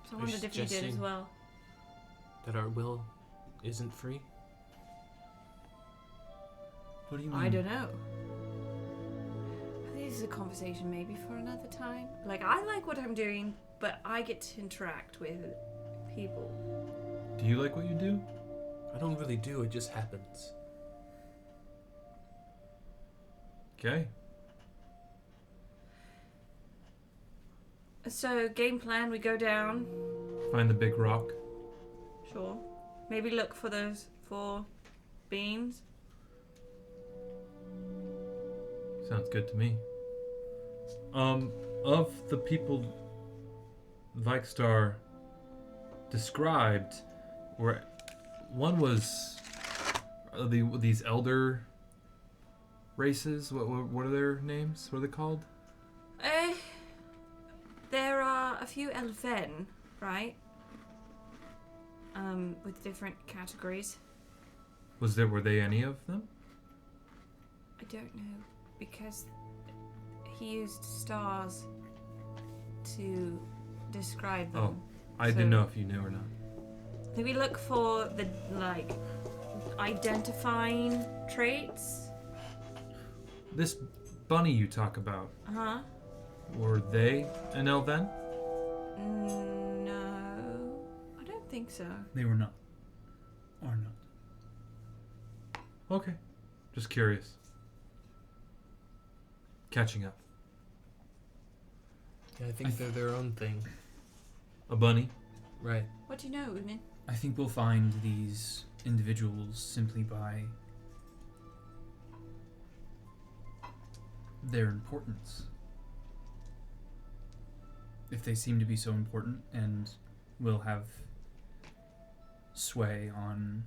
So I wondered if you did as well. That our will isn't free? What do you mean? I don't know. I think this is a conversation maybe for another time. Like, I like what I'm doing, but I get to interact with people. Do you like what you do? I don't really do, it just happens. Okay. So, game plan, we go down. Find the big rock. Sure. Maybe look for those 4 beams. Sounds good to me. Of the people Vikestar described, where one was these elder races. What are their names? What are they called? There are a few elfen, right? With different categories. Were they any of them? I don't know, because he used stars to describe them. Oh, I didn't know if you knew or not. Maybe look for the, like, identifying traits. This bunny you talk about, Uh-huh. were they an elven? No, I don't think so. They were not. Or not. Okay, just curious. Catching up. Yeah, I think they're their own thing. A bunny? Right. What do you know, Ünen? I think we'll find these individuals simply by their importance. If they seem to be so important and will have sway on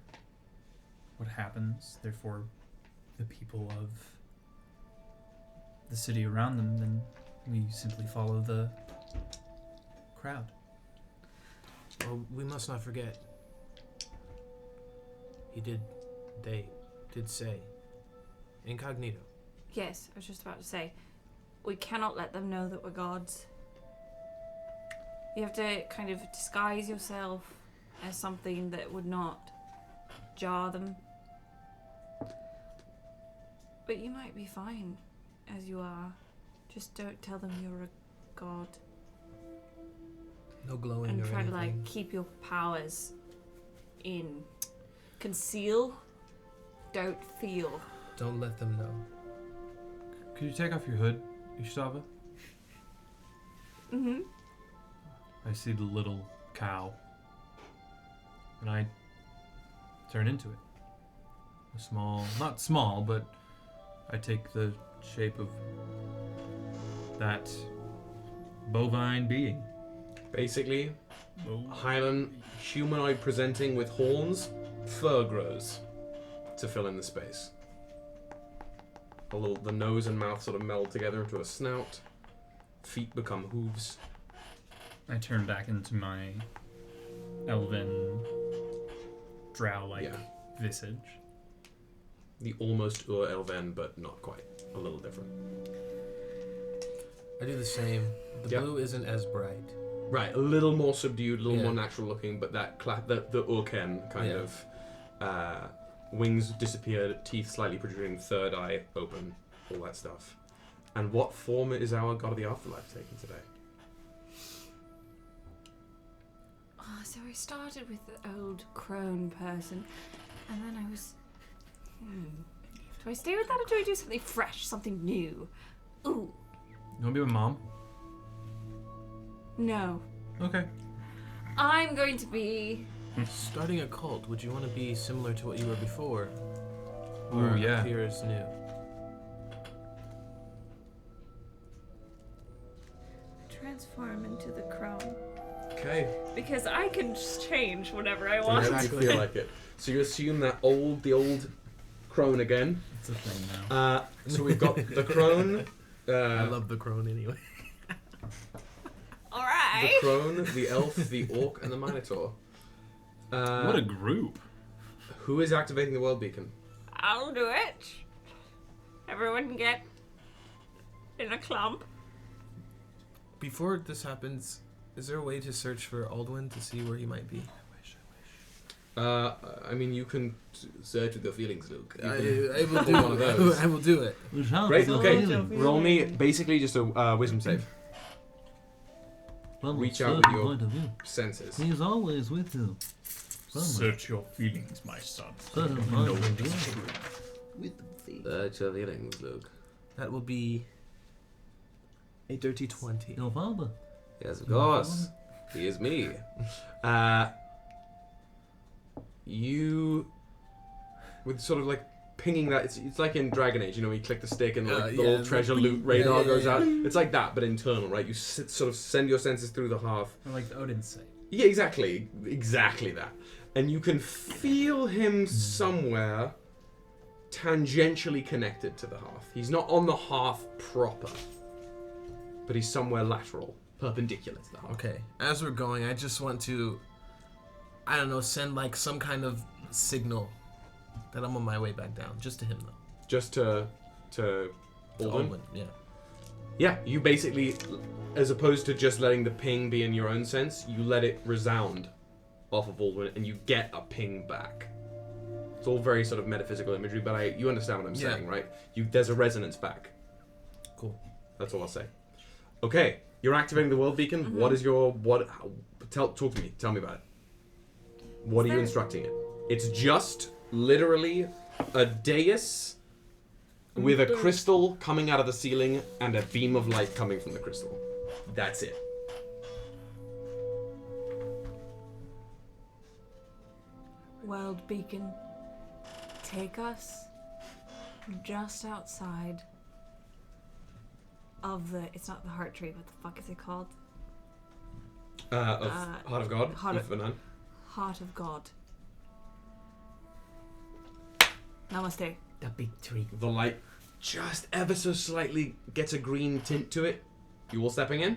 what happens, therefore the people of the city around them, then we simply follow the crowd. Well, we must not forget. They did say. Incognito. Yes, I was just about to say, we cannot let them know that we're gods. You have to kind of disguise yourself as something that would not jar them. But you might be fine as you are. Just don't tell them you're a god. No glowing and or try anything. to like keep your powers in. Conceal. Don't feel. Don't let them know. Could you take off your hood, Ystävä? Mm-hmm. I see the little cow. And I turn into it. A small, not small, but I take the shape of that bovine being. Basically, Hylan, humanoid presenting with horns, fur grows to fill in the space. The nose and mouth sort of meld together into a snout. Feet become hooves. I turn back into my elven drow-like visage. The almost Ur-Elven, but not quite. A little different. I do the same. The blue isn't as bright. Right, a little more subdued, a little more natural looking, but that the Urken kind of wings disappeared, teeth slightly protruding, third eye open, all that stuff. And what form is our God of the Afterlife taking today? Oh, so I started with the old crone person, and then I was... Do I stay with that or do I do something fresh, something new? Ooh. You want to be my mom? No. Okay. I'm going to be... Starting a cult, would you want to be similar to what you were before? Ooh, or yeah. appear as new? Transform into the crone. Okay. Because I can just change whenever I want. You feel like it. So you assume that the old crone again. It's a thing now. So we've got the crone. I love the crone anyway. Alright. The crone, the elf, the orc, and the minotaur. What a group. Who is activating the world beacon? I'll do it. Everyone can get in a clump. Before this happens, is there a way to search for Aldwin to see where he might be? I mean, you can search with your feelings, Luke. I will do one of those. I will do it. Great, okay. Roll me basically just a wisdom save. Reach out with your senses. He's always with you. Search your feelings, my son. No one is true. Search your feelings, Luke. That will be a dirty 20. Your father. Yes, of course. He is me. You, with sort of like pinging that, it's like in Dragon Age, you know, you click the stick and like the little treasure loot radar goes out. It's like that, but internal, right? You sort of send your senses through the hearth. Or like the Odin sight. Yeah, exactly that. And you can feel him somewhere tangentially connected to the hearth. He's not on the hearth proper, but he's somewhere lateral, perpendicular to the hearth. Okay, as we're going, I just want to, I don't know, send like some kind of signal that I'm on my way back down, just to him though. Just to Aldwin? Yeah. Yeah, you basically, as opposed to just letting the ping be in your own sense, you let it resound off of Aldwin and you get a ping back. It's all very sort of metaphysical imagery, but you understand what I'm saying, right? There's a resonance back. Cool. That's all I'll say. Okay, you're activating the world beacon. Mm-hmm. What is your talk to me. Tell me about it. What are you instructing it? It's just literally a dais with a crystal coming out of the ceiling and a beam of light coming from the crystal. That's it. World beacon, take us just outside of the, it's not the heart tree, what the fuck is it called? Heart of God? Heart of Ünen. Heart of God. Namaste. The big tree. The light just ever so slightly gets a green tint to it. You all stepping in?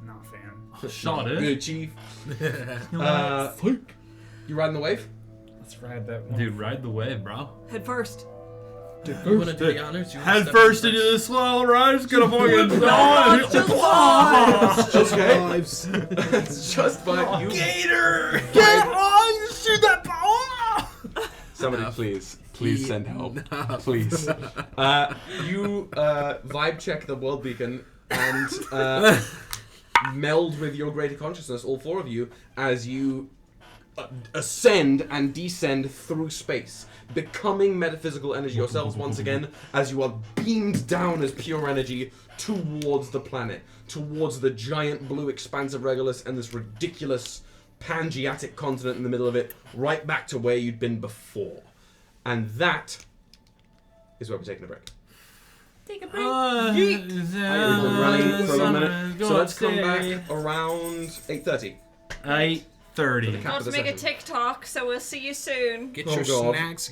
Nah, fam. Shot it. Good, chief. You riding the wave? Let's ride that one. Dude, ride the wave, bro. Head first. Dude, you want to do the honors? You wanna Head step first in into the swell ride. It's gonna fucking Okay. It's just fine. You Gator! Get on! You shoot that ball! Somebody, please send help. Please. You vibe check the world beacon and meld with your greater consciousness, all four of you, as you ascend and descend through space, becoming metaphysical energy yourselves once again, as you are beamed down as pure energy towards the planet, towards the giant blue expanse of Regolus and this ridiculous Pangeatic continent in the middle of it, right back to where you'd been before. And that is where we're taking a break. Take a break. We've been running for a minute, so let's come back around 8:30. 8:30. Not to make a TikTok, so we'll see you soon. Get Oh, your God. snacks,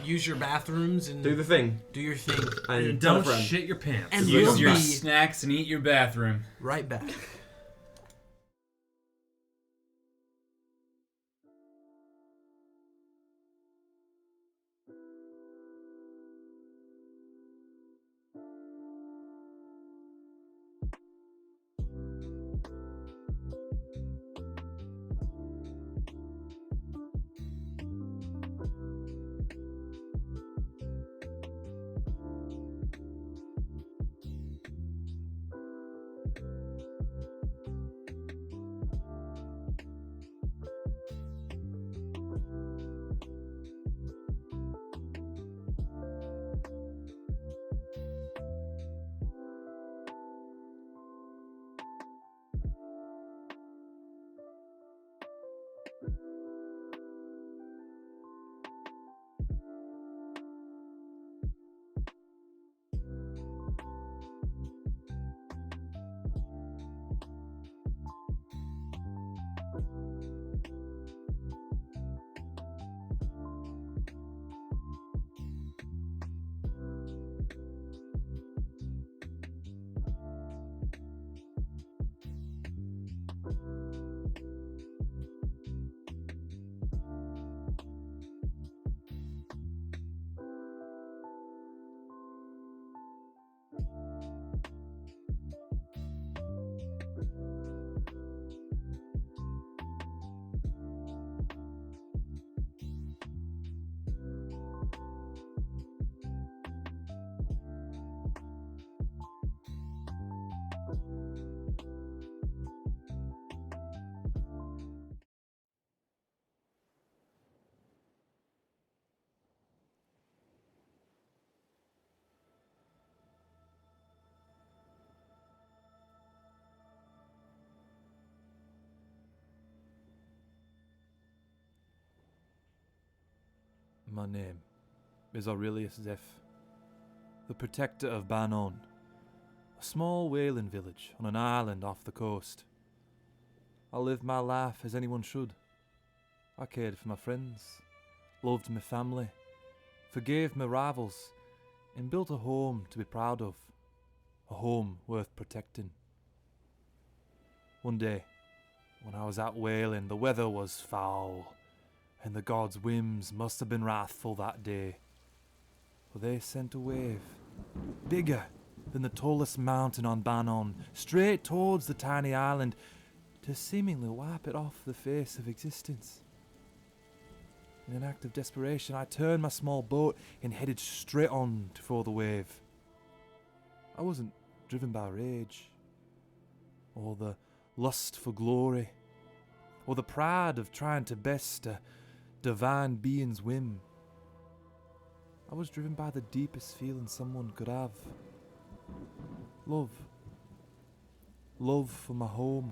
use your bathrooms, and Do the thing. do your thing. And Don't tell a friend. shit your pants. And Use we'll your be snacks and eat your bathroom. right back. My name is Aurelius Zeph, the protector of Banon, a small whaling village on an island off the coast. I lived my life as anyone should. I cared for my friends, loved my family, forgave my rivals, and built a home to be proud of, a home worth protecting. One day, when I was out whaling, the weather was foul, and the gods' whims must have been wrathful that day, for they sent a wave, bigger than the tallest mountain on Banon, straight towards the tiny island, to seemingly wipe it off the face of existence. In an act of desperation, I turned my small boat and headed straight on for the wave. I wasn't driven by rage, or the lust for glory, or the pride of trying to best a divine being's whim. I was driven by the deepest feeling someone could have. Love. Love for my home.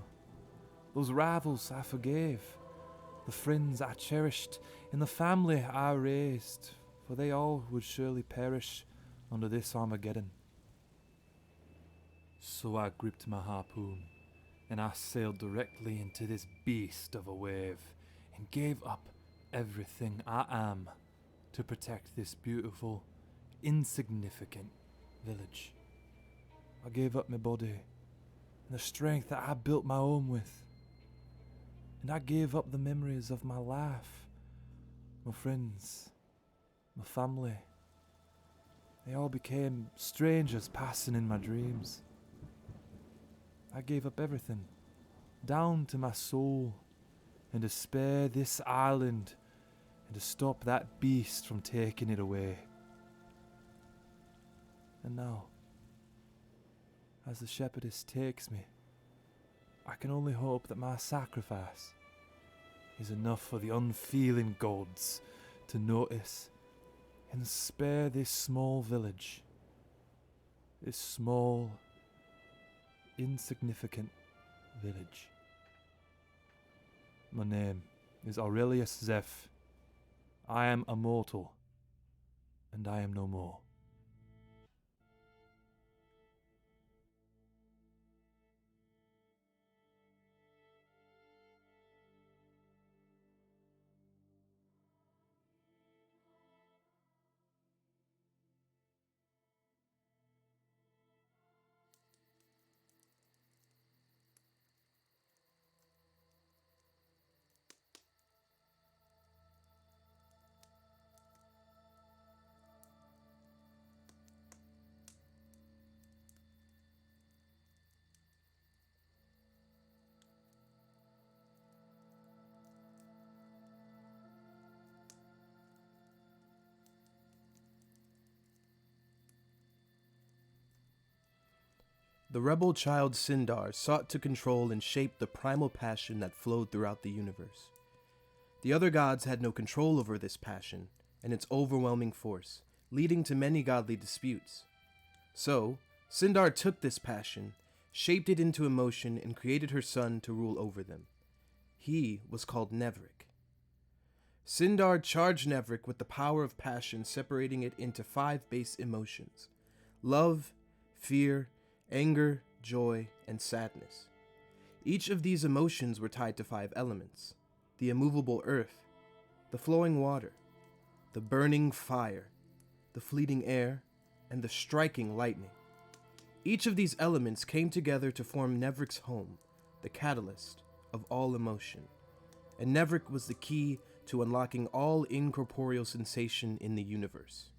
Those rivals I forgave. The friends I cherished. And the family I raised. For they all would surely perish under this Armageddon. So I gripped my harpoon. And I sailed directly into this beast of a wave. And gave up everything I am to protect this beautiful, insignificant village. I gave up my body and the strength that I built my home with. And I gave up the memories of my life, my friends, my family, they all became strangers passing in my dreams. I gave up everything, down to my soul, and to spare this island and to stop that beast from taking it away. And now, as the shepherdess takes me, I can only hope that my sacrifice is enough for the unfeeling gods to notice and spare this small village, this small, insignificant village. My name is Aurelius Zeph. I am a mortal, and I am no more. The rebel child Cinder sought to control and shape the primal passion that flowed throughout the universe. The other gods had no control over this passion and its overwhelming force, leading to many godly disputes. So, Cinder took this passion, shaped it into emotion, and created her son to rule over them. He was called Nevrik. Cinder charged Nevrik with the power of passion, separating it into 5 base emotions: love, fear, anger, joy, and sadness. Each of these emotions were tied to 5 elements: the immovable earth, the flowing water, the burning fire, the fleeting air, and the striking lightning. Each of these elements came together to form Nevrik's home, the catalyst of all emotion. And Nevrik was the key to unlocking all incorporeal sensation in the universe.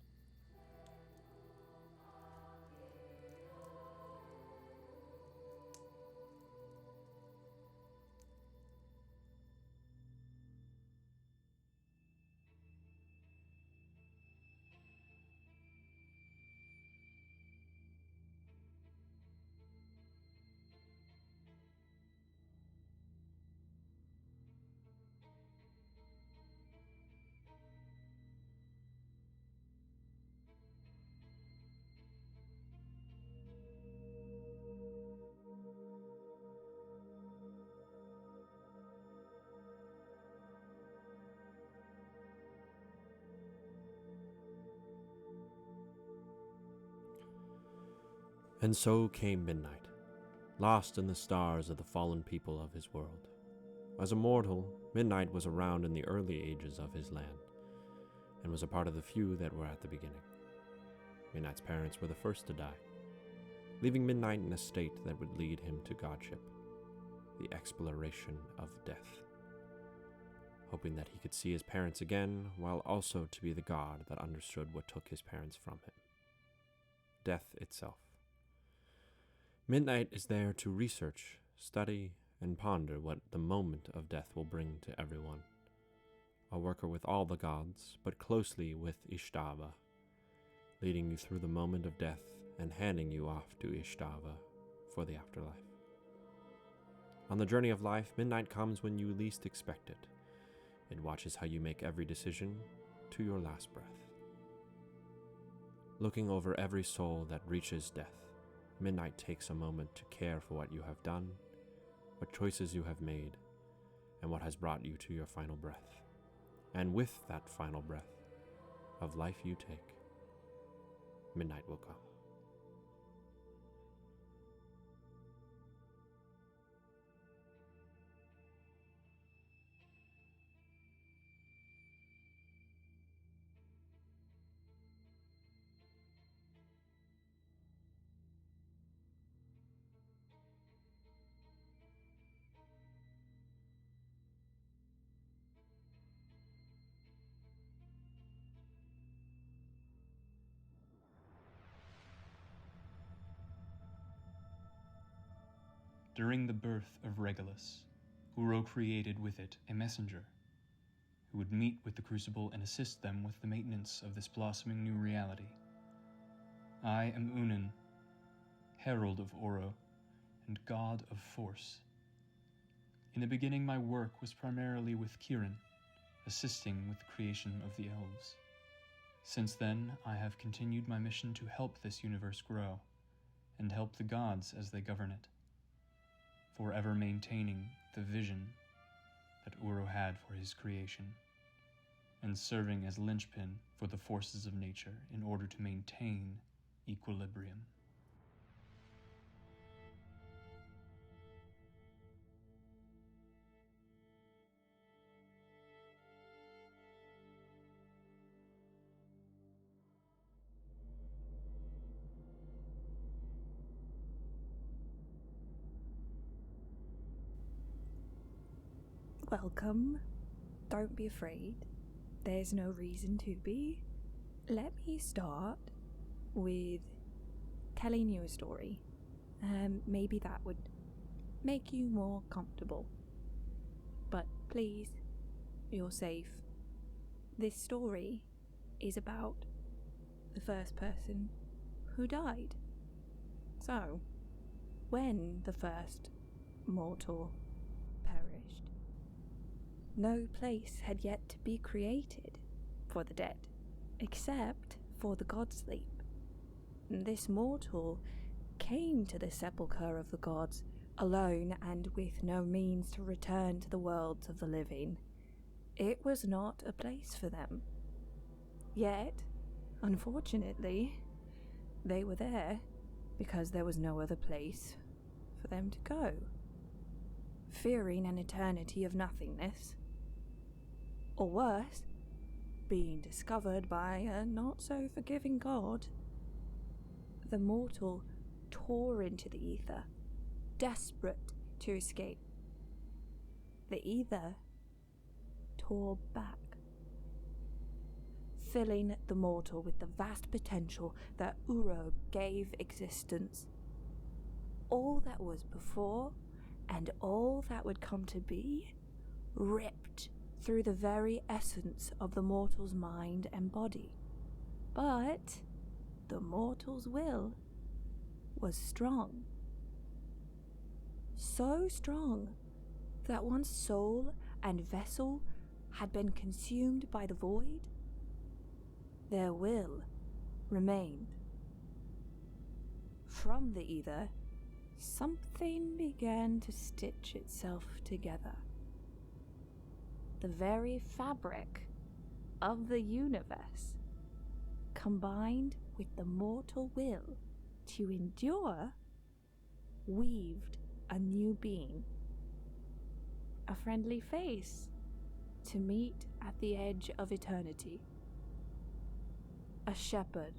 And so came midnight, lost in the stars of the fallen people of his world. As a mortal, Midnight was around in the early ages of his land, and was a part of the few that were at the beginning. Midnight's parents were the first to die, leaving Midnight in a state that would lead him to godship, the exploration of death, hoping that he could see his parents again, while also to be the god that understood what took his parents from him: death itself. Midnight is there to research, study, and ponder what the moment of death will bring to everyone. A worker with all the gods, but closely with Ystävä, leading you through the moment of death and handing you off to Ystävä for the afterlife. On the journey of life, midnight comes when you least expect it. It watches how you make every decision to your last breath. Looking over every soul that reaches death, midnight takes a moment to care for what you have done, what choices you have made, and what has brought you to your final breath. And with that final breath of life you take, midnight will come. during the birth of Regolus, Uro created with it a messenger who would meet with the Crucible and assist them with the maintenance of this blossoming new reality. I am Ünen, herald of Uro and god of force. In the beginning, my work was primarily with Kirihan, assisting with the creation of the elves. Since then, I have continued my mission to help this universe grow and help the gods as they govern it, forever maintaining the vision that Uro had for his creation, and serving as linchpin for the forces of nature in order to maintain equilibrium. Welcome. Don't be afraid. There's no reason to be. Let me start with telling you a story. Maybe that would make you more comfortable. But please, you're safe. This story is about the first person who died. So, when the first mortal perished, no place had yet to be created for the dead, except for the god sleep. This mortal came to the sepulchre of the gods alone and with no means to return to the worlds of the living. It was not a place for them. Yet, unfortunately, they were there because there was no other place for them to go. Fearing an eternity of nothingness, or worse, being discovered by a not-so-forgiving god, the mortal tore into the ether, desperate to escape. The ether tore back, filling the mortal with the vast potential that Uro gave existence. All that was before and all that would come to be, ripped through the very essence of the mortal's mind and body. But the mortal's will was strong. So strong that one's soul and vessel had been consumed by the void, their will remained. From the ether, something began to stitch itself together. The very fabric of the universe, combined with the mortal will to endure, weaved a new being. A friendly face to meet at the edge of eternity. A shepherd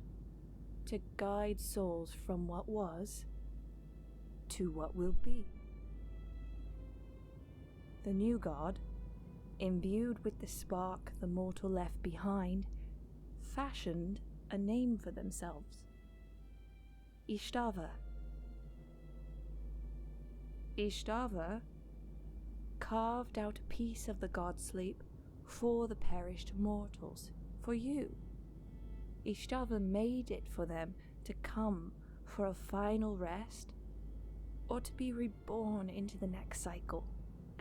to guide souls from what was to what will be. The new god, imbued with the spark the mortal left behind, fashioned a name for themselves. Ystävä. Ystävä carved out a piece of the god sleep for the perished mortals, for you. Ystävä made it for them to come for a final rest, or to be reborn into the next cycle.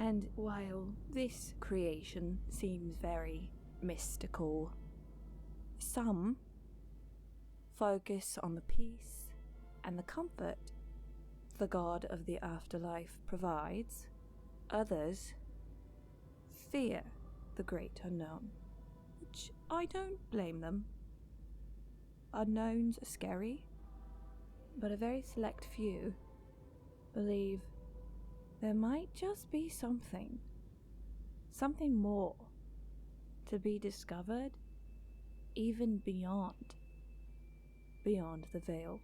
And while this creation seems very mystical, some focus on the peace and the comfort the god of the afterlife provides. Others fear the great unknown, which I don't blame them. Unknowns are scary, but a very select few believe there might just be something more to be discovered, even beyond the veil.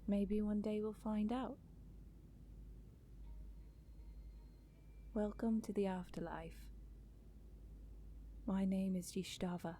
Maybe one day we'll find out. Welcome to the afterlife. My name is Ystävä.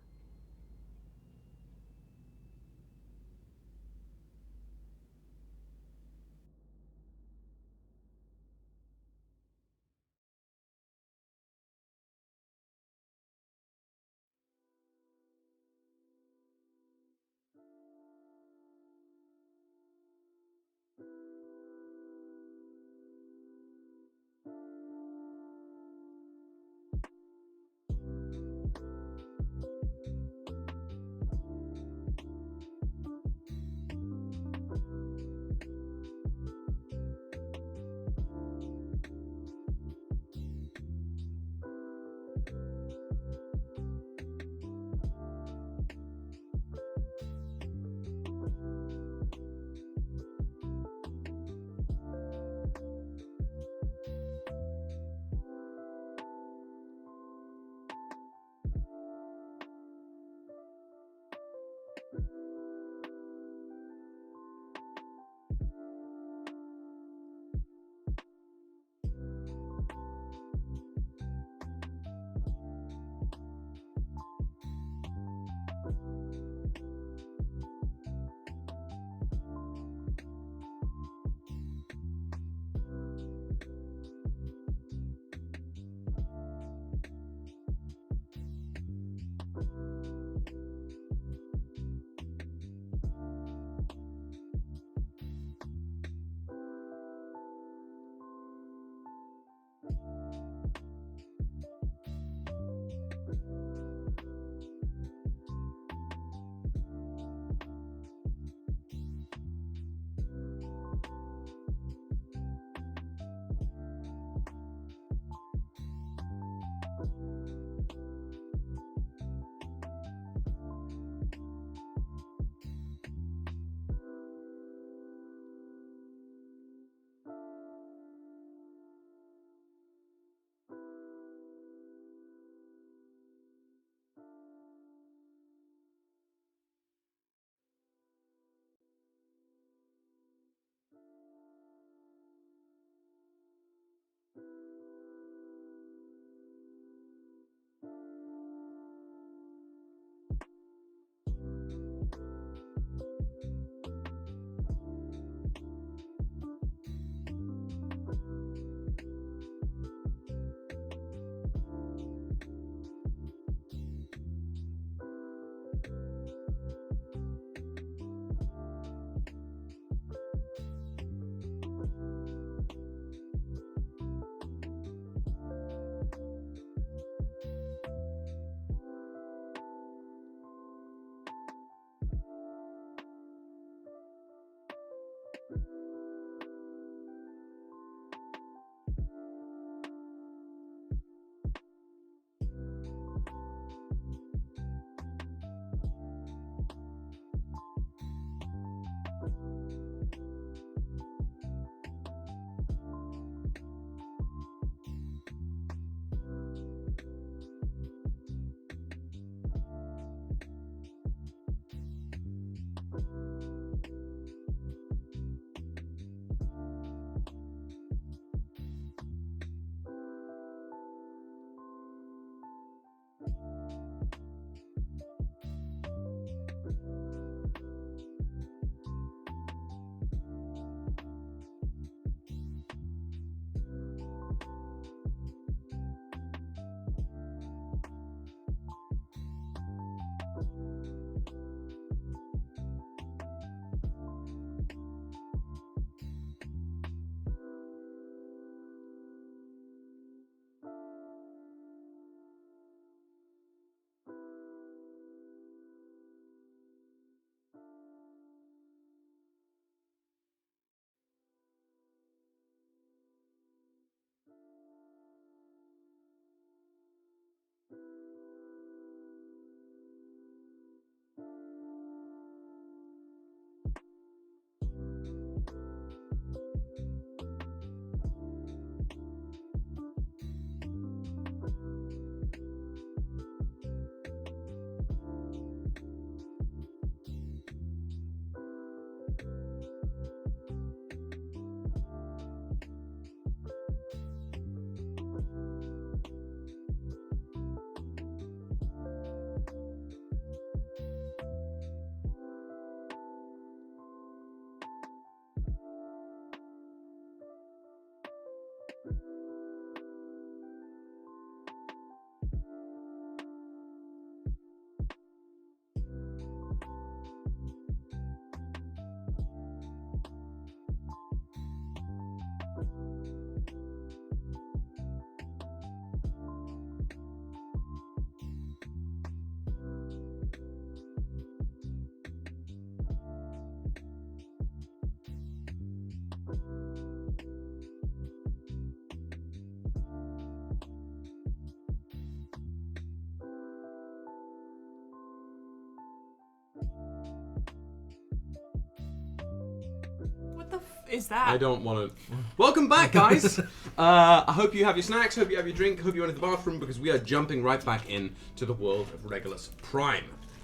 Is that? I don't want to. Welcome back, guys. I hope you have your snacks. Hope you have your drink. Hope you went to the bathroom because we are jumping right back in to the world of Regulus Prime.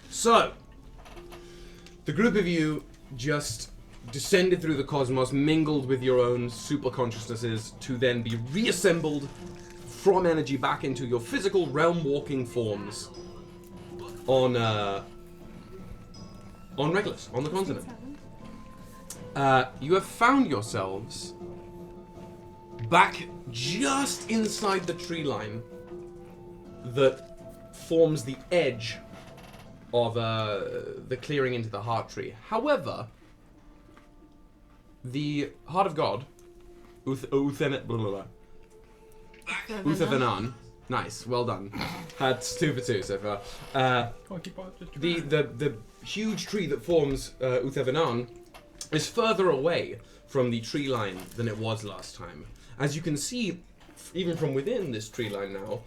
So, the group of you just descended through the cosmos, mingled with your own super consciousnesses, to then be reassembled from energy back into your physical realm-walking forms on Regulus, on the continent. You have found yourselves back just inside the tree line that forms the edge of the clearing into the heart tree. However, the Heart of God, Ünen, nice, well done. That's 2 for 2 so far. The huge tree that forms Ünen is further away from the tree line than it was last time. As you can see, even from within this tree line now,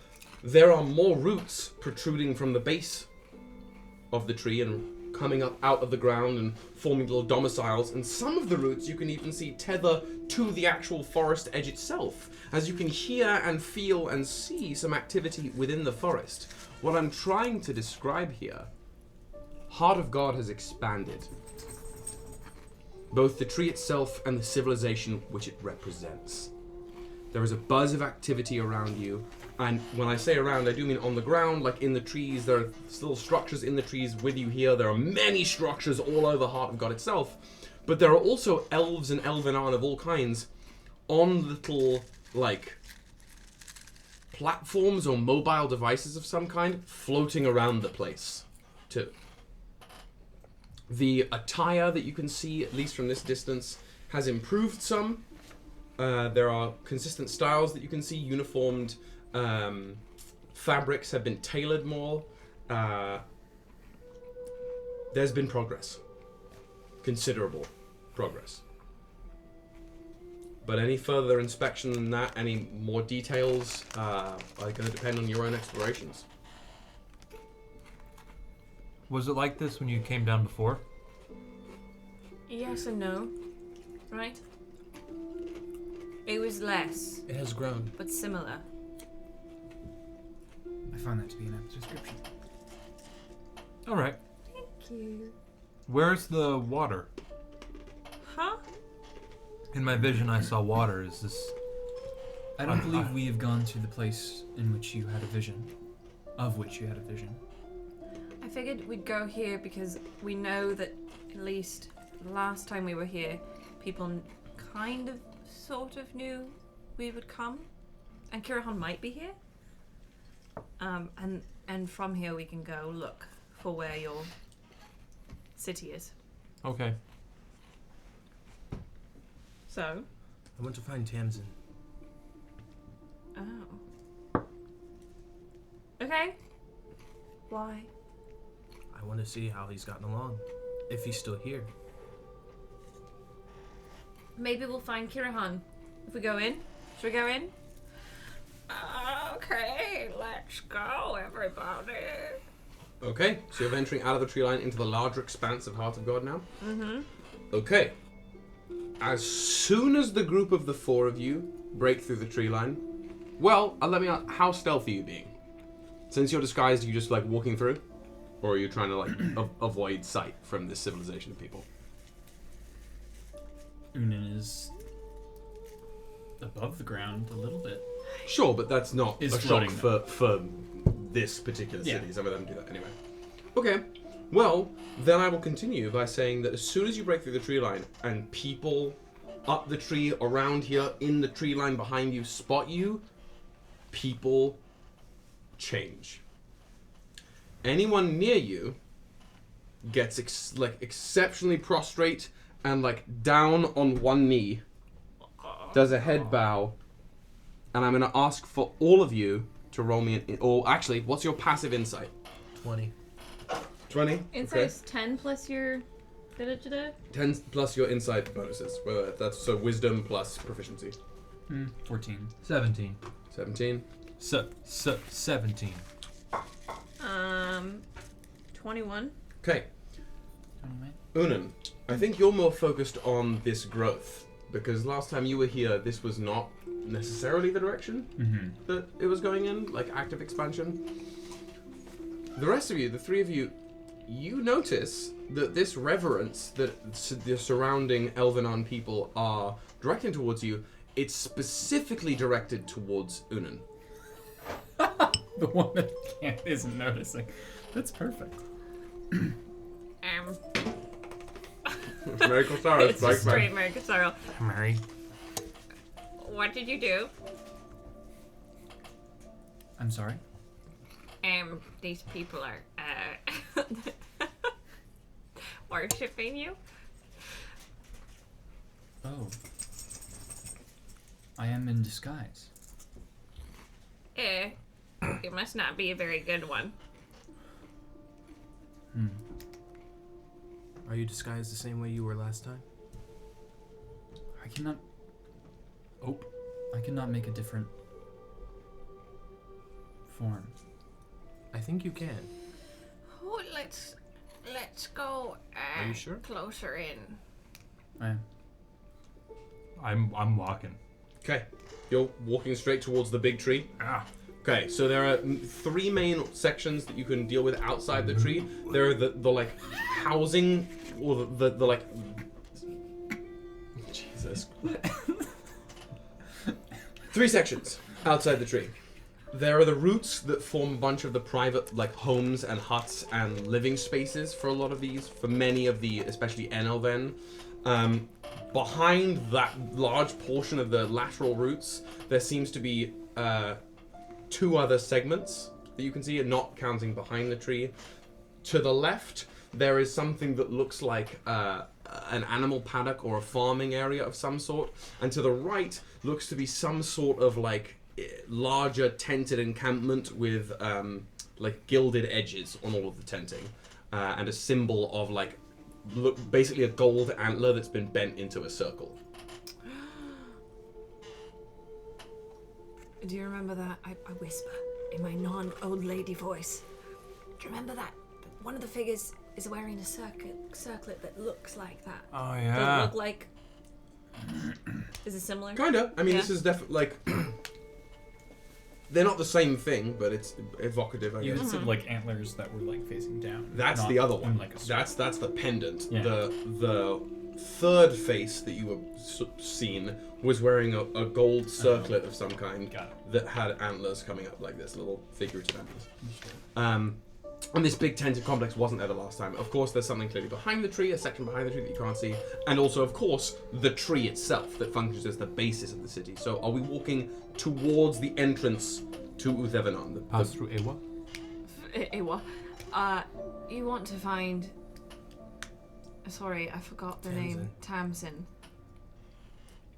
there are more roots protruding from the base of the tree and coming up out of the ground and forming little domiciles, and some of the roots you can even see tether to the actual forest edge itself, as you can hear and feel and see some activity within the forest. What I'm trying to describe here, Heart of God has expanded. Both the tree itself and the civilization which it represents. There is a buzz of activity around you, and when I say around, I do mean on the ground, like in the trees. There are little structures in the trees with you here. There are many structures all over Heart of God itself, but there are also elves and elvenan of all kinds on little, like, platforms or mobile devices of some kind floating around the place, too. The attire that you can see, at least from this distance, has improved some. There are consistent styles that you can see, uniformed fabrics have been tailored more. There's been progress. Considerable progress. But any further inspection than that, any more details, are going to depend on your own explorations. Was it like this when you came down before? Yes and no. Right? It was less. It has grown. But similar. I find that to be an apt description. Alright. Thank you. Where's the water? Huh? In my vision I saw water. Is this... I don't believe we have gone to the place in which you had a vision. Of which you had a vision. I figured we'd go here because we know that at least the last time we were here, people kind of, sort of knew we would come. And Kirihan might be here. And from here we can go look for where your city is. Okay. So? I want to find Tamsin. Oh. Okay. Why? I want to see how he's gotten along. If he's still here. Maybe we'll find Kirihan if we go in. Should we go in? Okay, let's go, everybody. Okay, so you're venturing out of the tree line into the larger expanse of Heart of God now? Mm-hmm. Okay. As soon as the group of the 4 of you break through the tree line, well, let me ask, how stealthy are you being? Since you're disguised, are you just like walking through? Or are you trying to like avoid sight from this civilization of people? Ünen is above the ground a little bit. Sure, but that's not Is a shock floating, for this particular city. Yeah. Some of them do that anyway. Okay, well, then I will continue by saying that as soon as you break through the tree line and people up the tree, around here, in the tree line behind you, spot you, people change. Anyone near you gets exceptionally prostrate and down on one knee, does a head bow, and I'm going to ask for all of you to roll me or actually, what's your passive insight? 20. 20? Insight's 10 plus your... 10 plus your insight bonuses. That's so wisdom plus proficiency. 14. 17. 17. 17. 21. Okay. Ünen, I think you're more focused on this growth, because last time you were here, this was not necessarily the direction that it was going in, like active expansion. The rest of you, the three of you, you notice that this reverence that the surrounding Elvenon people are directing towards you, it's specifically directed towards Ünen. The one that isn't noticing. That's perfect. Miracle Sorrow. It's just straight Miracle Sorrow. Mary. What did you do? I'm sorry? These people are, worshipping you? Oh. I am in disguise. It must not be a very good one. Are you disguised the same way you were last time? I cannot... Oh. I cannot make a different... form. I think you can. Oh, let's go, Are you sure? closer in. I am. I'm walking. Okay. You're walking straight towards the big tree. Ah. Okay, so there are three main sections that you can deal with outside the tree. There are the housing, or the Jesus. 3 sections outside the tree. There are the roots that form a bunch of the private homes and huts and living spaces for a lot of these, for many of the, especially Enelven. Behind that large portion of the lateral roots, there seems to be 2 other segments that you can see, not counting behind the tree. To the left, there is something that looks like an animal paddock or a farming area of some sort, and to the right looks to be some sort of larger tented encampment with gilded edges on all of the tenting, and a symbol of basically a gold antler that's been bent into a circle. Do you remember that? I whisper in my non-old lady voice. Do you remember that? One of the figures is wearing a circlet that looks like that. Oh Does yeah. it look like... Is it similar? Kinda. I mean, Yeah. this is definitely they're not the same thing, but it's evocative, I You guess. had said antlers that were facing down. That's not the other in, one. a That's the pendant. Yeah. The third face that you were seen was wearing a gold circlet of some kind that had antlers coming up like this, little figurative antlers. And this big tented complex wasn't there the last time. Of course, there's something clearly behind the tree, a section behind the tree that you can't see, and also, of course, the tree itself that functions as the basis of the city. So, are we walking towards the entrance to Uthevenon? Pass through Ewa. Ewa. You want to find... Sorry, I forgot the name. Tamsin.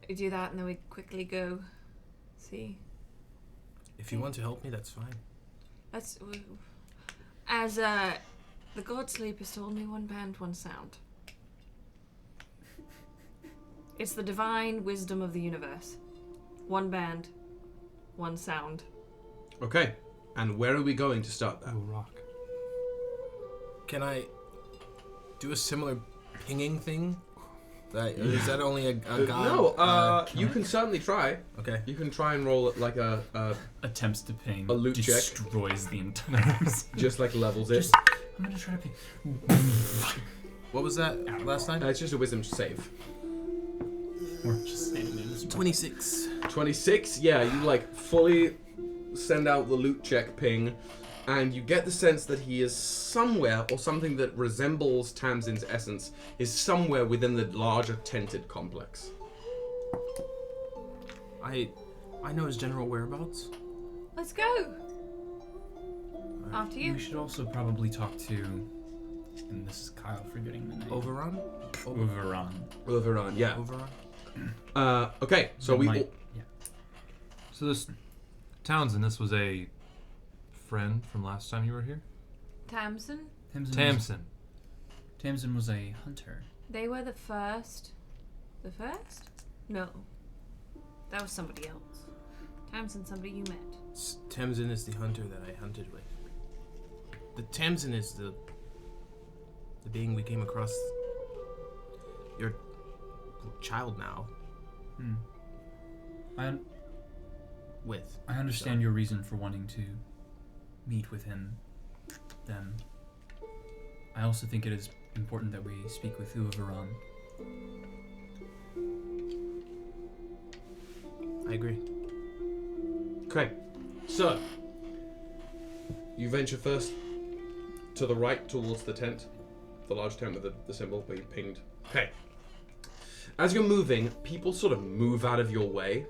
We do that and then we quickly go see. If you want to help me, that's fine. That's... As the God Sleeper told me, one band, one sound. It's the divine wisdom of the universe. One band, one sound. Okay. And where are we going to start that? Rock. Can I do a similar pinging thing? Or is that only a god? No, you can certainly try. Okay. You can try and roll it like a attempts to ping. A loot check. Destroys the entire... just levels it. I'm gonna try to ping. What was that last time? It's just a wisdom save. We're just standing in this 26. 26? Yeah, you fully send out the loot check ping, and you get the sense that he is somewhere, or something that resembles Tamsin's essence, is somewhere within the larger tented complex. I know his general whereabouts. Let's go. After you. We should also probably talk to, and this is Kyle forgetting the name. Overrun? Overrun, yeah. Overrun? Okay, so we... Yeah. So this Townsend, this was a friend from last time you were here? Tamsin? Tamsin. Tamsin was a hunter. They were the first. The first? No. That was somebody else. Tamsin, somebody you met. Tamsin is the hunter that I hunted with. The Tamsin is the being we came across. Your child now. I understand your reason for wanting to meet with him. Then I also think it is important that we speak with Uvaran. I agree. Okay, so you venture first to the right towards the tent, the large tent with the symbol where you pinged. Okay. As you're moving, people sort of move out of your way,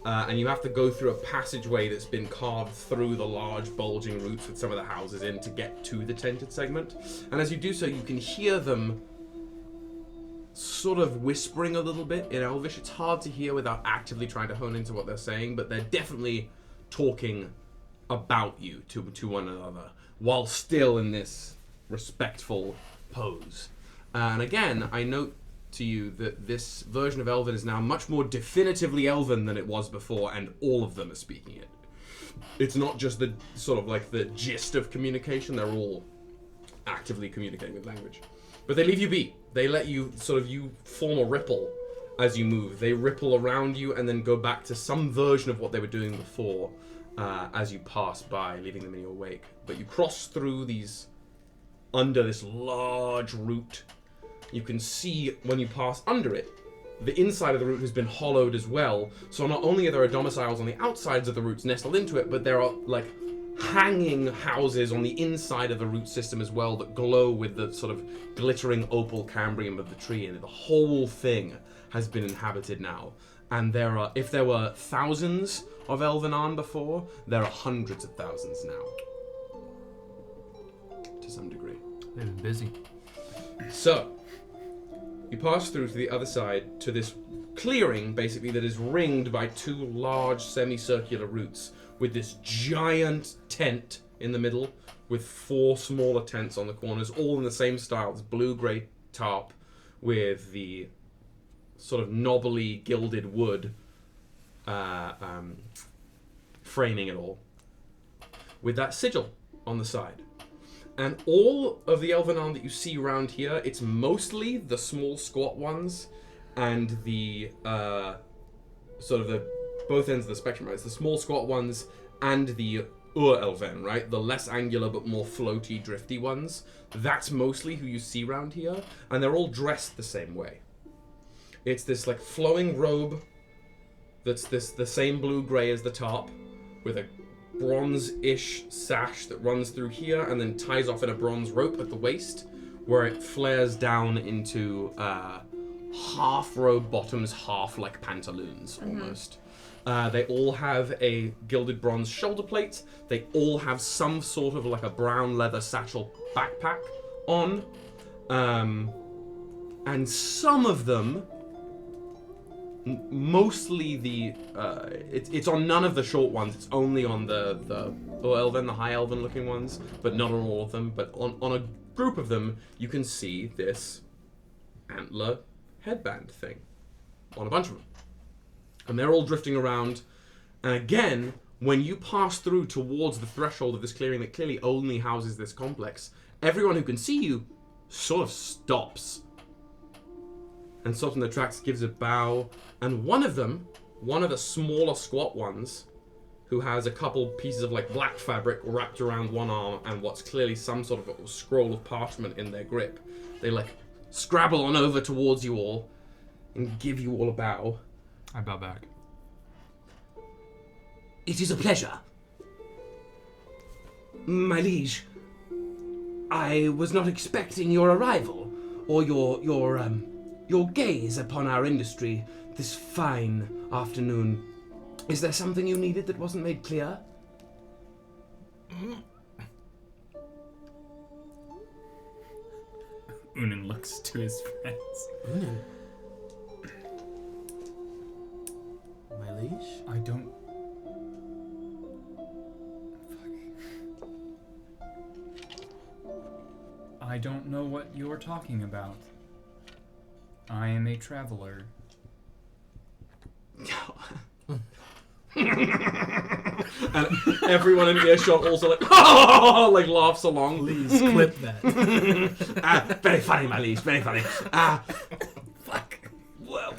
and you have to go through a passageway that's been carved through the large bulging roots with some of the houses in to get to the tented segment. And as you do so, you can hear them sort of whispering a little bit in Elvish. It's hard to hear without actively trying to hone into what they're saying, but they're definitely talking about you to one another while still in this respectful pose. And again, I note to you that this version of Elven is now much more definitively Elven than it was before, and all of them are speaking it. It's not just the sort of like the gist of communication, they're all actively communicating with language. But they leave you be. They let you you form a ripple as you move. They ripple around you and then go back to some version of what they were doing before as you pass by, leaving them in your wake. But you cross through under this large root. You can see when you pass under it, the inside of the root has been hollowed as well. So not only are there domiciles on the outsides of the roots nestled into it, but there are like hanging houses on the inside of the root system as well that glow with the sort of glittering opal cambrium of the tree, and the whole thing has been inhabited now. And there are, if there were thousands of Elvenan before, there are hundreds of thousands now. To some degree. They've been busy. So, you pass through to the other side to this clearing, basically, that is ringed by two large semicircular roots with this giant tent in the middle with four smaller tents on the corners, all in the same style. This blue-grey tarp with the sort of knobbly gilded wood framing it all, with that sigil on the side. And all of the Elvenan that you see around here, it's mostly the small squat ones and the sort of the both ends of the spectrum, right? It's the small squat ones and the Elven, right? The less angular but more floaty, drifty ones. That's mostly who you see around here, and they're all dressed the same way. It's this like flowing robe that's the same blue-grey as the top, with a bronze-ish sash that runs through here and then ties off in a bronze rope at the waist, where it flares down into half robe bottoms, half like pantaloons almost. They all have a gilded bronze shoulder plate. They all have some sort of like a brown leather satchel backpack on. And some of them, mostly it's on none of the short ones. It's only on the Elven, the high Elven looking ones, but not on all of them. But on a group of them, you can see this antler headband thing on a bunch of them. And they're all drifting around. And again, when you pass through towards the threshold of this clearing that clearly only houses this complex, everyone who can see you sort of stops. And stops in their tracks, gives a bow. And one of them, one of the smaller squat ones, who has a couple pieces of like black fabric wrapped around one arm and what's clearly some sort of a scroll of parchment in their grip, they like scrabble on over towards you all and give you all a bow. I bow back. It is a pleasure. My liege, I was not expecting your arrival, or your your gaze upon our industry this fine afternoon. Is there something you needed that wasn't made clear? Ünen looks to his friends. Ünen. My liege? I don't... I don't know what you're talking about. I am a traveler. And everyone in earshot also like laughs along. Please clip that. Very funny, my liege. Very funny. Fuck. Well,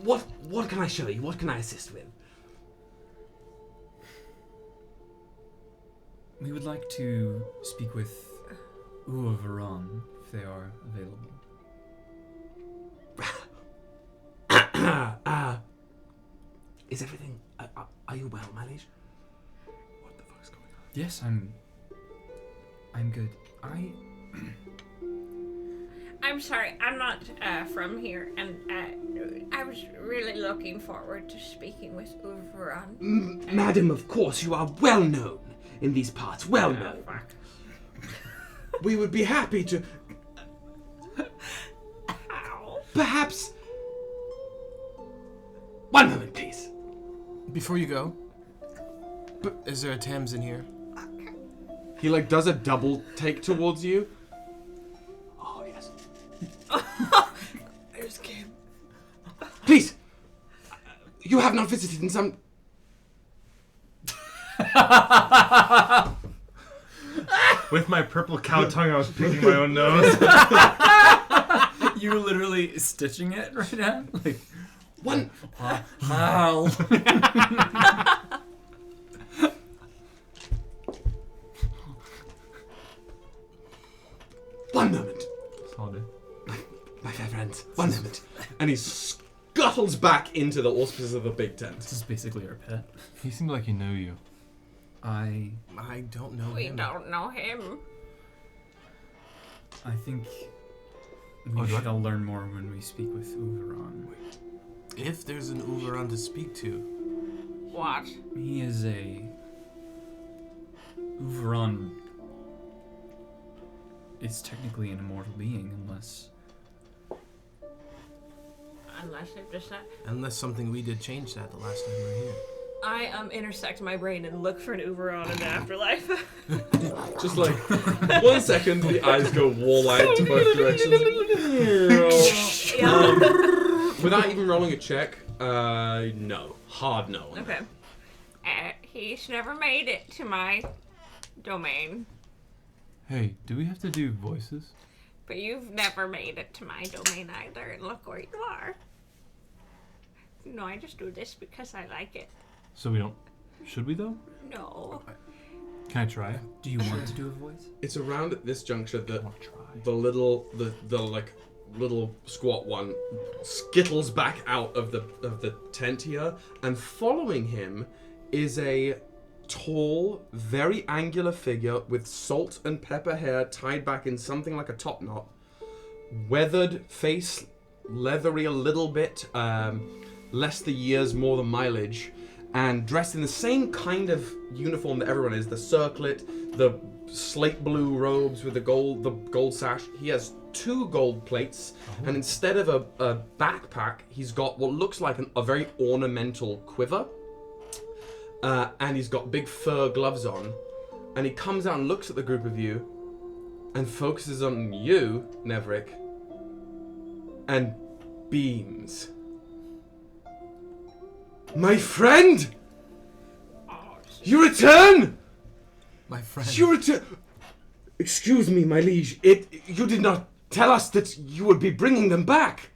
what can I show you? What can I assist with? We would like to speak with Uavaran, if they are available. Is everything... Are you well, my liege? What the fuck is going on? Yes, I'm good. I'm sorry, I'm not from here, and I was really looking forward to speaking with Uavaran. Madam, of course, you are well known in these parts. Well known. Fuck. We would be happy to... Ow. Perhaps... One moment, please. Before you go, is there a Thames in here? He does a double take towards you. Oh, yes. There's Kim. Please! You have not visited in some... With my purple cow tongue, I was picking my own nose. You're literally stitching it right now? Like, One... How? One moment. Solid. My fair friends, one moment. And he scuttles back into the auspices of the big tent. This is basically our pet. He seemed like he knew you. I don't know We him. don't know him. I think we shall learn more when we speak with Uavaran. If there's an Uavaran to speak to. What? He is a Uavaran. It's technically an immortal being, unless they've just said. Unless something we did changed that the last time we were here. I intersect my brain and look for an Uavaran in the afterlife. Just 1 second, the eyes go wall-eyed to both directions. Without even rolling a check, no. Hard no. Okay. He's never made it to my domain. Hey, do we have to do voices? But you've never made it to my domain either, and look where you are. No, I just do this because I like it. So we don't... Should we, though? No. Can I try? Do you want to do a voice? It's around at this juncture that the little squat one skittles back out of the tent here, and following him is a tall, very angular figure with salt and pepper hair tied back in something like a top knot, weathered face, leathery a little bit, less the years, more the mileage, and dressed in the same kind of uniform that everyone is, the circlet, the slate blue robes with the gold sash. He has 2 gold plates, and instead of a backpack, he's got what looks like a very ornamental quiver, and he's got big fur gloves on, and he comes out and looks at the group of you, and focuses on you, Nevrik, and beams. My friend! You return! My friend. You return! Excuse me, my liege. You did not tell us that you would be bringing them back.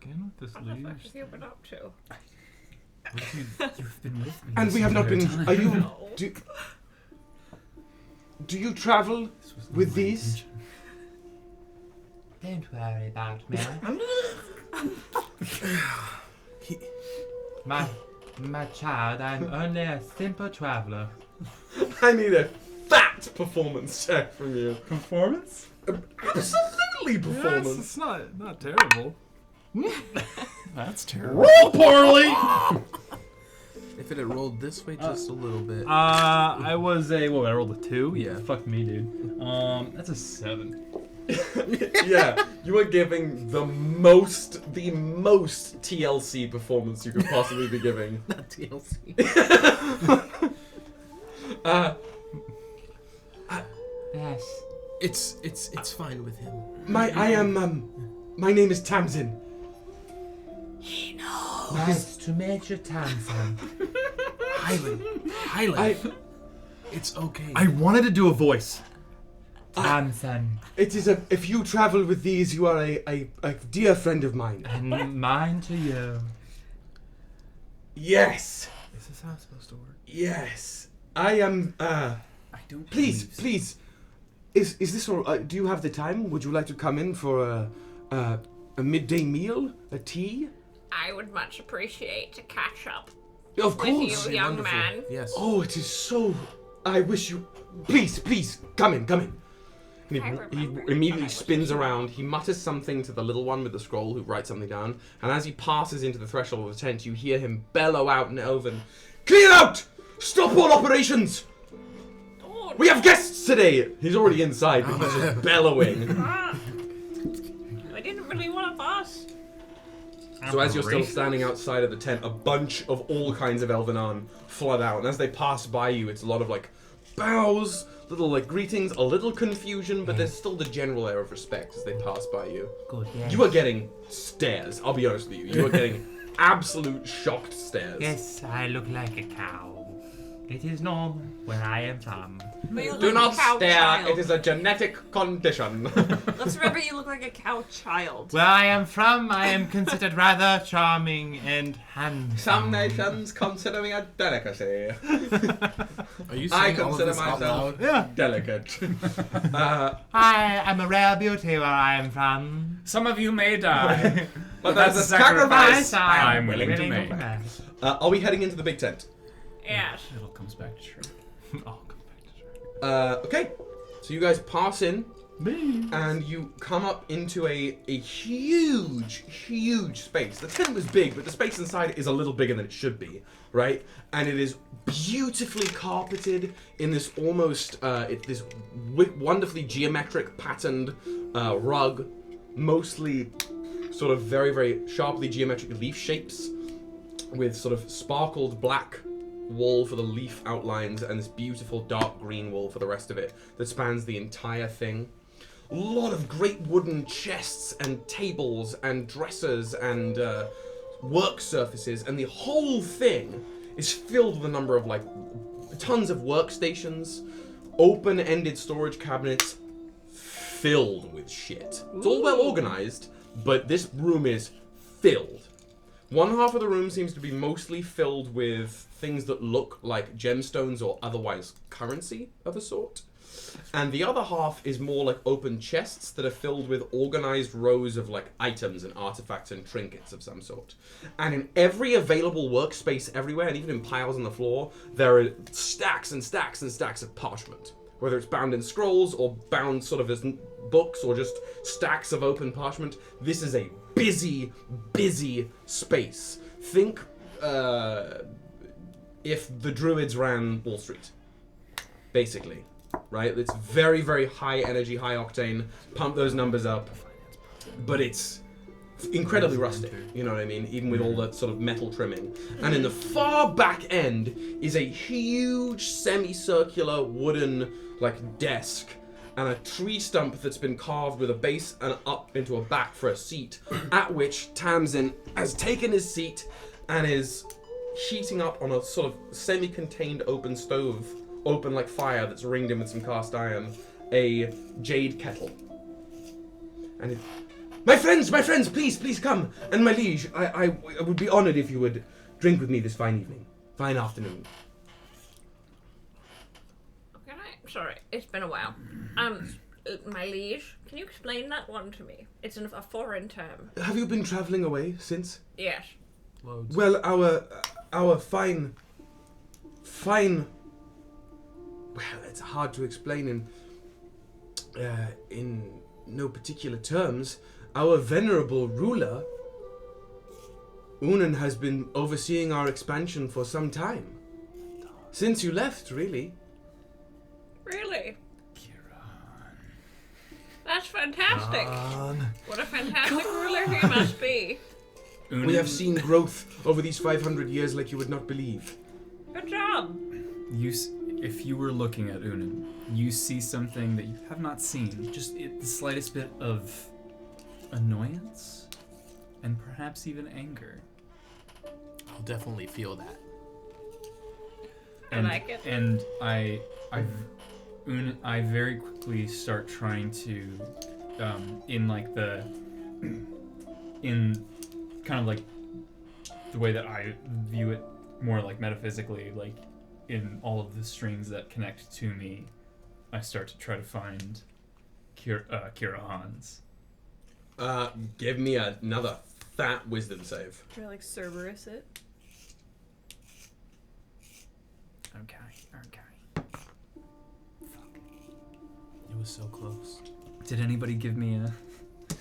Again with this What the fuck liege? have you been up to? You've been with me. And this we have not been... entire Are you... time. Do you travel This was not with my these? intention. Don't worry about me. My child, I'm only a simple traveler. I need a fat performance check from you. Performance? Absolutely! silly performance. It's not terrible. That's terrible. Roll poorly. If it had rolled this way just a little bit. I was I rolled a 2? Yeah. Fuck me, dude. That's a 7. Yeah, you are giving the most TLC performance you could possibly be giving. Not TLC. Yes. It's fine with him. My name is Tamsin. He knows. Nice to meet you, Tamsin. Hylan. It's okay. I wanted to do a voice. Tamsin. It is if you travel with these, you are a dear friend of mine. And mine to you. Yes. Is this how it's supposed to work? Yes. I am. I don't. Please. Is this all? Do you have the time? Would you like to come in for a midday meal, a tea? I would much appreciate to catch up Of with course. you, young Wonderful. man. Yes. Oh, it is so. I wish you. Please, come in. And he immediately spins around. He mutters something to the little one with the scroll who writes something down. And as he passes into the threshold of the tent, you hear him bellow out in Elven, "Clear out! Stop all operations! Oh, We have guests today!" He's already inside, but he's just bellowing. I didn't really want to fuss. So as you're still standing outside of the tent, a bunch of all kinds of Elvenan flood out. And as they pass by you, it's a lot of like bows, little like greetings, a little confusion, but there's still the general air of respect as they pass by you. Good, yes. You are getting stares, I'll be honest with you. You are getting absolute shocked stares. Yes, I look like a cow. It is normal where I am from. But you Do look not like a cow stare, child. it is a genetic condition. Let's remember you look like a cow child. Where I am from, I am considered rather charming and handsome. Some nations consider me a delicacy. Are you I saying all of consider this out myself loud? delicate. I am a rare beauty where I am from. Some of you may die. But that's a sacrifice I'm willing to make. Are we heading into the big tent? Yes. It all comes back to true. All comes back to true. Okay. So you guys pass in, and you come up into a huge space. The tent was big, but the space inside is a little bigger than it should be, right? And it is beautifully carpeted in this almost this wonderfully geometric patterned rug, mostly sort of very, very sharply geometric leaf shapes, with sort of sparkled black wall for the leaf outlines and this beautiful dark green wall for the rest of it that spans the entire thing. A lot of great wooden chests and tables and dressers and work surfaces, and the whole thing is filled with a number of like tons of workstations, open-ended storage cabinets filled with shit. It's all well organized, but this room is filled. One half of the room seems to be mostly filled with things that look like gemstones or otherwise currency of a sort. And the other half is more like open chests that are filled with organized rows of like items and artifacts and trinkets of some sort. And in every available workspace everywhere, and even in piles on the floor, there are stacks and stacks and stacks of parchment. Whether it's bound in scrolls or bound sort of as books or just stacks of open parchment, this is a busy space. Think if the Druids ran Wall Street, basically, right? It's very, very high energy, high octane, pump those numbers up, but it's incredibly rustic, you know what I mean? Even with all that sort of metal trimming. And in the far back end is a huge semicircular wooden like desk and a tree stump that's been carved with a base and up into a back for a seat, at which Tamsin has taken his seat and is heating up on a sort of semi-contained open stove, open like fire that's ringed in with some cast iron, a jade kettle. And my friends, please come. And my liege, I would be honored if you would drink with me this fine evening, fine afternoon. Sorry, it's been a while. My liege, can you explain that one to me? It's a foreign term. Have you been traveling away since? Yes. Loads. Well, our fine. Well, it's hard to explain in no particular terms, our venerable ruler, Ünen, has been overseeing our expansion for some time. Since you left, really. Really? That's fantastic. What a fantastic ruler he must be. We have seen growth over these 500 years like you would not believe. Good job. If you were looking at Ünen, you see something that you have not seen. Just the slightest bit of annoyance and perhaps even anger. I'll definitely feel that. I like it. And I very quickly start trying to, in kind of like the way that I view it, more like metaphysically, like in all of the strings that connect to me, I start to try to find Kirihan's. Give me another fat wisdom save. Try like Cerberus it. Okay. It was so close. Did anybody give me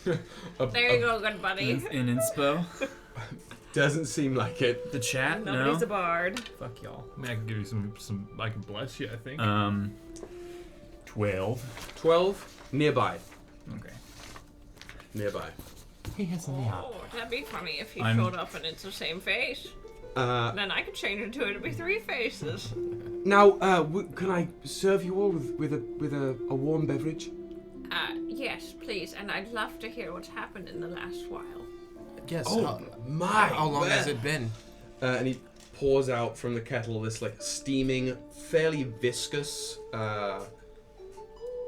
There you go, good buddy. an inspo? Doesn't seem like it. The chat? Nobody's no? a bard. Fuck y'all. I mean, I can give you some. I can bless you. I think. 12. 12? Nearby. Okay. Nearby. He has in the eye. Oh, that'd be funny if he showed up and it's the same face. Then I could change into it to be 3 faces. Now, can I serve you all with a warm beverage? Yes, please. And I'd love to hear what's happened in the last while. Yes. Oh, how long has it been? And he pours out from the kettle this like steaming, fairly viscous,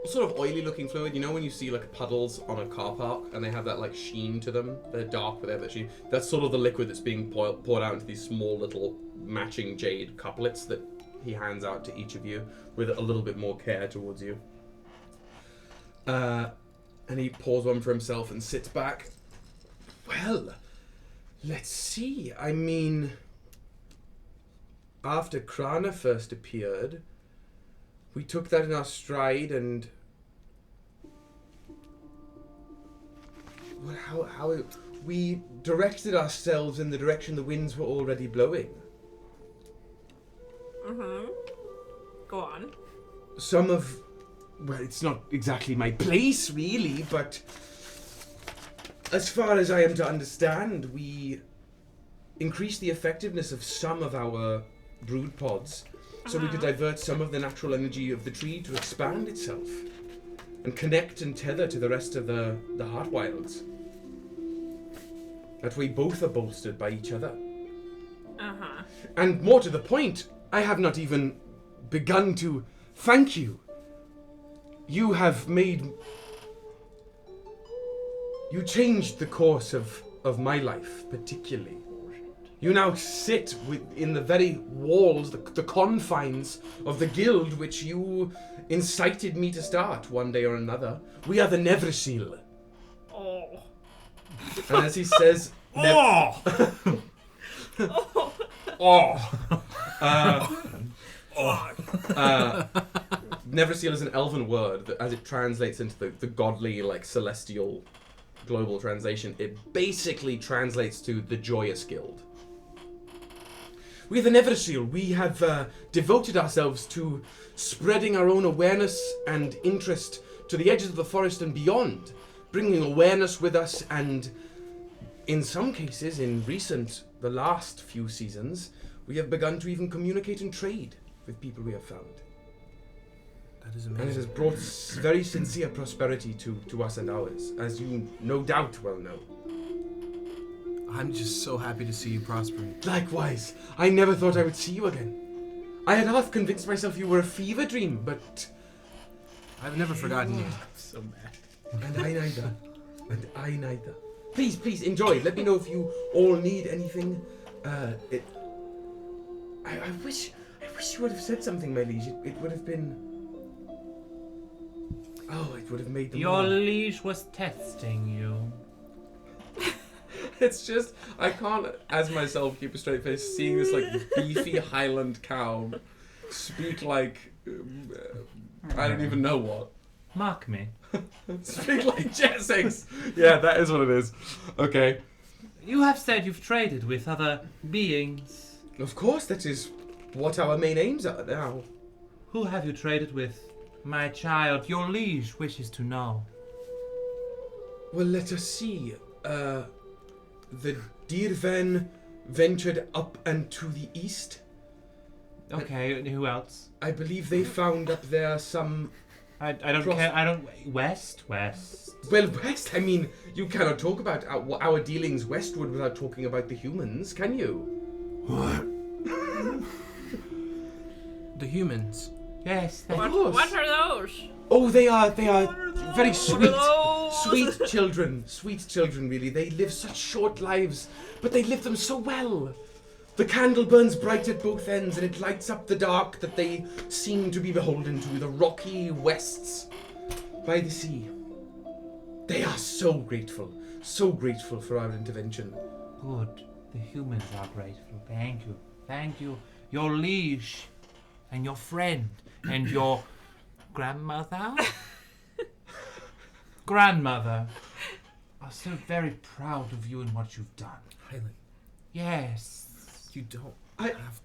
sort of oily-looking fluid. You know when you see like puddles on a car park and they have that like sheen to them? They're dark, but they have that sheen. That's sort of the liquid that's being poured out into these small little matching jade couplets that he hands out to each of you with a little bit more care towards you. And he pours one for himself and sits back. Well, let's see. I mean, after Krana first appeared, we took that in our stride and... Well, how we directed ourselves in the direction the winds were already blowing. Mm-hmm. Go on. Some of... Well, it's not exactly my place, really, but... As far as I am to understand, we increased the effectiveness of some of our brood pods so we could divert some of the natural energy of the tree to expand itself and connect and tether to the rest of the heart wilds. That way both are bolstered by each other. Uh-huh. And more to the point, I have not even begun to thank you. You have made... You changed the course of my life, particularly. You now sit in the very walls, the confines of the guild which you incited me to start one day or another. We are the Nevrik. Oh. And as he says... Oh! Nevrik is an elven word that, as it translates into the godly, like, celestial global translation, it basically translates to the Joyous Guild. We are the Nevrik. We have devoted ourselves to spreading our own awareness and interest to the edges of the forest and beyond, bringing awareness with us, and in some cases, in the last few seasons, we have begun to even communicate and trade with people we have found. That is And it amazing. has brought very sincere prosperity to us and ours, as you no doubt well know. I'm just so happy to see you prospering. Likewise, I never thought I would see you again. I had half convinced myself you were a fever dream, but... I've never forgotten you. I'm so mad. And I neither. And I neither. Please, enjoy. Let me know if you all need anything. I wish you would have said something, my liege. It would have been... Oh, it would have made them... Your liege was testing you. It's just, I can't, as myself, keep a straight face, seeing this, like, beefy Highland cow speak like, I don't even know what. Mock me. Speak like Jessex. Yeah, that is what it is. Okay. You have said you've traded with other beings. Of course, that is what our main aims are now. Who have you traded with? My child, your liege wishes to know. Well, let us see. The Deerven ventured up and to the east. Okay, and who else? I believe they found up there some... I don't care. I don't... West? Well, west, I mean, you cannot talk about our dealings westward without talking about the humans, can you? What? The humans. Yes. What are those? Oh, they are very sweet children. Sweet children, really. They live such short lives, but they live them so well. The candle burns bright at both ends, and it lights up the dark that they seem to be beholden to, the rocky wests by the sea. They are so grateful for our intervention. Good. The humans are grateful. Thank you. Thank you. Your liege and your friend and your grandmother are so very proud of you and what you've done. Hylan. Yes. You don't have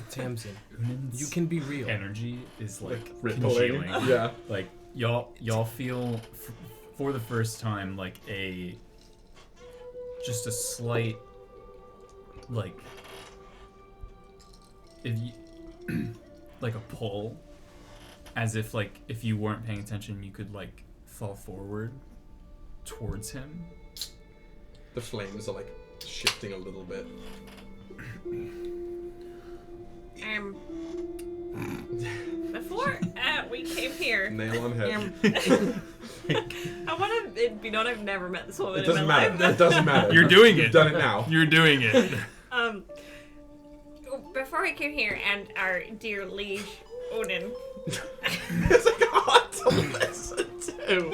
Tamsin. Unen's You can be real. energy is like rippling. congealing. Yeah. Like y'all feel for the first time like just a slight like if you like a pull, as if like if you weren't paying attention you could like fall forward towards him. The flames are like shifting a little bit. Before we came here, Nail on head. I want to be known I've never met this woman It doesn't in my matter. life. It doesn't matter. You're doing it. You've done it now. You're doing it. Before we came here, and our dear liege, Ünen. It's like hard to listen to.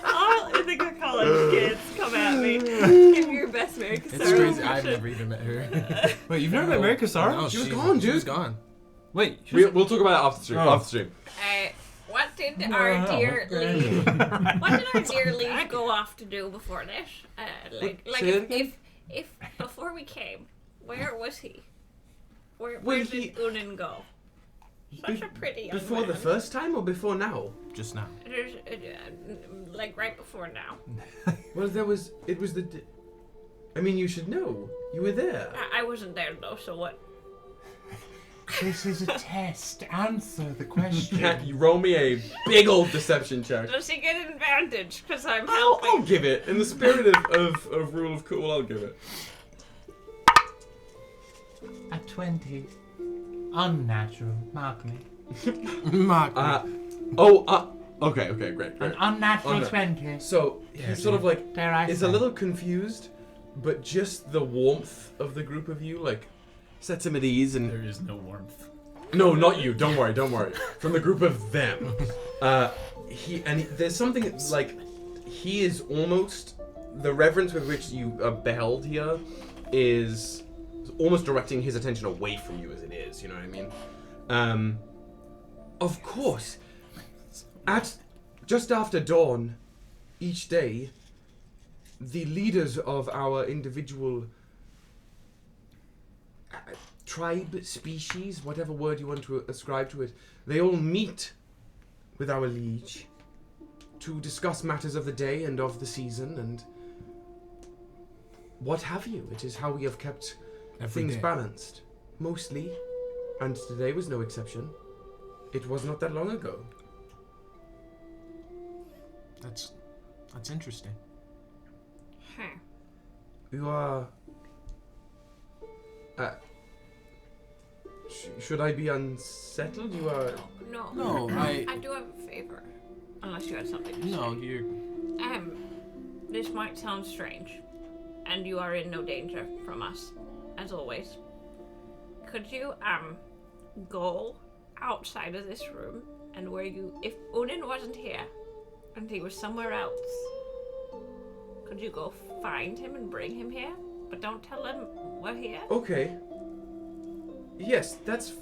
All the college kids come at me. Give me your best American It's crazy. I've never even met her. Wait, you've never met Mary Kassar? No, She was gone, She dude. was gone. Wait, We'll talk about it after stream. Oh. After stream. What did our dear liege? What did our dear liege go off to do before this? Say it again? If before we came, where was he? Where Well, did Ünen go? Such a pretty young Before man. the first time or before now? Just now. Like right before now. Well, it was the... I mean, you should know. You were there. I wasn't there though, so what? This is a test. Answer the question. You roll me a big old deception check. Does he get an advantage? Because I'm I'll helping. give it. In the spirit of rule of cool, I'll give it. A 20. Unnatural. Mark me. Mark. Okay, great. An unnatural Oh, no. 20. So he's sort of like Dare I is say. a little confused, but just the warmth of the group of you like sets him at ease. And there is no warmth. no, not you. Don't worry. From the group of them, there's something like he is almost the reverence with which you are beheld here is almost directing his attention away from you as it is. You know what I mean? Of course. At just after dawn, each day, the leaders of our individual tribe, species, whatever word you want to ascribe to it, they all meet with our liege to discuss matters of the day and of the season and what have you. It is how we have kept things balanced, mostly, and today was no exception. It was not that long ago. That's interesting. You are... should I be unsettled? You are... No, I do have a favor. Unless you had something to say. No, you're... This might sound strange. And you are in no danger from us, as always. Could you, go outside of this room and where you... If Ünen wasn't here, and he was somewhere else, could you go find him and bring him here? But don't tell him we're here. Okay. Yes, that's...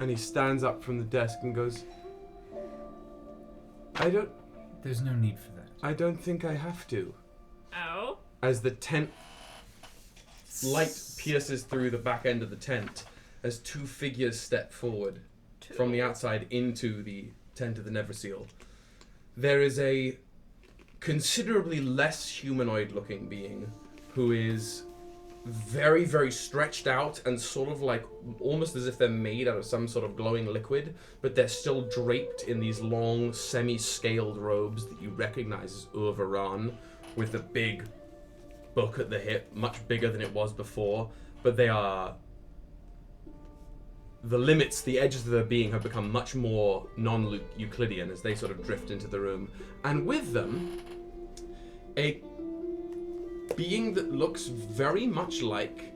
And he stands up from the desk and goes, There's no need for that. I don't think I have to. Oh. As the tent light pierces through the back end of the tent, as two figures step forward from the outside into the tent of the Neverseal. There is a considerably less humanoid-looking being who is very, very stretched out and sort of like almost as if they're made out of some sort of glowing liquid, but they're still draped in these long, semi-scaled robes that you recognize as Urvaran, with a big book at the hip, much bigger than it was before, but they are... The limits, the edges of their being have become much more non-Euclidean as they sort of drift into the room. And with them, a being that looks very much like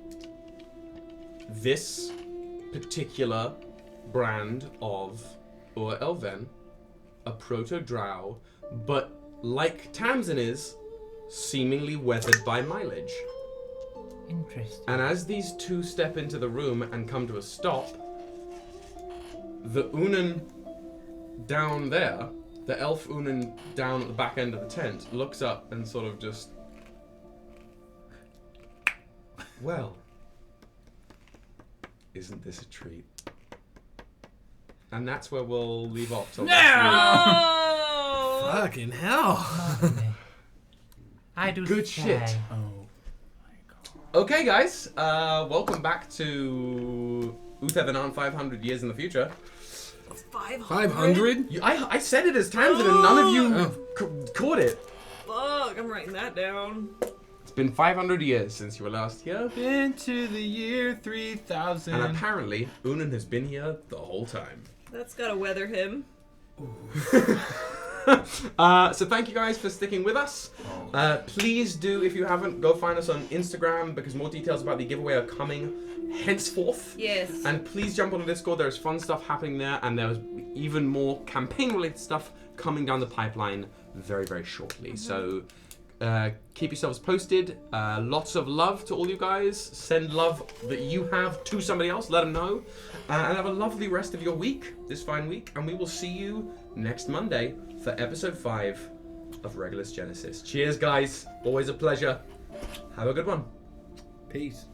this particular brand of Ur-Elven, a proto-drow, but like Tamsin is, seemingly weathered by mileage. Interesting. And as these two step into the room and come to a stop, the Ünen down there, the elf Ünen down at the back end of the tent, looks up and sort of just... Well, isn't this a treat? And that's where we'll leave off. Till No! Fucking hell. I do Good shit. Oh. Okay, guys, welcome back to Ystävä 500 years in the future. 500? I said it as Tamsin and none of you caught it. Fuck, I'm writing that down. It's been 500 years since you were last here. Into the year 3000. And apparently, Ünen has been here the whole time. That's gotta weather him. So thank you guys for sticking with us. Please do, if you haven't, go find us on Instagram because more details about the giveaway are coming henceforth. Yes. And please jump on the Discord. There's fun stuff happening there, and there's even more campaign-related stuff coming down the pipeline very, very shortly. So keep yourselves posted. Lots of love to all you guys. Send love that you have to somebody else. Let them know. And have a lovely rest of your week, this fine week. And we will see you next Monday for episode 5 of Regulus Genesis. Cheers, guys. Always a pleasure. Have a good one. Peace.